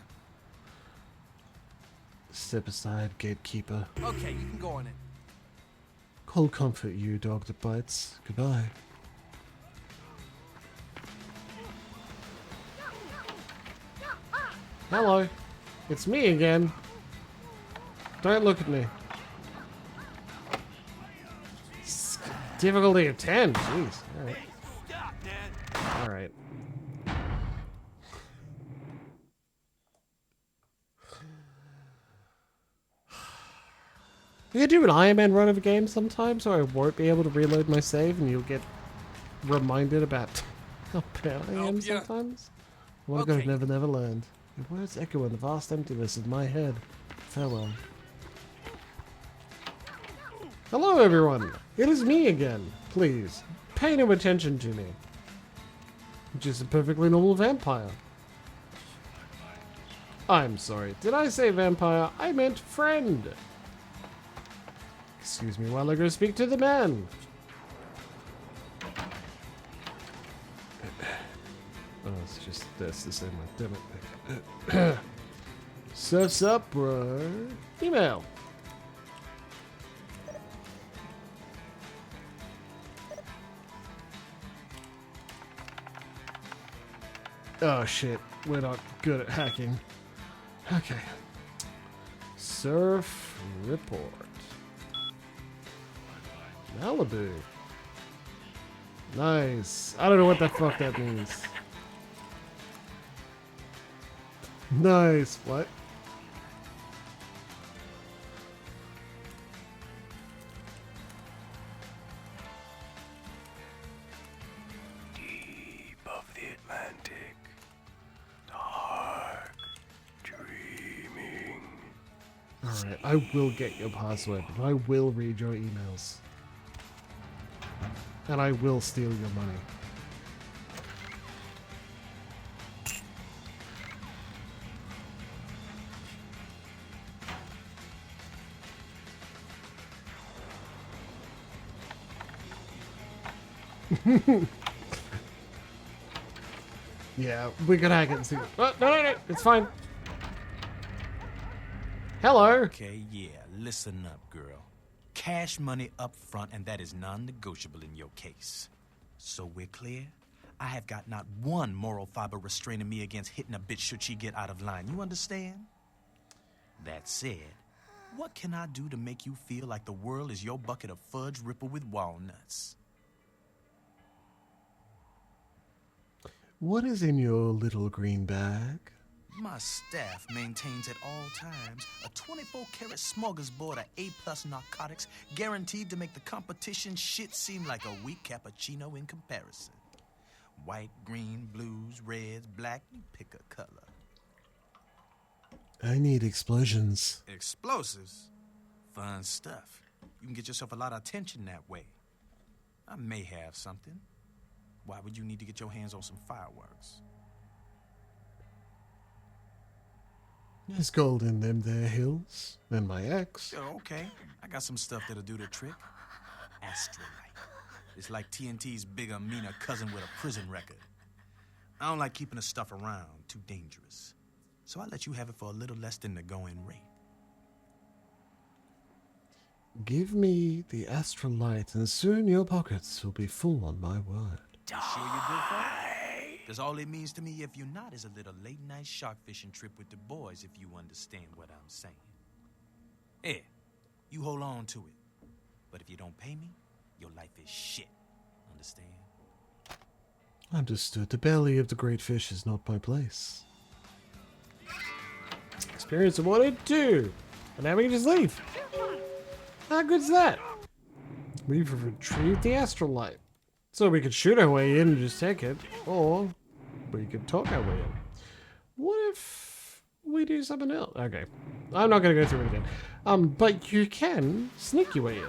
Step aside, gatekeeper. Okay, you can go on it. Call comfort, you dog that bites. Goodbye. Hello. It's me again. Don't look at me. Difficulty of 10. Jeez. Alright. Alright. You could do an Iron Man run of a game sometime, so I won't be able to reload my save, and you'll get reminded about how bad I am sometimes. What I've never learned. Your words echo in the vast emptiness of my head. Farewell. Hello, everyone. It is me again. Please, pay no attention to me. I'm just a perfectly normal vampire. I'm sorry. Did I say vampire? I meant friend. Excuse me while I go speak to the man. Oh, it's just that's the same one. Damn it. Surf's up, bro. Email. Oh shit, we're not good at hacking. Okay. Surf report. Malibu. Nice. I don't know what the fuck that means. Nice. What? Deep of the Atlantic, dark, dreaming. Alright, I will get your password, and I will read your emails. And I will steal your money. Yeah, we can hack it and see. Oh, no, it's fine. Hello. Okay, yeah, listen up, girl. Cash money up front, and that is non-negotiable in your case. So we're clear? I have got not one moral fiber restraining me against hitting a bitch should she get out of line. You understand? That said, what can I do to make you feel like the world is your bucket of fudge ripple with walnuts? What is in your little green bag? My staff maintains at all times a 24-karat smorgasbord of A-plus narcotics guaranteed to make the competition shit seem like a weak cappuccino in comparison. White, green, blues, reds, black, you pick a color. I need explosions. Explosives? Fun stuff. You can get yourself a lot of attention that way. I may have something. Why would you need to get your hands on some fireworks? There's gold in them there hills. And my ex. Oh, okay. I got some stuff that'll do the trick. Astrolite. It's like TNT's bigger, meaner cousin with a prison record. I don't like keeping the stuff around. Too dangerous. So I let you have it for a little less than the going rate. Give me the astrolite, and soon your pockets will be full on my word. Sure you're good for it? Because all it means to me, if you're not, is a little late-night shark fishing trip with the boys, if you understand what I'm saying. Here, you hold on to it. But if you don't pay me, your life is shit. Understand? Understood. The belly of the great fish is not my place. Experience awarded 2. And now we can just leave. How good's that? We've retrieved the astral light. So we could shoot our way in and just take it, or we could talk our way in. What if we do something else? Okay, I'm not going to go through it again. But you can sneak your way in. I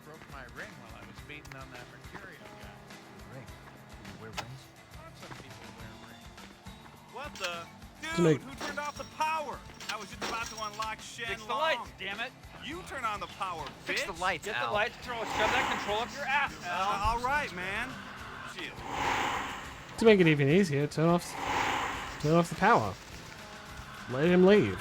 broke my ring while I was beating on that Mercurio guy. Ring? You wear rings? Some people wear rings. What the? To Dude, make- who turned off the power? I was just about to unlock Shen Fix the Long. lights, damn it. You turn on the power, bitch. Fix the lights, Get Al. the lights, shove that control up your ass, Al. all right, man. Shit. To make it even easier, turn off the power. Let him leave.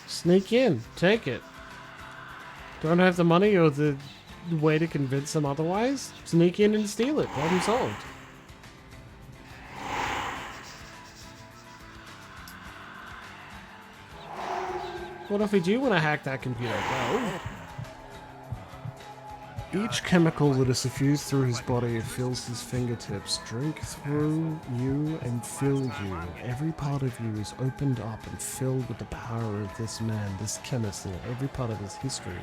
Sneak in, take it. Don't have the money or the way to convince them otherwise? Sneak in and steal it. Problem solved. What if we do want to hack that computer? Well, each chemical that is suffused through his body fills his fingertips. Drink through you and fill you. Every part of you is opened up and filled with the power of this man, this chemist, and every part of his history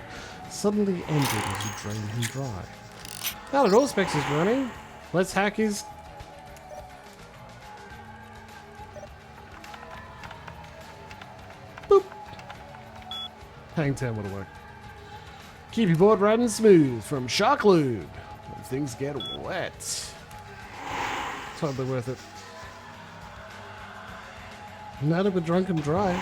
suddenly ended as you drain him dry. Now that all specs is running, let's hack his... Boop! Hang 10 would have worked. Keep your board riding smooth from Shark Lube when things get wet. Totally worth it. Now that we're drunk and dry,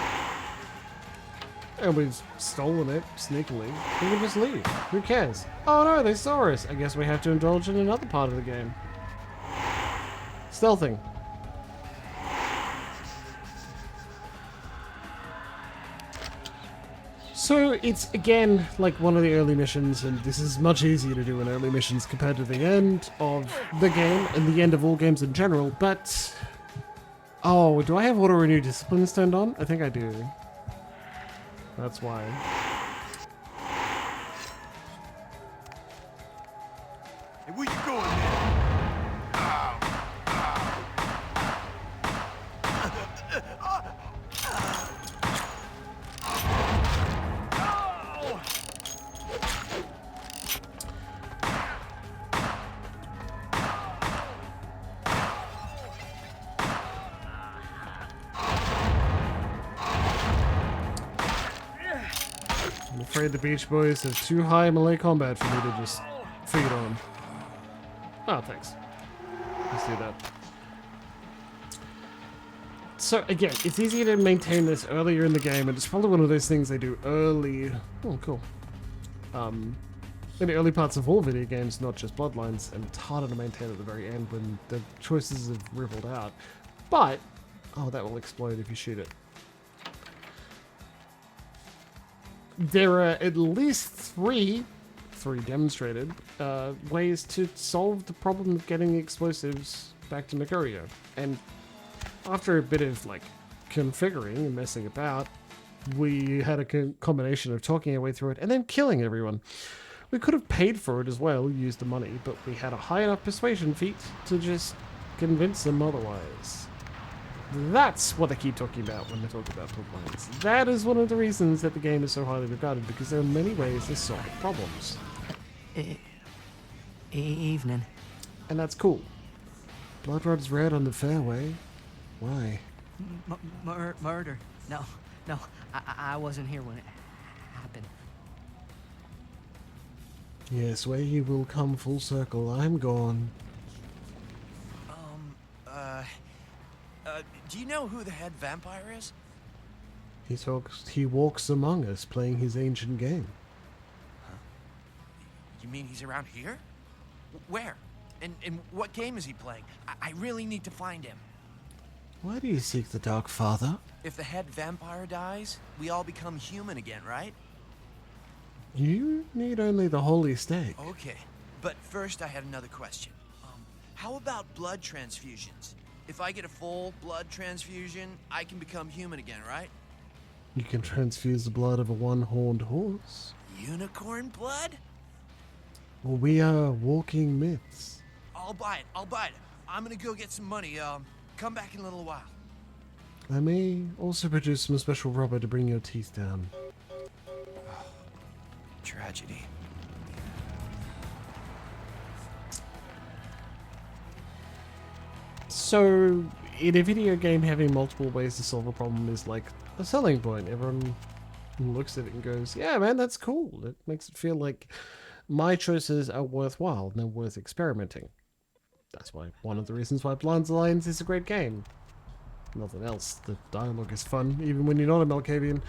and we've stolen it sneakily, we can just leave. Who cares? Oh no, they saw us. I guess we have to indulge in another part of the game. Stealthing. So it's again like one of the early missions, and this is much easier to do in early missions compared to the end of the game and the end of all games in general, but... Oh, do I have auto renew disciplines turned on? I think I do. That's why. Hey, where you going, man? I'm afraid the Beach Boys have too high melee combat for me to just feed on. Oh, thanks. Let's do that. So again, it's easier to maintain this earlier in the game, and it's probably one of those things they do early. Oh, cool. In the early parts of all video games, not just Bloodlines, and it's harder to maintain at the very end when the choices have rippled out. But, oh, that will explode if you shoot it. There are at least three demonstrated, ways to solve the problem of getting the explosives back to Mercurio. And after a bit of, like, configuring and messing about, we had a combination of talking our way through it and then killing everyone. We could have paid for it as well, used the money, but we had a high enough persuasion feat to just convince them otherwise. That's what they keep talking about when they talk about Bloodlines. That is one of the reasons that the game is so highly regarded, because there are many ways to solve problems. Evening. And that's cool. Blood runs red on the fairway. Why? Murder. No, I wasn't here when it happened. Yes, where you will come full circle. I'm gone. Do you know who the head vampire is? He walks among us, playing his ancient game. Huh? You mean he's around here? Where? And what game is he playing? I really need to find him. Why do you seek the Dark Father? If the head vampire dies, we all become human again, right? You need only the holy stake. Okay, but first I had another question. How about blood transfusions? If I get a full blood transfusion, I can become human again, right? You can transfuse the blood of a one-horned horse. Unicorn blood? Well, we are walking myths. I'll buy it. I'm gonna go get some money. Come back in a little while. I may also produce some special rubber to bring your teeth down. Tragedy. So, in a video game, having multiple ways to solve a problem is like a selling point. Everyone looks at it and goes, yeah, man, that's cool. It makes it feel like my choices are worthwhile and they're worth experimenting. That's why one of the reasons why Bloodlines is a great game. Nothing else. The dialogue is fun, even when you're not a Malkavian.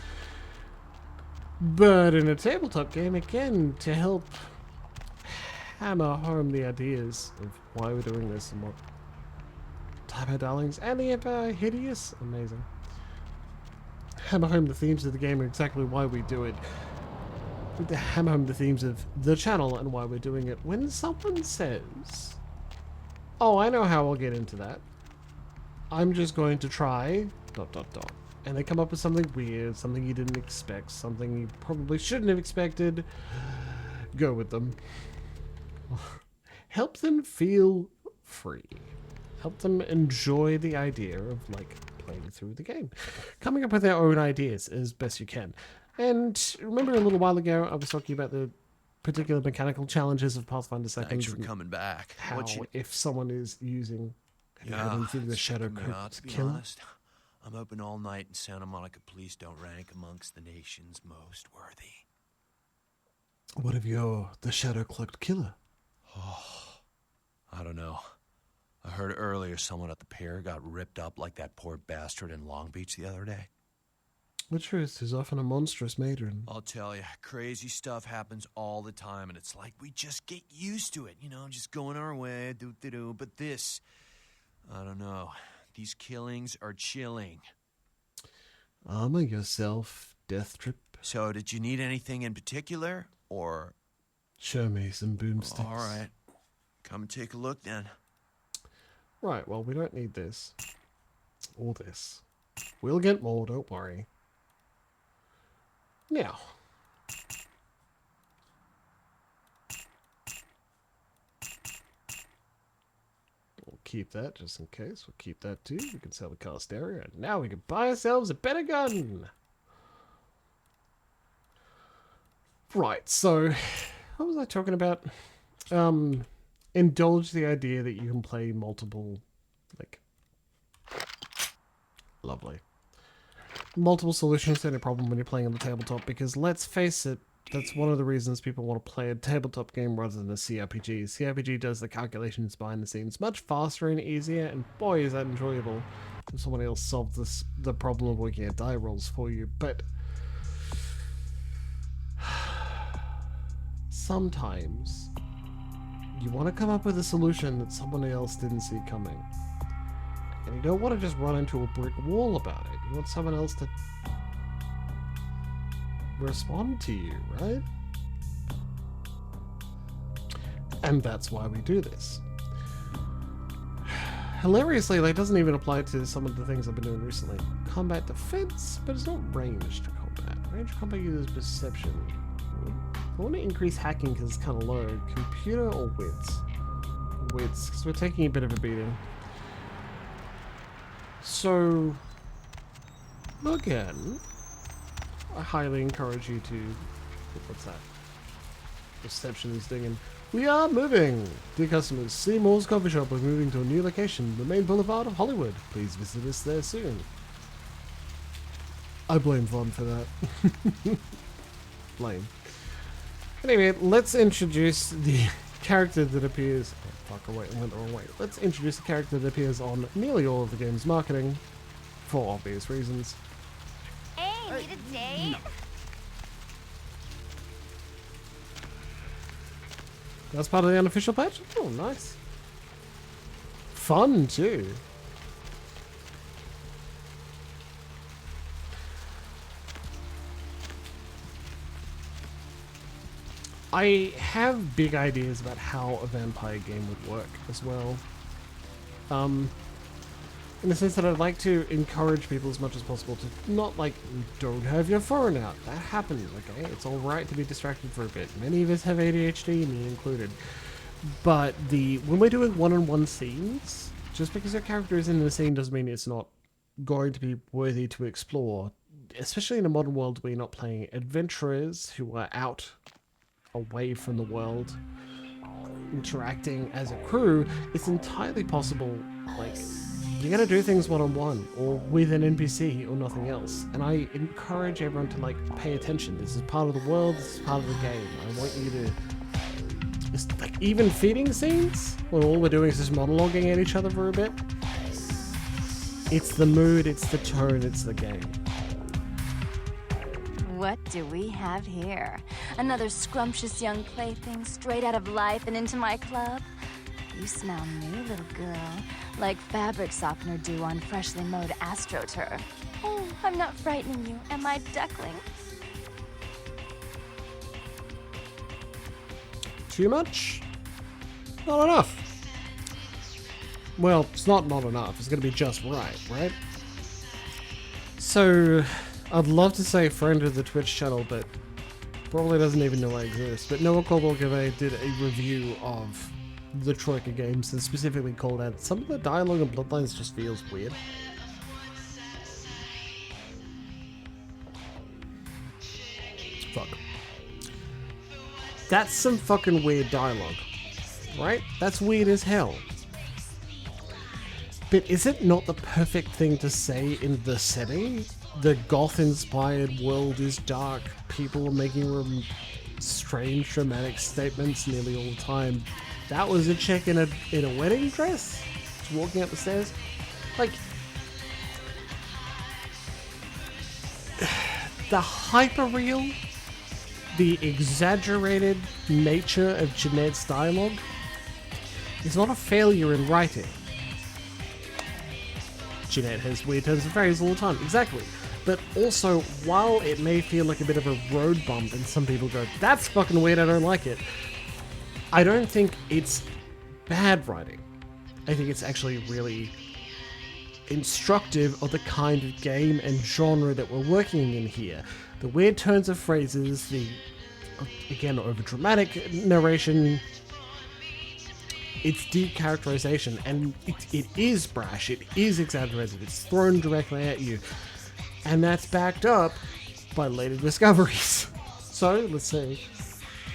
But in a tabletop game, again, to help hammer home the ideas of why we're doing this and what type of darlings and the Empire hideous, amazing. Hammer home the themes of the game and exactly why we do it. To hammer home the themes of the channel and why we're doing it. When someone says, "Oh, I know how I'll get into that. I'm just going to try ... and they come up with something weird, something you didn't expect, something you probably shouldn't have expected, go with them. Help them feel free. Help them enjoy the idea of, like, playing through the game. Coming up with their own ideas as best you can. And remember a little while ago, I was talking about the particular mechanical challenges of Pathfinder 2nd. Thanks for coming back. How, if someone is using... the Shadow Killer? Honest, I'm hoping all night in Santa Monica police don't rank amongst the nation's most worthy. What of the Shadow Cloaked Killer? Oh, I don't know. I heard earlier someone at the pier got ripped up like that poor bastard in Long Beach the other day. The truth is often a monstrous matron. I'll tell you, crazy stuff happens all the time, and it's like we just get used to it, just going our way, but this, I don't know. These killings are chilling. Armor yourself, Death Trip. So, did you need anything in particular, or...? Show me some boomsticks. All right. Come and take a look, then. Right, well, we don't need this. Or this. We'll get more, don't worry. Now. We'll keep that just in case. We'll keep that too. We can sell the cast area. And now we can buy ourselves a better gun. Right, so what was I talking about? Indulge the idea that you can play multiple, lovely. Multiple solutions to any problem when you're playing on the tabletop, because let's face it, that's one of the reasons people want to play a tabletop game rather than a CRPG. CRPG does the calculations behind the scenes much faster and easier, and boy is that enjoyable if someone else solves the problem of working at die rolls for you. But sometimes you want to come up with a solution that someone else didn't see coming. And you don't want to just run into a brick wall about it. You want someone else to respond to you, right? And that's why we do this. Hilariously, that doesn't even apply to some of the things I've been doing recently. Combat defense, but it's not ranged combat. Ranged combat uses perception. I want to increase hacking because it's kind of low. Computer or wits? Wits, because we're taking a bit of a beating. So, again, I highly encourage you to... What's that? Reception is dinging. We are moving! Dear customers, Seymour's Coffee Shop is moving to a new location, the main boulevard of Hollywood. Please visit us there soon. I blame Vaughn for that. Blame. Anyway, let's introduce the character that appears... Oh, fuck, I went the wrong way. Let's introduce the character that appears on nearly all of the game's marketing, for obvious reasons. Hey, need a date? That's part of the unofficial patch? Oh, nice. Fun, too. I have big ideas about how a vampire game would work as well. In the sense that I'd like to encourage people as much as possible to not, like, don't have your phone out. That happens, okay? It's alright to be distracted for a bit. Many of us have ADHD, me included. But when we're doing one-on-one scenes, just because your character is in the scene doesn't mean it's not going to be worthy to explore. Especially in a modern world where you're not playing adventurers who are out away from the world, interacting as a crew, it's entirely possible, like, you're going to do things one-on-one or with an NPC or nothing else. And I encourage everyone to, like, pay attention. This is part of the world, this is part of the game. I want you to... It's like, even feeding scenes, when all we're doing is just monologuing at each other for a bit. It's the mood, it's the tone, it's the game. What do we have here? Another scrumptious young plaything straight out of life and into my club? You smell new, little girl. Like fabric softener dew on freshly mowed astroturf. Oh, I'm not frightening you, am I, duckling? Too much? Not enough. Well, it's not enough. It's going to be just right? So, I'd love to say friend of the Twitch channel, but probably doesn't even know I exist. But Noah Kobolgave did a review of the Troika games and specifically called out some of the dialogue in Bloodlines just feels weird. Fuck. That's some fucking weird dialogue, right? That's weird as hell. But is it not the perfect thing to say in the setting? The goth-inspired world is dark. People are making strange, dramatic statements nearly all the time. That was a chick in a wedding dress, just walking up the stairs. Like, the hyper-real, the exaggerated nature of Jeanette's dialogue is not a failure in writing. Jeanette has weird turns of phrase all the time, exactly. But also, while it may feel like a bit of a road bump and some people go, that's fucking weird, I don't like it, I don't think it's bad writing. I think it's actually really instructive of the kind of game and genre that we're working in here. The weird turns of phrases, the, again, over-dramatic narration, it's deep characterization, and it is brash, it is exaggerated, it's thrown directly at you, and that's backed up by later discoveries. So, let's say,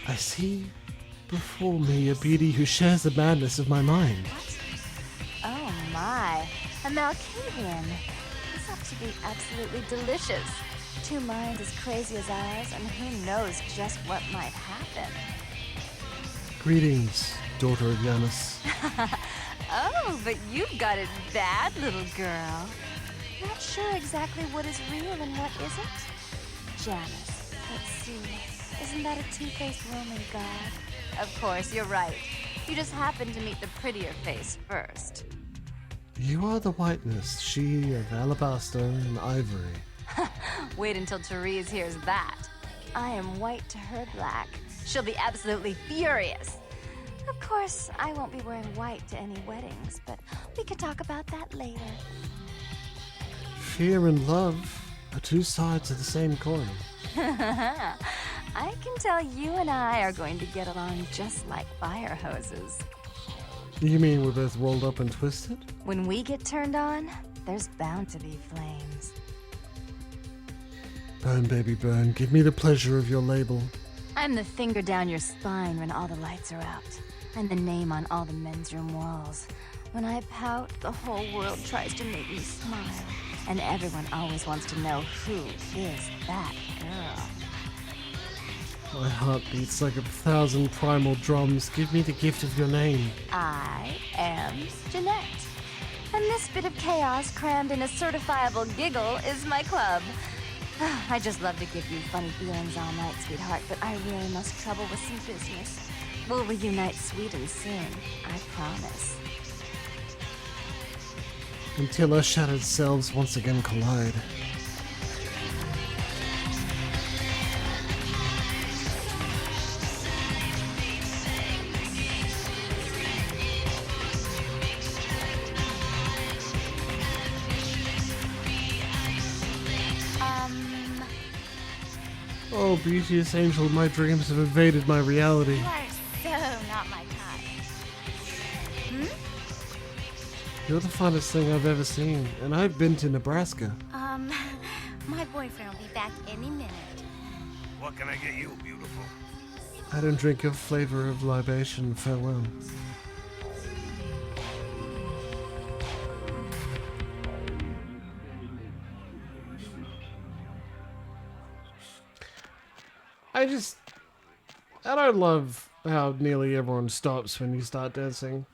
I see before me a beauty who shares the madness of my mind. Oh my, a Malkavian. This ought to be absolutely delicious. Two minds as crazy as ours, and who knows just what might happen. Greetings, daughter of Janus. Oh, but you've got it bad, little girl. Not sure exactly what is real and what isn't? Janus, let's see. Isn't that a two-faced Roman god? Of course, you're right. You just happened to meet the prettier face first. You are the whiteness, she of alabaster and ivory. Wait until Therese hears that. I am white to her black. She'll be absolutely furious. Of course, I won't be wearing white to any weddings, but we could talk about that later. Fear and love are two sides of the same coin. I can tell you and I are going to get along just like fire hoses. You mean we're both rolled up and twisted? When we get turned on, there's bound to be flames. Burn, baby, burn. Give me the pleasure of your label. I'm the finger down your spine when all the lights are out. I'm the name on all the men's room walls. When I pout, the whole world tries to make me smile. And everyone always wants to know who is that girl. My heart beats like 1,000 primal drums. Give me the gift of your name. I am Jeanette. And this bit of chaos crammed in a certifiable giggle is my club. I just love to give you funny feelings all night, sweetheart, but I really must trouble with some business. We'll reunite sweet and soon, I promise. Until our shattered selves once again collide. beauteous angel, my dreams have invaded my reality. You are so not my kind. You're the finest thing I've ever seen, and I've been to Nebraska. My boyfriend will be back any minute. What can I get you, beautiful? I don't drink your flavor of libation. Farewell. I don't love how nearly everyone stops when you start dancing.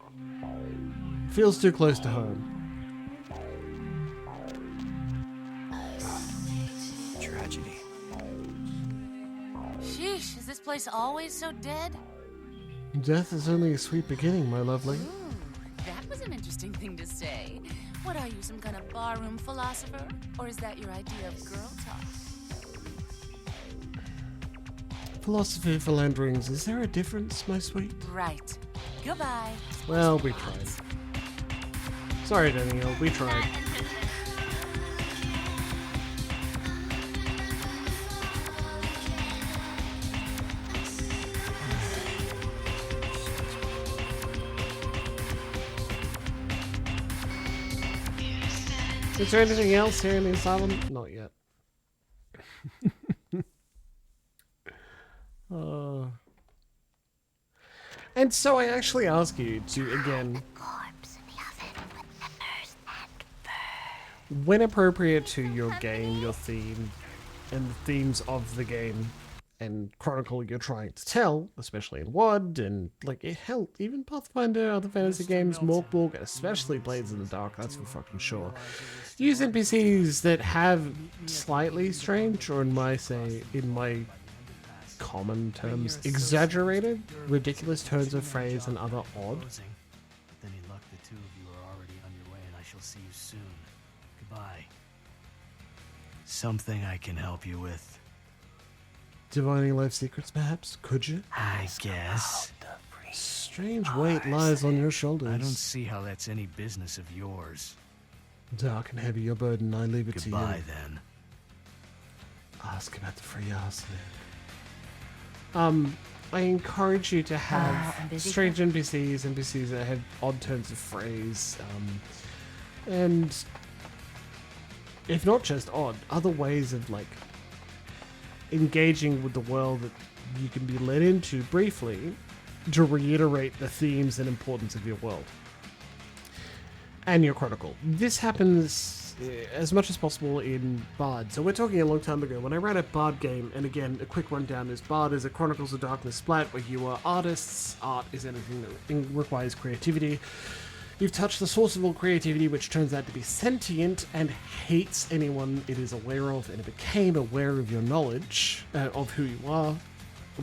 Feels too close to home. Tragedy. Sheesh, is this place always so dead? Death is only a sweet beginning, my lovely. Ooh, that was an interesting thing to say. What are you, some kind of barroom philosopher? Or is that your idea of girl talk? Philosophy of philanderings, is there a difference, my sweet? Right. Goodbye. Well, we tried. Sorry, Daniel, we tried. Is there anything else here in the asylum? Not yet. And so I actually ask you to, again, when appropriate to your game, your theme, and the themes of the game and chronicle you're trying to tell, especially in WoD, and like, hell, even Pathfinder, other fantasy games, Morkborg, and especially Blades in the Dark, that's for fucking sure. Use NPCs that have slightly strange, or in my common terms, exaggerated, ridiculous turns of phrase and other odd. With any luck, the two of you are already on your way, and I shall see you soon. Goodbye. Something I can help you with. Divining life secrets, perhaps? Could you? I guess. Strange weight lies on your shoulders. I don't see how that's any business of yours. Dark and heavy your burden, I leave it to you. Goodbye, then. Ask about the free arsenic. I encourage you to have strange NPCs that have odd turns of phrase, and if not just odd, other ways of like engaging with the world that you can be led into briefly to reiterate the themes and importance of your world and your chronicle. This happens as much as possible in Bard. So we're talking a long time ago when I ran a Bard game, and again, a quick rundown is Bard is a Chronicles of Darkness splat where you are artists. Art is anything that requires creativity. You've touched the source of all creativity, which turns out to be sentient and hates anyone it is aware of, and it became aware of your knowledge of who you are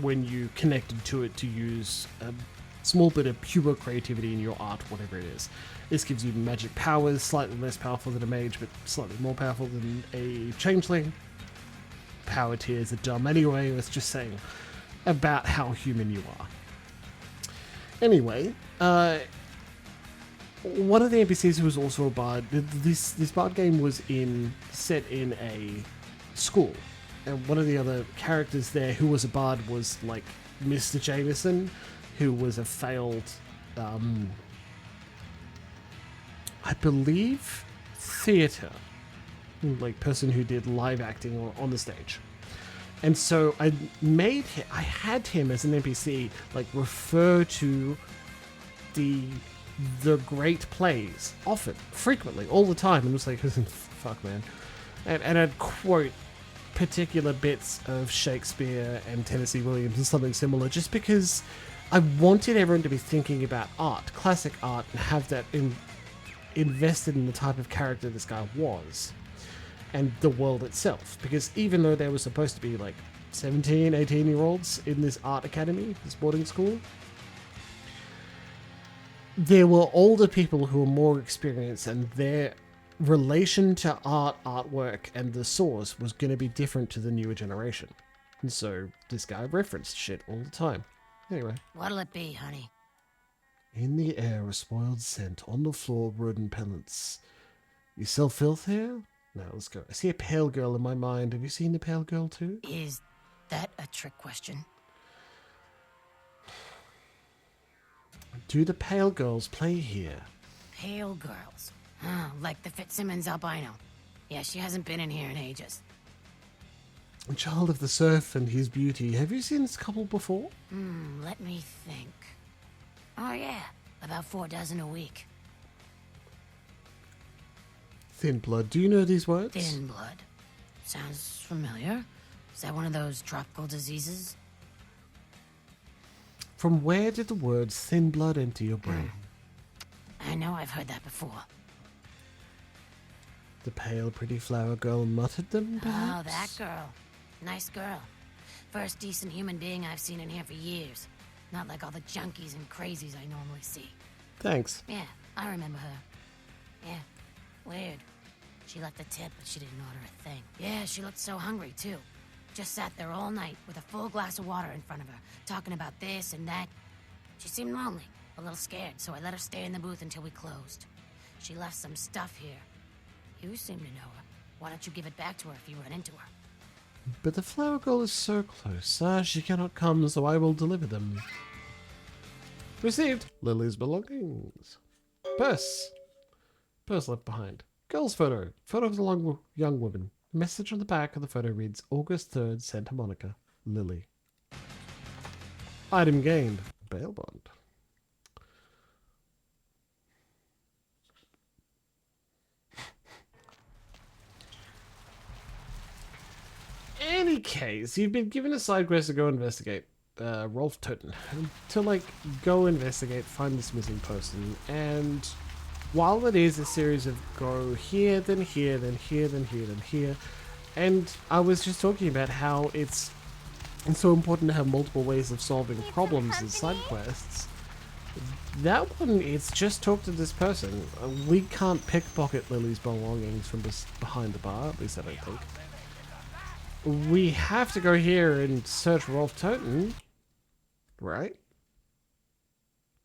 when you connected to it to use a small bit of pure creativity in your art, whatever it is. This gives you magic powers, slightly less powerful than a mage, but slightly more powerful than a changeling. Power tiers are dumb anyway, it's just saying about how human you are. Anyway, one of the NPCs who was also a bard, this bard game was set in a school, and one of the other characters there who was a bard was like Mr. Jameson, who was a failed, I believe, theatre, like person who did live acting on the stage. And so I had him as an NPC like refer to the great plays often, frequently, all the time, and was like, fuck man, and I'd quote particular bits of Shakespeare and Tennessee Williams and something similar, just because I wanted everyone to be thinking about art, classic art, and have that invested in the type of character this guy was and the world itself. Because even though there was supposed to be like 17, 18-year-olds in this art academy, this boarding school, there were older people who were more experienced, and their relation to artwork, and the source was going to be different to the newer generation. And so this guy referenced shit all the time. Anyway. What'll it be, honey? In the air, a spoiled scent. On the floor, rodent pellets. You sell filth here? No, let's go. I see a pale girl in my mind. Have you seen the pale girl too? Is that a trick question? Do the Pale Girls play here? Pale girls. Oh, like the Fitzsimmons albino. Yeah, she hasn't been in here in ages. A child of the surf and his beauty. Have you seen this couple before? Let me think. Oh yeah, about 4 dozen a week. Thin blood. Do you know these words? Thin blood. Sounds familiar. Is that one of those tropical diseases? From where did the words thin blood enter your brain? I know I've heard that before. The pale, pretty flower girl muttered them, perhaps? Oh, that girl. Nice girl. First decent human being I've seen in here for years. Not like all the junkies and crazies I normally see. Thanks. Yeah, I remember her. Yeah, weird. She left a tip, but she didn't order a thing. Yeah, she looked so hungry, too. Just sat there all night with a full glass of water in front of her, talking about this and that. She seemed lonely, a little scared, so I let her stay in the booth until we closed. She left some stuff here. You seem to know her. Why don't you give it back to her if you run into her? But the flower girl is so close. She cannot come, so I will deliver them. Received. Lily's belongings. Purse. Purse left behind. Girl's photo. Photo of the young woman. Message on the back of the photo reads, August 3rd, Santa Monica. Lily. Item gained. Bail bond. Any case, you've been given a side quest to go investigate Rolf Toten. To, go investigate, find this missing person. And while it is a series of go here, then here, then here, then here, then here, and I was just talking about how it's so important to have multiple ways of solving problems as side quests. That one, it's just talk to this person. We can't pickpocket Lily's belongings from behind the bar, at least I don't think. We have to go here and search Rolf Toten, right?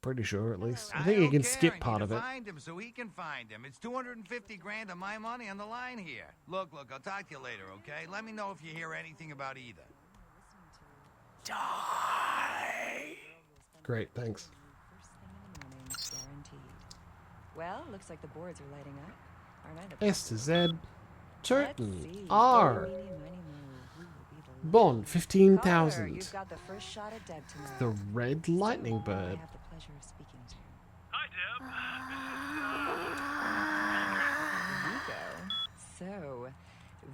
Pretty sure, at least. I think you can skip part of it. Find him so he can find him. It's 250 grand of my money on the line here. Look, I'll talk to you later, okay? Let me know if you hear anything about either. Die. Great, thanks. Guaranteed. Well, looks like the boards are lighting up. Aren't I the S to Z. Toten. R. Bond, 15,000. You've got the first shot at Deb tonight. The Red Lightning Bird. I have the pleasure of speaking to. Vigo. So,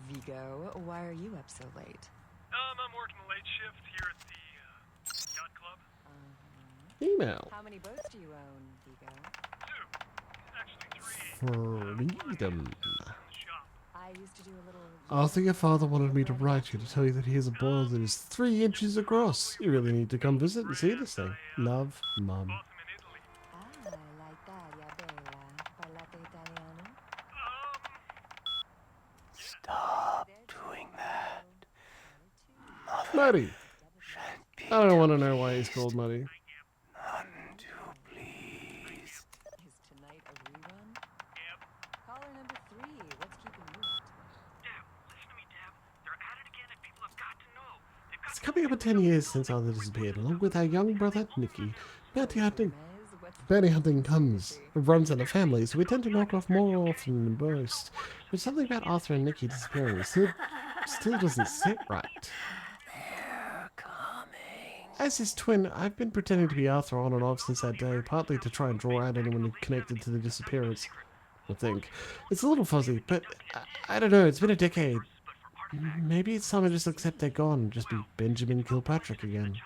Vigo, why are you up so late? I'm working the late shift here at the yacht club. Email. How many boats do you own, Vigo? 2. Actually 3. Freedom. I used to do a little... Arthur, your father wanted me to write you to tell you that he has a boil that is 3 inches across. You really need to come visit and see this thing. Love, Mum. Ah, l'Italia bella. Parlate italiano? Stop doing that. Muddy. I don't want to know why he's called Muddy. None too please. Is tonight a rerun? Yep. Caller number 3. What's keeping you up? Deb, listen to me, Deb. They're at it again and people have got to know. It's coming up on 10 years since Arthur disappeared, along with our young brother, Nicky. Bounty hunting runs in the family, so we tend to knock off more often than most. But something about Arthur and Nicky disappearing still doesn't sit right. As his twin, I've been pretending to be Arthur on and off since that day, partly to try and draw out anyone connected to the disappearance. I think. It's a little fuzzy, but I don't know, it's been a decade. Maybe it's time I just accept they're gone and just be Benjamin Kilpatrick again.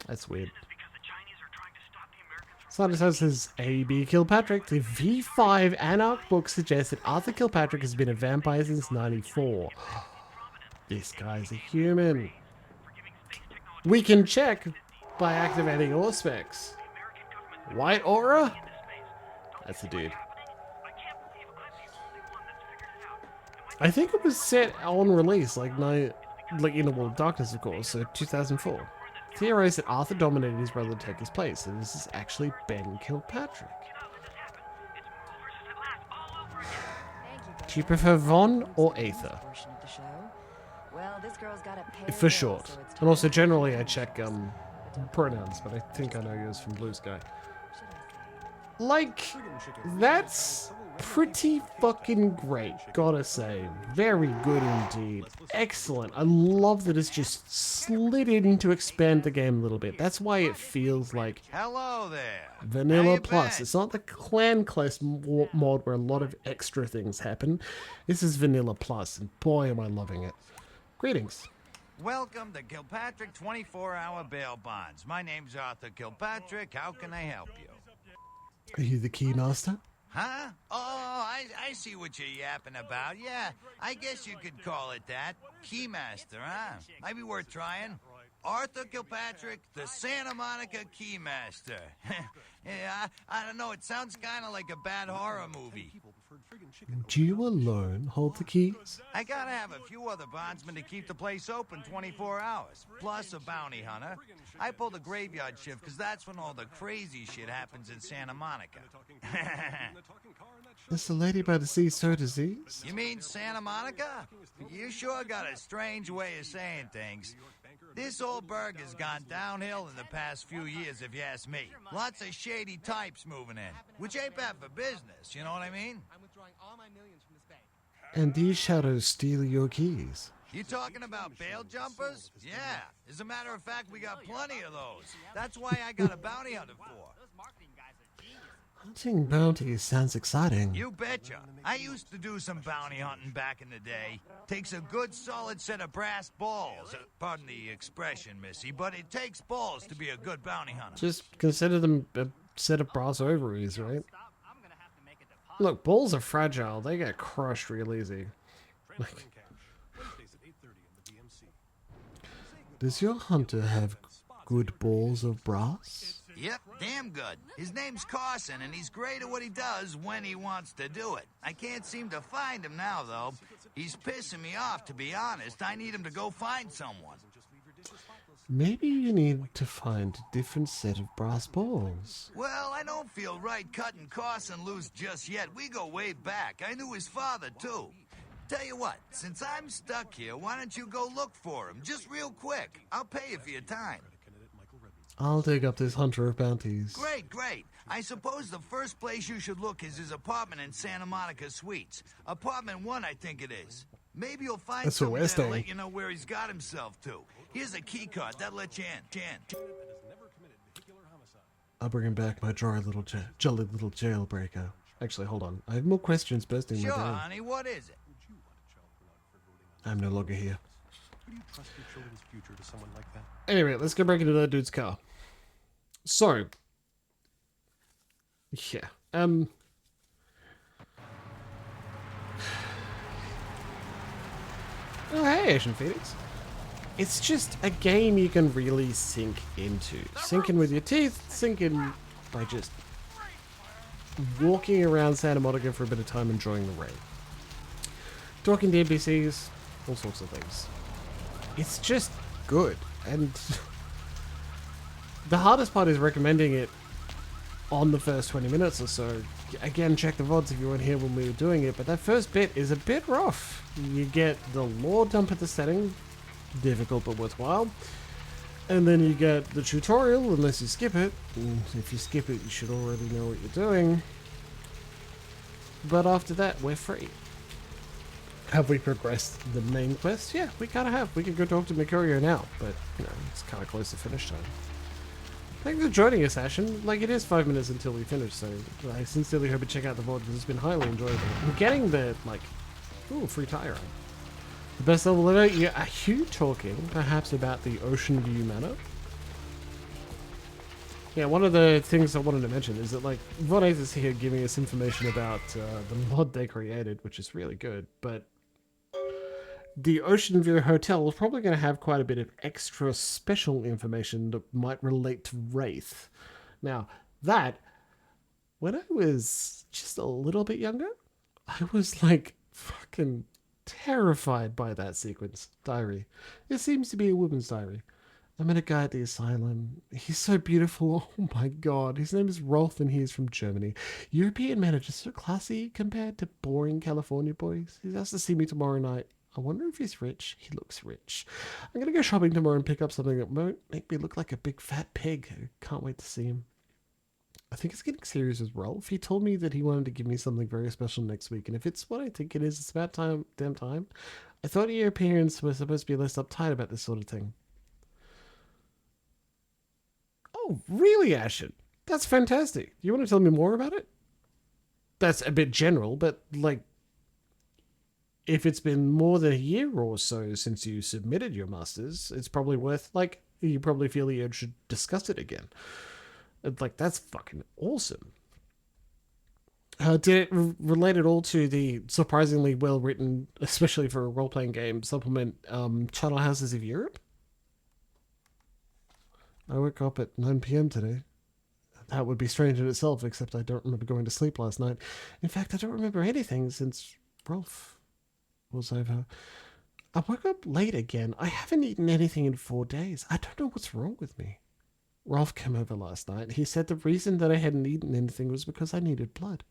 That's weird. Scientist House says, A.B. Kilpatrick, the V5 Anarch book suggests that Arthur Kilpatrick has been a vampire since '94. This guy's a human. We can check by activating Auspex. White Aura? That's the dude. I think it was set on release, like in the World of Darkness, of course, so 2004. Theorized that Arthur dominated his brother to take his place, and this is actually Ben Kilpatrick. Do you prefer Von or Aether? the show. Well, this girl's got a pair For short. so it's And also time generally I for check interest. pronouns, but I think I know yours from Blue Sky. Like, that's pretty fucking great, gotta say. Very good indeed. Excellent. I love that it's just slid in to expand the game a little bit. That's why it feels like Hello there. Vanilla Plus. It's not the Clan Class mod where a lot of extra things happen. This is Vanilla Plus, and boy am I loving it. Greetings. Welcome to Kilpatrick 24-hour bail bonds. My name's Arthur Kilpatrick. How can I help you? Are you the Keymaster? Huh? Oh, I see what you're yapping about. Yeah, I guess you could call it that. Keymaster, huh? Might be worth trying. Arthur Kilpatrick, the Santa Monica Keymaster. Yeah, I don't know. It sounds kind of like a bad horror movie. Do you alone hold the keys? I gotta have a few other bondsmen to keep the place open 24 hours, plus a bounty hunter. I pull the graveyard shift because that's when all the crazy shit happens in Santa Monica. Is the lady by the sea so diseased? You mean Santa Monica? You sure got a strange way of saying things. This old burg has gone downhill in the past few years, if you ask me. Lots of shady types moving in, which ain't bad for business, you know what I mean? And these shadows steal your keys. You talking about bail jumpers? Yeah. As a matter of fact, we got plenty of those. That's why I got a bounty hunter for. Hunting bounties sounds exciting. You betcha. I used to do some bounty hunting back in the day. Takes a good solid set of brass balls. Pardon the expression, Missy, but it takes balls to be a good bounty hunter. Just consider them a set of brass ovaries, right? Look, balls are fragile. They get crushed real easy. Like, does your hunter have good balls of brass? Yep, damn good. His name's Carson, and he's great at what he does when he wants to do it. I can't seem to find him now, though. He's pissing me off, to be honest. I need him to go find someone. Maybe you need to find a different set of brass balls. Well, I don't feel right cutting Carson loose just yet. We go way back. I knew his father, too. Tell you what, since I'm stuck here, why don't you go look for him? Just real quick. I'll pay you for your time. I'll dig up this hunter of bounties. Great, great. I suppose the first place you should look is his apartment in Santa Monica Suites. Apartment 1, I think it is. Maybe you'll find That's where something we're that'll staying. let you know where he's got himself to. Here's a key card. That'll let you in. I'll bring him back my jolly little jailbreaker. Actually, hold on. I have more questions bursting Sure, my brain. honey, what is it? I'm no longer here. Would you trust your children's future to someone like that? Anyway, let's go break into that dude's car. So, yeah. Oh, hey, Asian Phoenix. It's just a game you can really sink into. Sink in with your teeth, sink in by just walking around Santa Monica for a bit of time enjoying the rain. Talking to NPCs, all sorts of things. It's just good, and the hardest part is recommending it on the first 20 minutes or so. Again, check the VODs if you weren't here when we were doing it, but that first bit is a bit rough. You get the lore dump at the setting, difficult but worthwhile, and then you get the tutorial, unless you skip it. And if you skip it, you should already know what you're doing. But after that, we're free. Have we progressed the main quest? Yeah, we kind of have. We could go talk to Mercurio now, but, you know, it's kind of close to finish time. Thanks for joining us, Ashen. Like, it is 5 minutes until we finish, so I sincerely hope you check out the VOD because it's been highly enjoyable. And getting the, like, ooh, free tire on. The best level ever? Yeah, are you talking, perhaps, about the Ocean View Manor? Yeah, one of the things I wanted to mention is that, like, VOD is here giving us information about the mod they created, which is really good, but the Ocean View Hotel is probably going to have quite a bit of extra special information that might relate to Wraith. Now, that, when I was just a little bit younger, I was, like, fucking terrified by that sequence. Diary. It seems to be a woman's diary. I met a guy at the asylum. He's so beautiful. Oh my god. His name is Rolf and he is from Germany. European men are just so classy compared to boring California boys. He has to see me tomorrow night. I wonder if he's rich. He looks rich. I'm going to go shopping tomorrow and pick up something that won't make me look like a big fat pig. I can't wait to see him. I think it's getting serious with Rolf. He told me that he wanted to give me something very special next week, and if it's what I think it is, it's about damn time. I thought Europeans were supposed to be less uptight about this sort of thing. Oh, really, Ashen? That's fantastic. You want to tell me more about it? That's a bit general, but, like, if it's been more than a year or so since you submitted your masters, it's probably worth, like, you probably feel you should discuss it again. Like, that's fucking awesome. Did it relate at all to the surprisingly well-written, especially for a role-playing game, supplement Channel Houses of Europe? I woke up at 9 p.m. today. That would be strange in itself, except I don't remember going to sleep last night. In fact, I don't remember anything since Rolf was over. I woke up late again. I haven't eaten anything in 4 days. I don't know what's wrong with me. Rolf came over last night. He said the reason that I hadn't eaten anything was because I needed blood.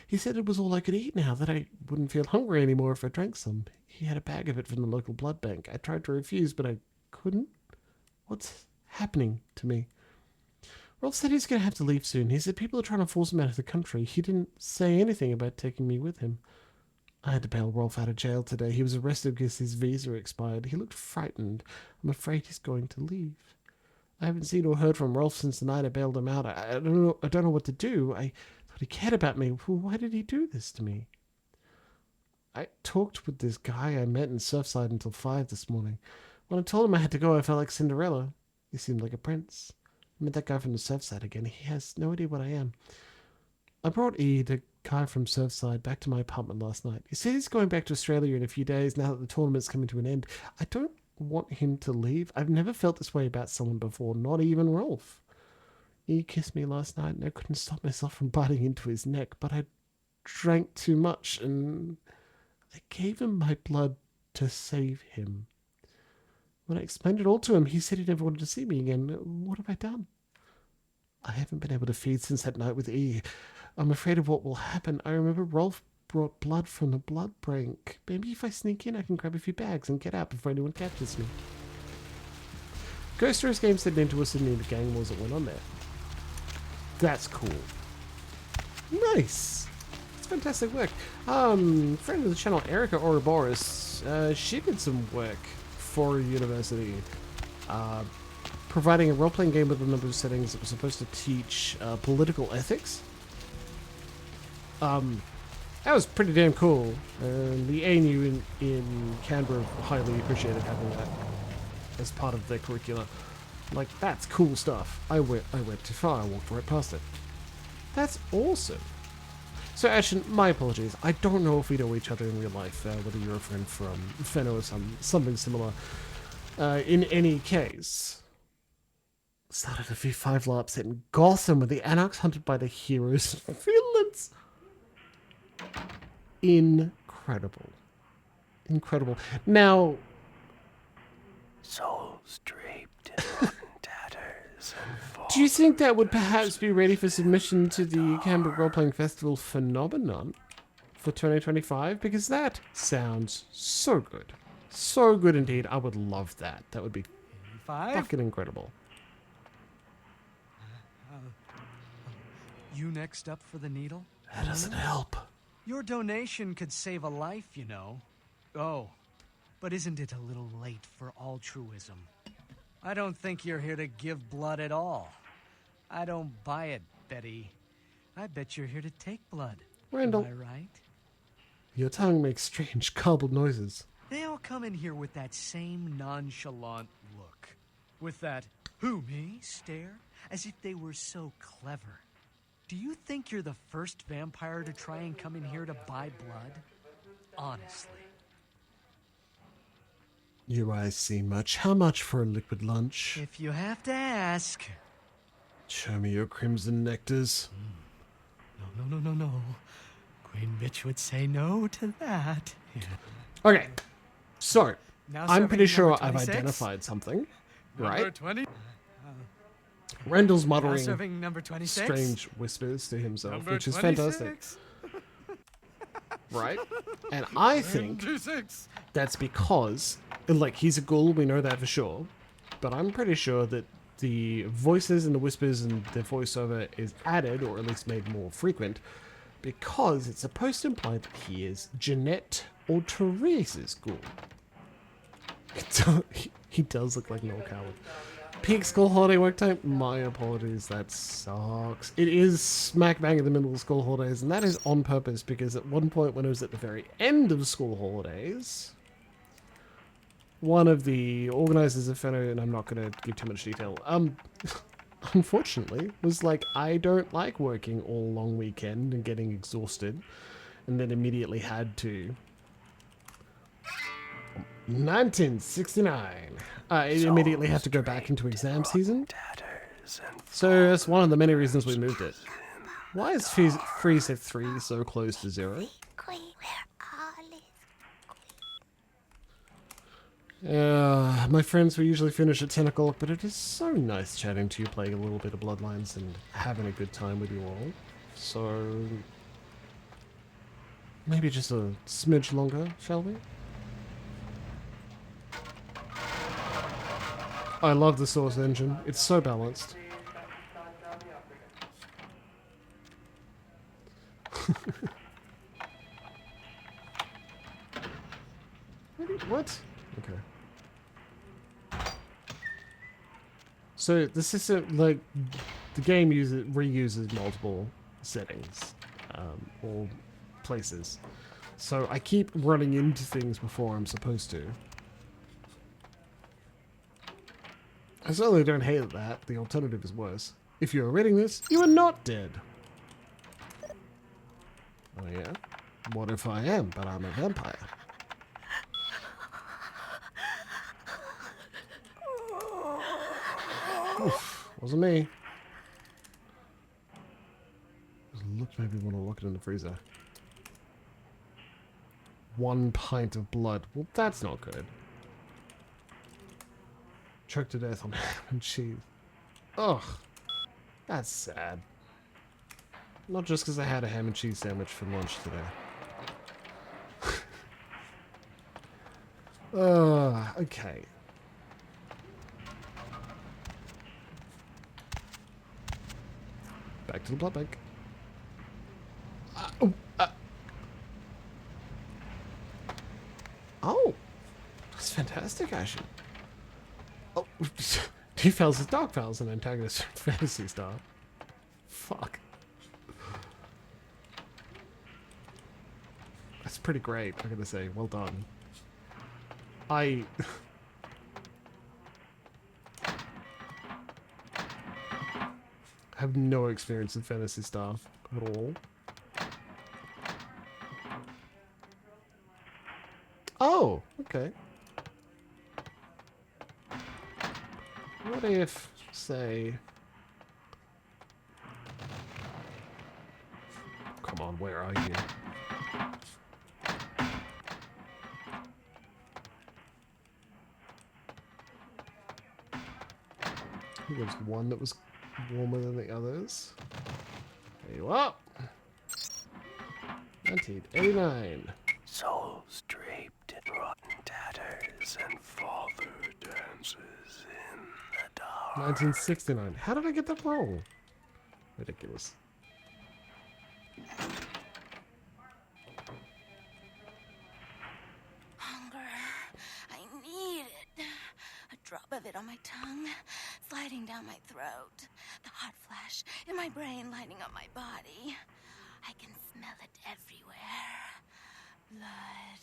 He said it was all I could eat now, that I wouldn't feel hungry anymore if I drank some. He had a bag of it from the local blood bank. I tried to refuse, but I couldn't. What's happening to me? Rolf said he's going to have to leave soon. He said people are trying to force him out of the country. He didn't say anything about taking me with him. I had to bail Rolf out of jail today. He was arrested because his visa expired. He looked frightened. I'm afraid he's going to leave. I haven't seen or heard from Rolf since the night I bailed him out. I don't know what to do. I thought he cared about me. Why did he do this to me? I talked with this guy I met in Surfside until 5 this morning. When I told him I had to go, I felt like Cinderella. He seemed like a prince. I met that guy from the Surfside again. He has no idea what I am. I brought E, the guy from Surfside, back to my apartment last night. He said he's going back to Australia in a few days now that the tournament's coming to an end. I don't want him to leave. I've never felt this way about someone before, not even Rolf. He kissed me last night and I couldn't stop myself from biting into his neck, but I drank too much and I gave him my blood to save him. When I explained it all to him, he said he never wanted to see me again. What have I done? I haven't been able to feed since that night with E. I'm afraid of what will happen. I remember Rolf brought blood from the blood bank. Maybe if I sneak in, I can grab a few bags and get out before anyone catches me. Ghost Race Games said into us in the gang wars that went on there. That's cool. Nice. It's fantastic work. Friend of the channel, Erica Ouroboros, she did some work for a university, providing a role-playing game with a number of settings that was supposed to teach political ethics. That was pretty damn cool. The ANU in Canberra highly appreciated having that as part of their curricula. Like, that's cool stuff. I went too far. I walked right past it. That's awesome. So, Ashen, my apologies. I don't know if we know each other in real life, whether you're a friend from Fenno or something similar. In any case, started a V5 LARP set in Gotham with the Anarchs hunted by the heroes of villains. Incredible. Incredible. Now, souls draped in tatters and do you think that would perhaps be ready for submission to the Canberra Role-Playing Festival phenomenon for 2025? Because that sounds so good. So good indeed. I would love that. That would be fucking incredible. You next up for the needle? That doesn't help. Your donation could save a life, you know. Oh, but isn't it a little late for altruism? I don't think you're here to give blood at all. I don't buy it, Betty. I bet you're here to take blood. Randall. Am I right? Your tongue makes strange garbled noises. They all come in here with that same nonchalant look. With that, who, me, stare, as if they were so clever. Do you think you're the first vampire to try and come in here to buy blood? Honestly. Your eyes see much. How much for a liquid lunch? If you have to ask. Show me your crimson nectars. No. Queen Bitch would say no to that. Okay, so Now I'm pretty serving sure number I've 26? identified something, right? Number 20? Randall's Now muttering serving number 26? strange whispers to himself, Number which is 26? fantastic. right? And I think that's because, like, he's a ghoul, we know that for sure, but I'm pretty sure that the voices and the whispers and the voiceover is added, or at least made more frequent, because it's supposed to imply that he is Jeanette or Therese's ghoul. He does look like Noel Coward. Peak school holiday work time? My apologies, that sucks. It is smack bang in the middle of school holidays, and that is on purpose because at one point when it was at the very end of school holidays, one of the organizers of Fenno, and I'm not going to give too much detail, unfortunately, was like, I don't like working all long weekend and getting exhausted, and then immediately had to... 1969. It immediately had to go back into exam season. So that's one of the many reasons we moved it. Why is Freeze 3 so close to 0? My friends will usually finish at 10 o'clock, but it is so nice chatting to you, playing a little bit of Bloodlines and having a good time with you all. So maybe just a smidge longer, shall we? I love the Source engine. It's so balanced. What? Okay. So the system, like, the game reuses multiple settings, or places. So I keep running into things before I'm supposed to. I certainly don't hate that. The alternative is worse. If you are reading this, you are not dead. Oh yeah? What if I am, but I'm a vampire? Oof, wasn't me. Maybe want to look it in the freezer. 1 pint of blood. Well, that's not good. Choked to death on ham and cheese. Ugh. That's sad. Not just because I had a ham and cheese sandwich for lunch today. Okay. Back to the blood bank. Oh! That's fantastic, Ashen. Oh, T-Fells is Dark Fells, an antagonist from Fantasy Star. Fuck. That's pretty great, I gotta say. Well done. I have no experience in Fantasy Star at all. Oh, okay. What if, say... Come on, where are you? I think there was one that was warmer than the others. There you are. 1989. Souls draped in rotten tatters and father dances in the dark. 1969. How did I get that wrong? Ridiculous. Hunger. I need it. A drop of it on my tongue, sliding down my throat. The hot flash in my brain lighting up my body. I can smell it everywhere. Blood.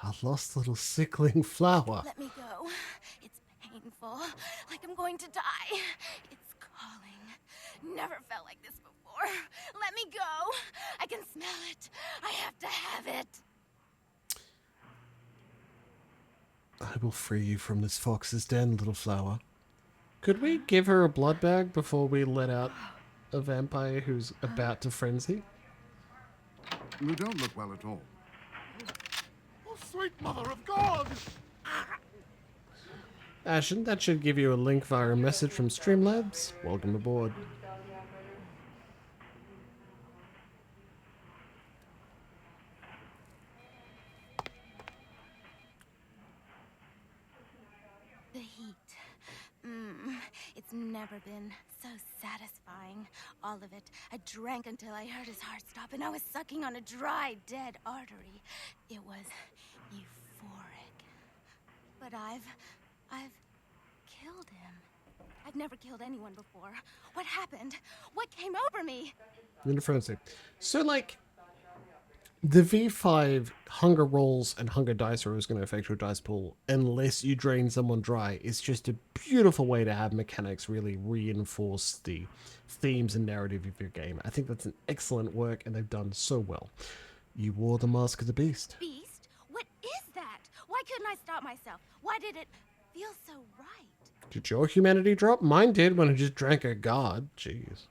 A lost little sickling flower. Let me go. It's painful, like I'm going to die. It's calling. Never felt like this before. Let me go. I can smell it. I have to have it. I will free you from this fox's den, little flower. Could we give her a blood bag before we let out a vampire who's about to frenzy? You don't look well at all. Oh, sweet mother of God! Ashen, that should give you a link via a message from Streamlabs. Welcome aboard. The heat. It's never been so satisfying. All of it. I drank until I heard his heart stop, and I was sucking on a dry, dead artery. It was euphoric. But I've killed him. I've never killed anyone before. What happened? What came over me? Interesting. So, like, the V5 hunger rolls and hunger dice are always going to affect your dice pool unless you drain someone dry. It's just a beautiful way to have mechanics really reinforce the themes and narrative of your game. I think that's an excellent work, and they've done so well. You wore the mask of the beast. Beast? What is that? Why couldn't I stop myself? Why did it feel so right? Did your humanity drop? Mine did when I just drank a guard. Jeez.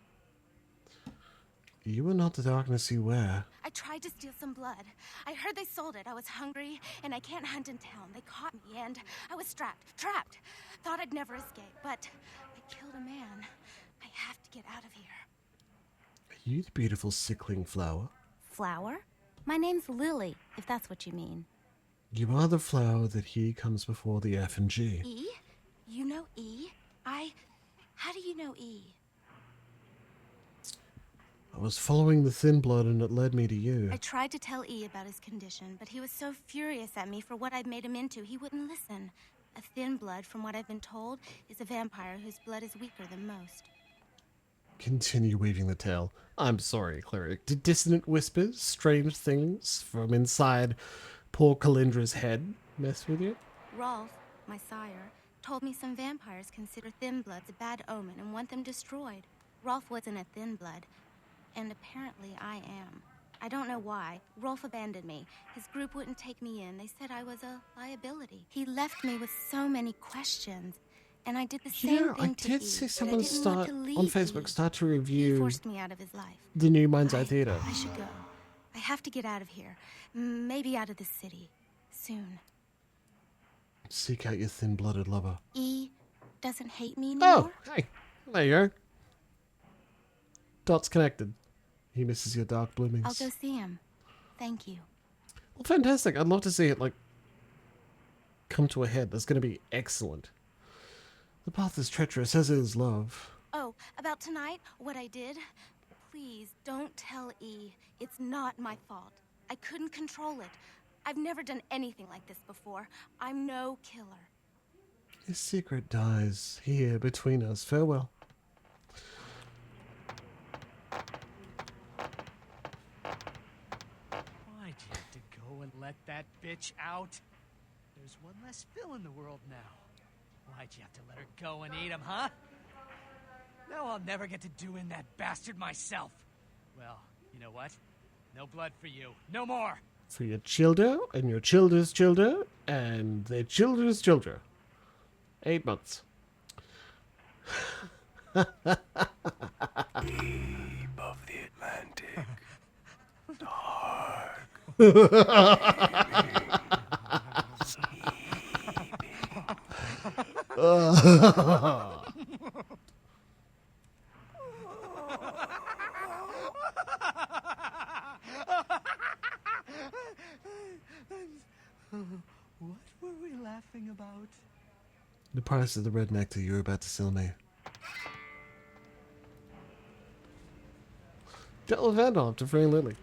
You are not the darkness you wear. I tried to steal some blood. I heard they sold it. I was hungry, and I can't hunt in town. They caught me, and I was trapped. Thought I'd never escape, but I killed a man. I have to get out of here. Are you the beautiful sickling flower? Flower? My name's Lily, if that's what you mean. You are the flower that he comes before the F and G. E? You know E? How do you know E? I was following the thin blood and it led me to you. I tried to tell E about his condition, but he was so furious at me for what I'd made him into, he wouldn't listen. A thin blood, from what I've been told, is a vampire whose blood is weaker than most. Continue weaving the tale. I'm sorry, cleric. Did dissonant whispers, strange things from inside poor Kalindra's head mess with you? Rolf, my sire, told me some vampires consider thin bloods a bad omen and want them destroyed. Rolf wasn't a thin blood, and apparently I am. I don't know why. Rolf abandoned me. His group wouldn't take me in. They said I was a liability. He left me with so many questions, and I did the same thing to I did see someone start on Facebook E. start to He review forced me out of his life. the new Mind's Eye Theater. I should go. I have to get out of here. Maybe out of the city. Soon. Seek out your thin-blooded lover. E doesn't hate me anymore? Oh, hey. There you go. Dots connected. He misses your dark bloomings. I'll go see him. Thank you. Well, fantastic. I'd love to see it, like, come to a head. That's going to be excellent. The path is treacherous, as is love. Oh, about tonight, what I did? Please, don't tell E. It's not my fault. I couldn't control it. I've never done anything like this before. I'm no killer. His secret dies here between us. Farewell. Why'd you have to go and let that bitch out? There's one less Phil in the world now. Why'd you have to let her go and eat him, huh? Now I'll never get to do in that bastard myself. Well, you know what? No blood for you. No more! For your childer, and your childer's childer, and their childer's childer. 8 months. Deep of the Atlantic. Dark. What were we laughing about? The price of the red nectar you're about to sell me. Tell Vandal to free Lily.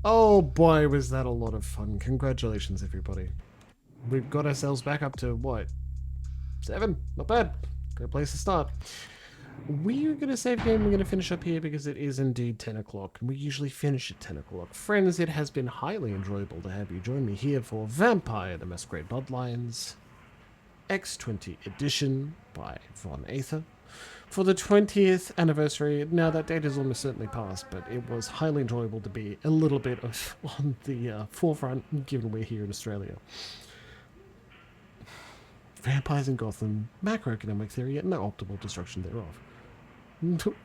Oh boy, was that a lot of fun. Congratulations, everybody. We've got ourselves back up to, what? 7? Not bad. Great place to start. We're going to save game. We're going to finish up here because it is indeed 10 o'clock. We usually finish at 10 o'clock. Friends, it has been highly enjoyable to have you join me here for Vampire the Masquerade Bloodlines X20 edition by Von Aether. For the 20th anniversary, now that date is almost certainly past, but it was highly enjoyable to be a little bit of on the forefront, given we're here in Australia. Vampires in Gotham, macroeconomic theory, and no optimal destruction thereof.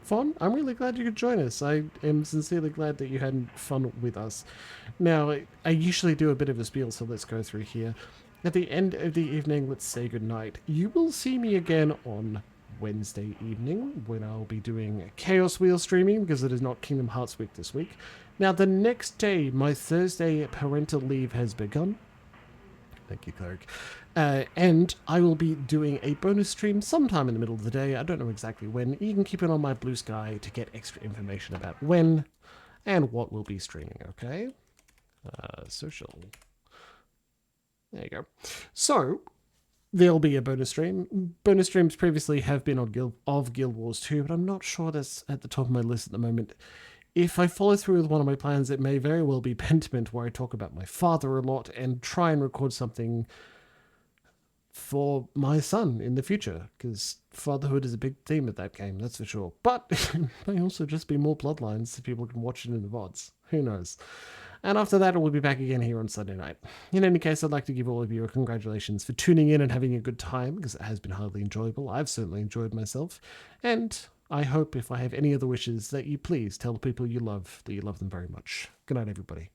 Von, I'm really glad you could join us. I am sincerely glad that you had fun with us. Now, I usually do a bit of a spiel, so let's go through here. At the end of the evening, let's say goodnight. You will see me again on Wednesday evening, when I'll be doing Chaos Wheel streaming, because it is not Kingdom Hearts week this week. Now, the next day, my Thursday parental leave has begun. Thank you, Cleric. And I will be doing a bonus stream sometime in the middle of the day. I don't know exactly when. You can keep it on my Blue Sky to get extra information about when and what we'll be streaming, okay? Social. There you go. So, there'll be a bonus stream. Bonus streams previously have been on Guild Wars 2, but I'm not sure that's at the top of my list at the moment. If I follow through with one of my plans, it may very well be Pentiment, where I talk about my father a lot and try and record something for my son in the future, because fatherhood is a big theme of that game, that's for sure. But it may also just be more Bloodlines so people can watch it in the VODs. Who knows? And after that, we'll be back again here on Sunday night. In any case, I'd like to give all of you a congratulations for tuning in and having a good time, because it has been highly enjoyable. I've certainly enjoyed myself. And I hope, if I have any other wishes, that you please tell the people you love that you love them very much. Good night, everybody.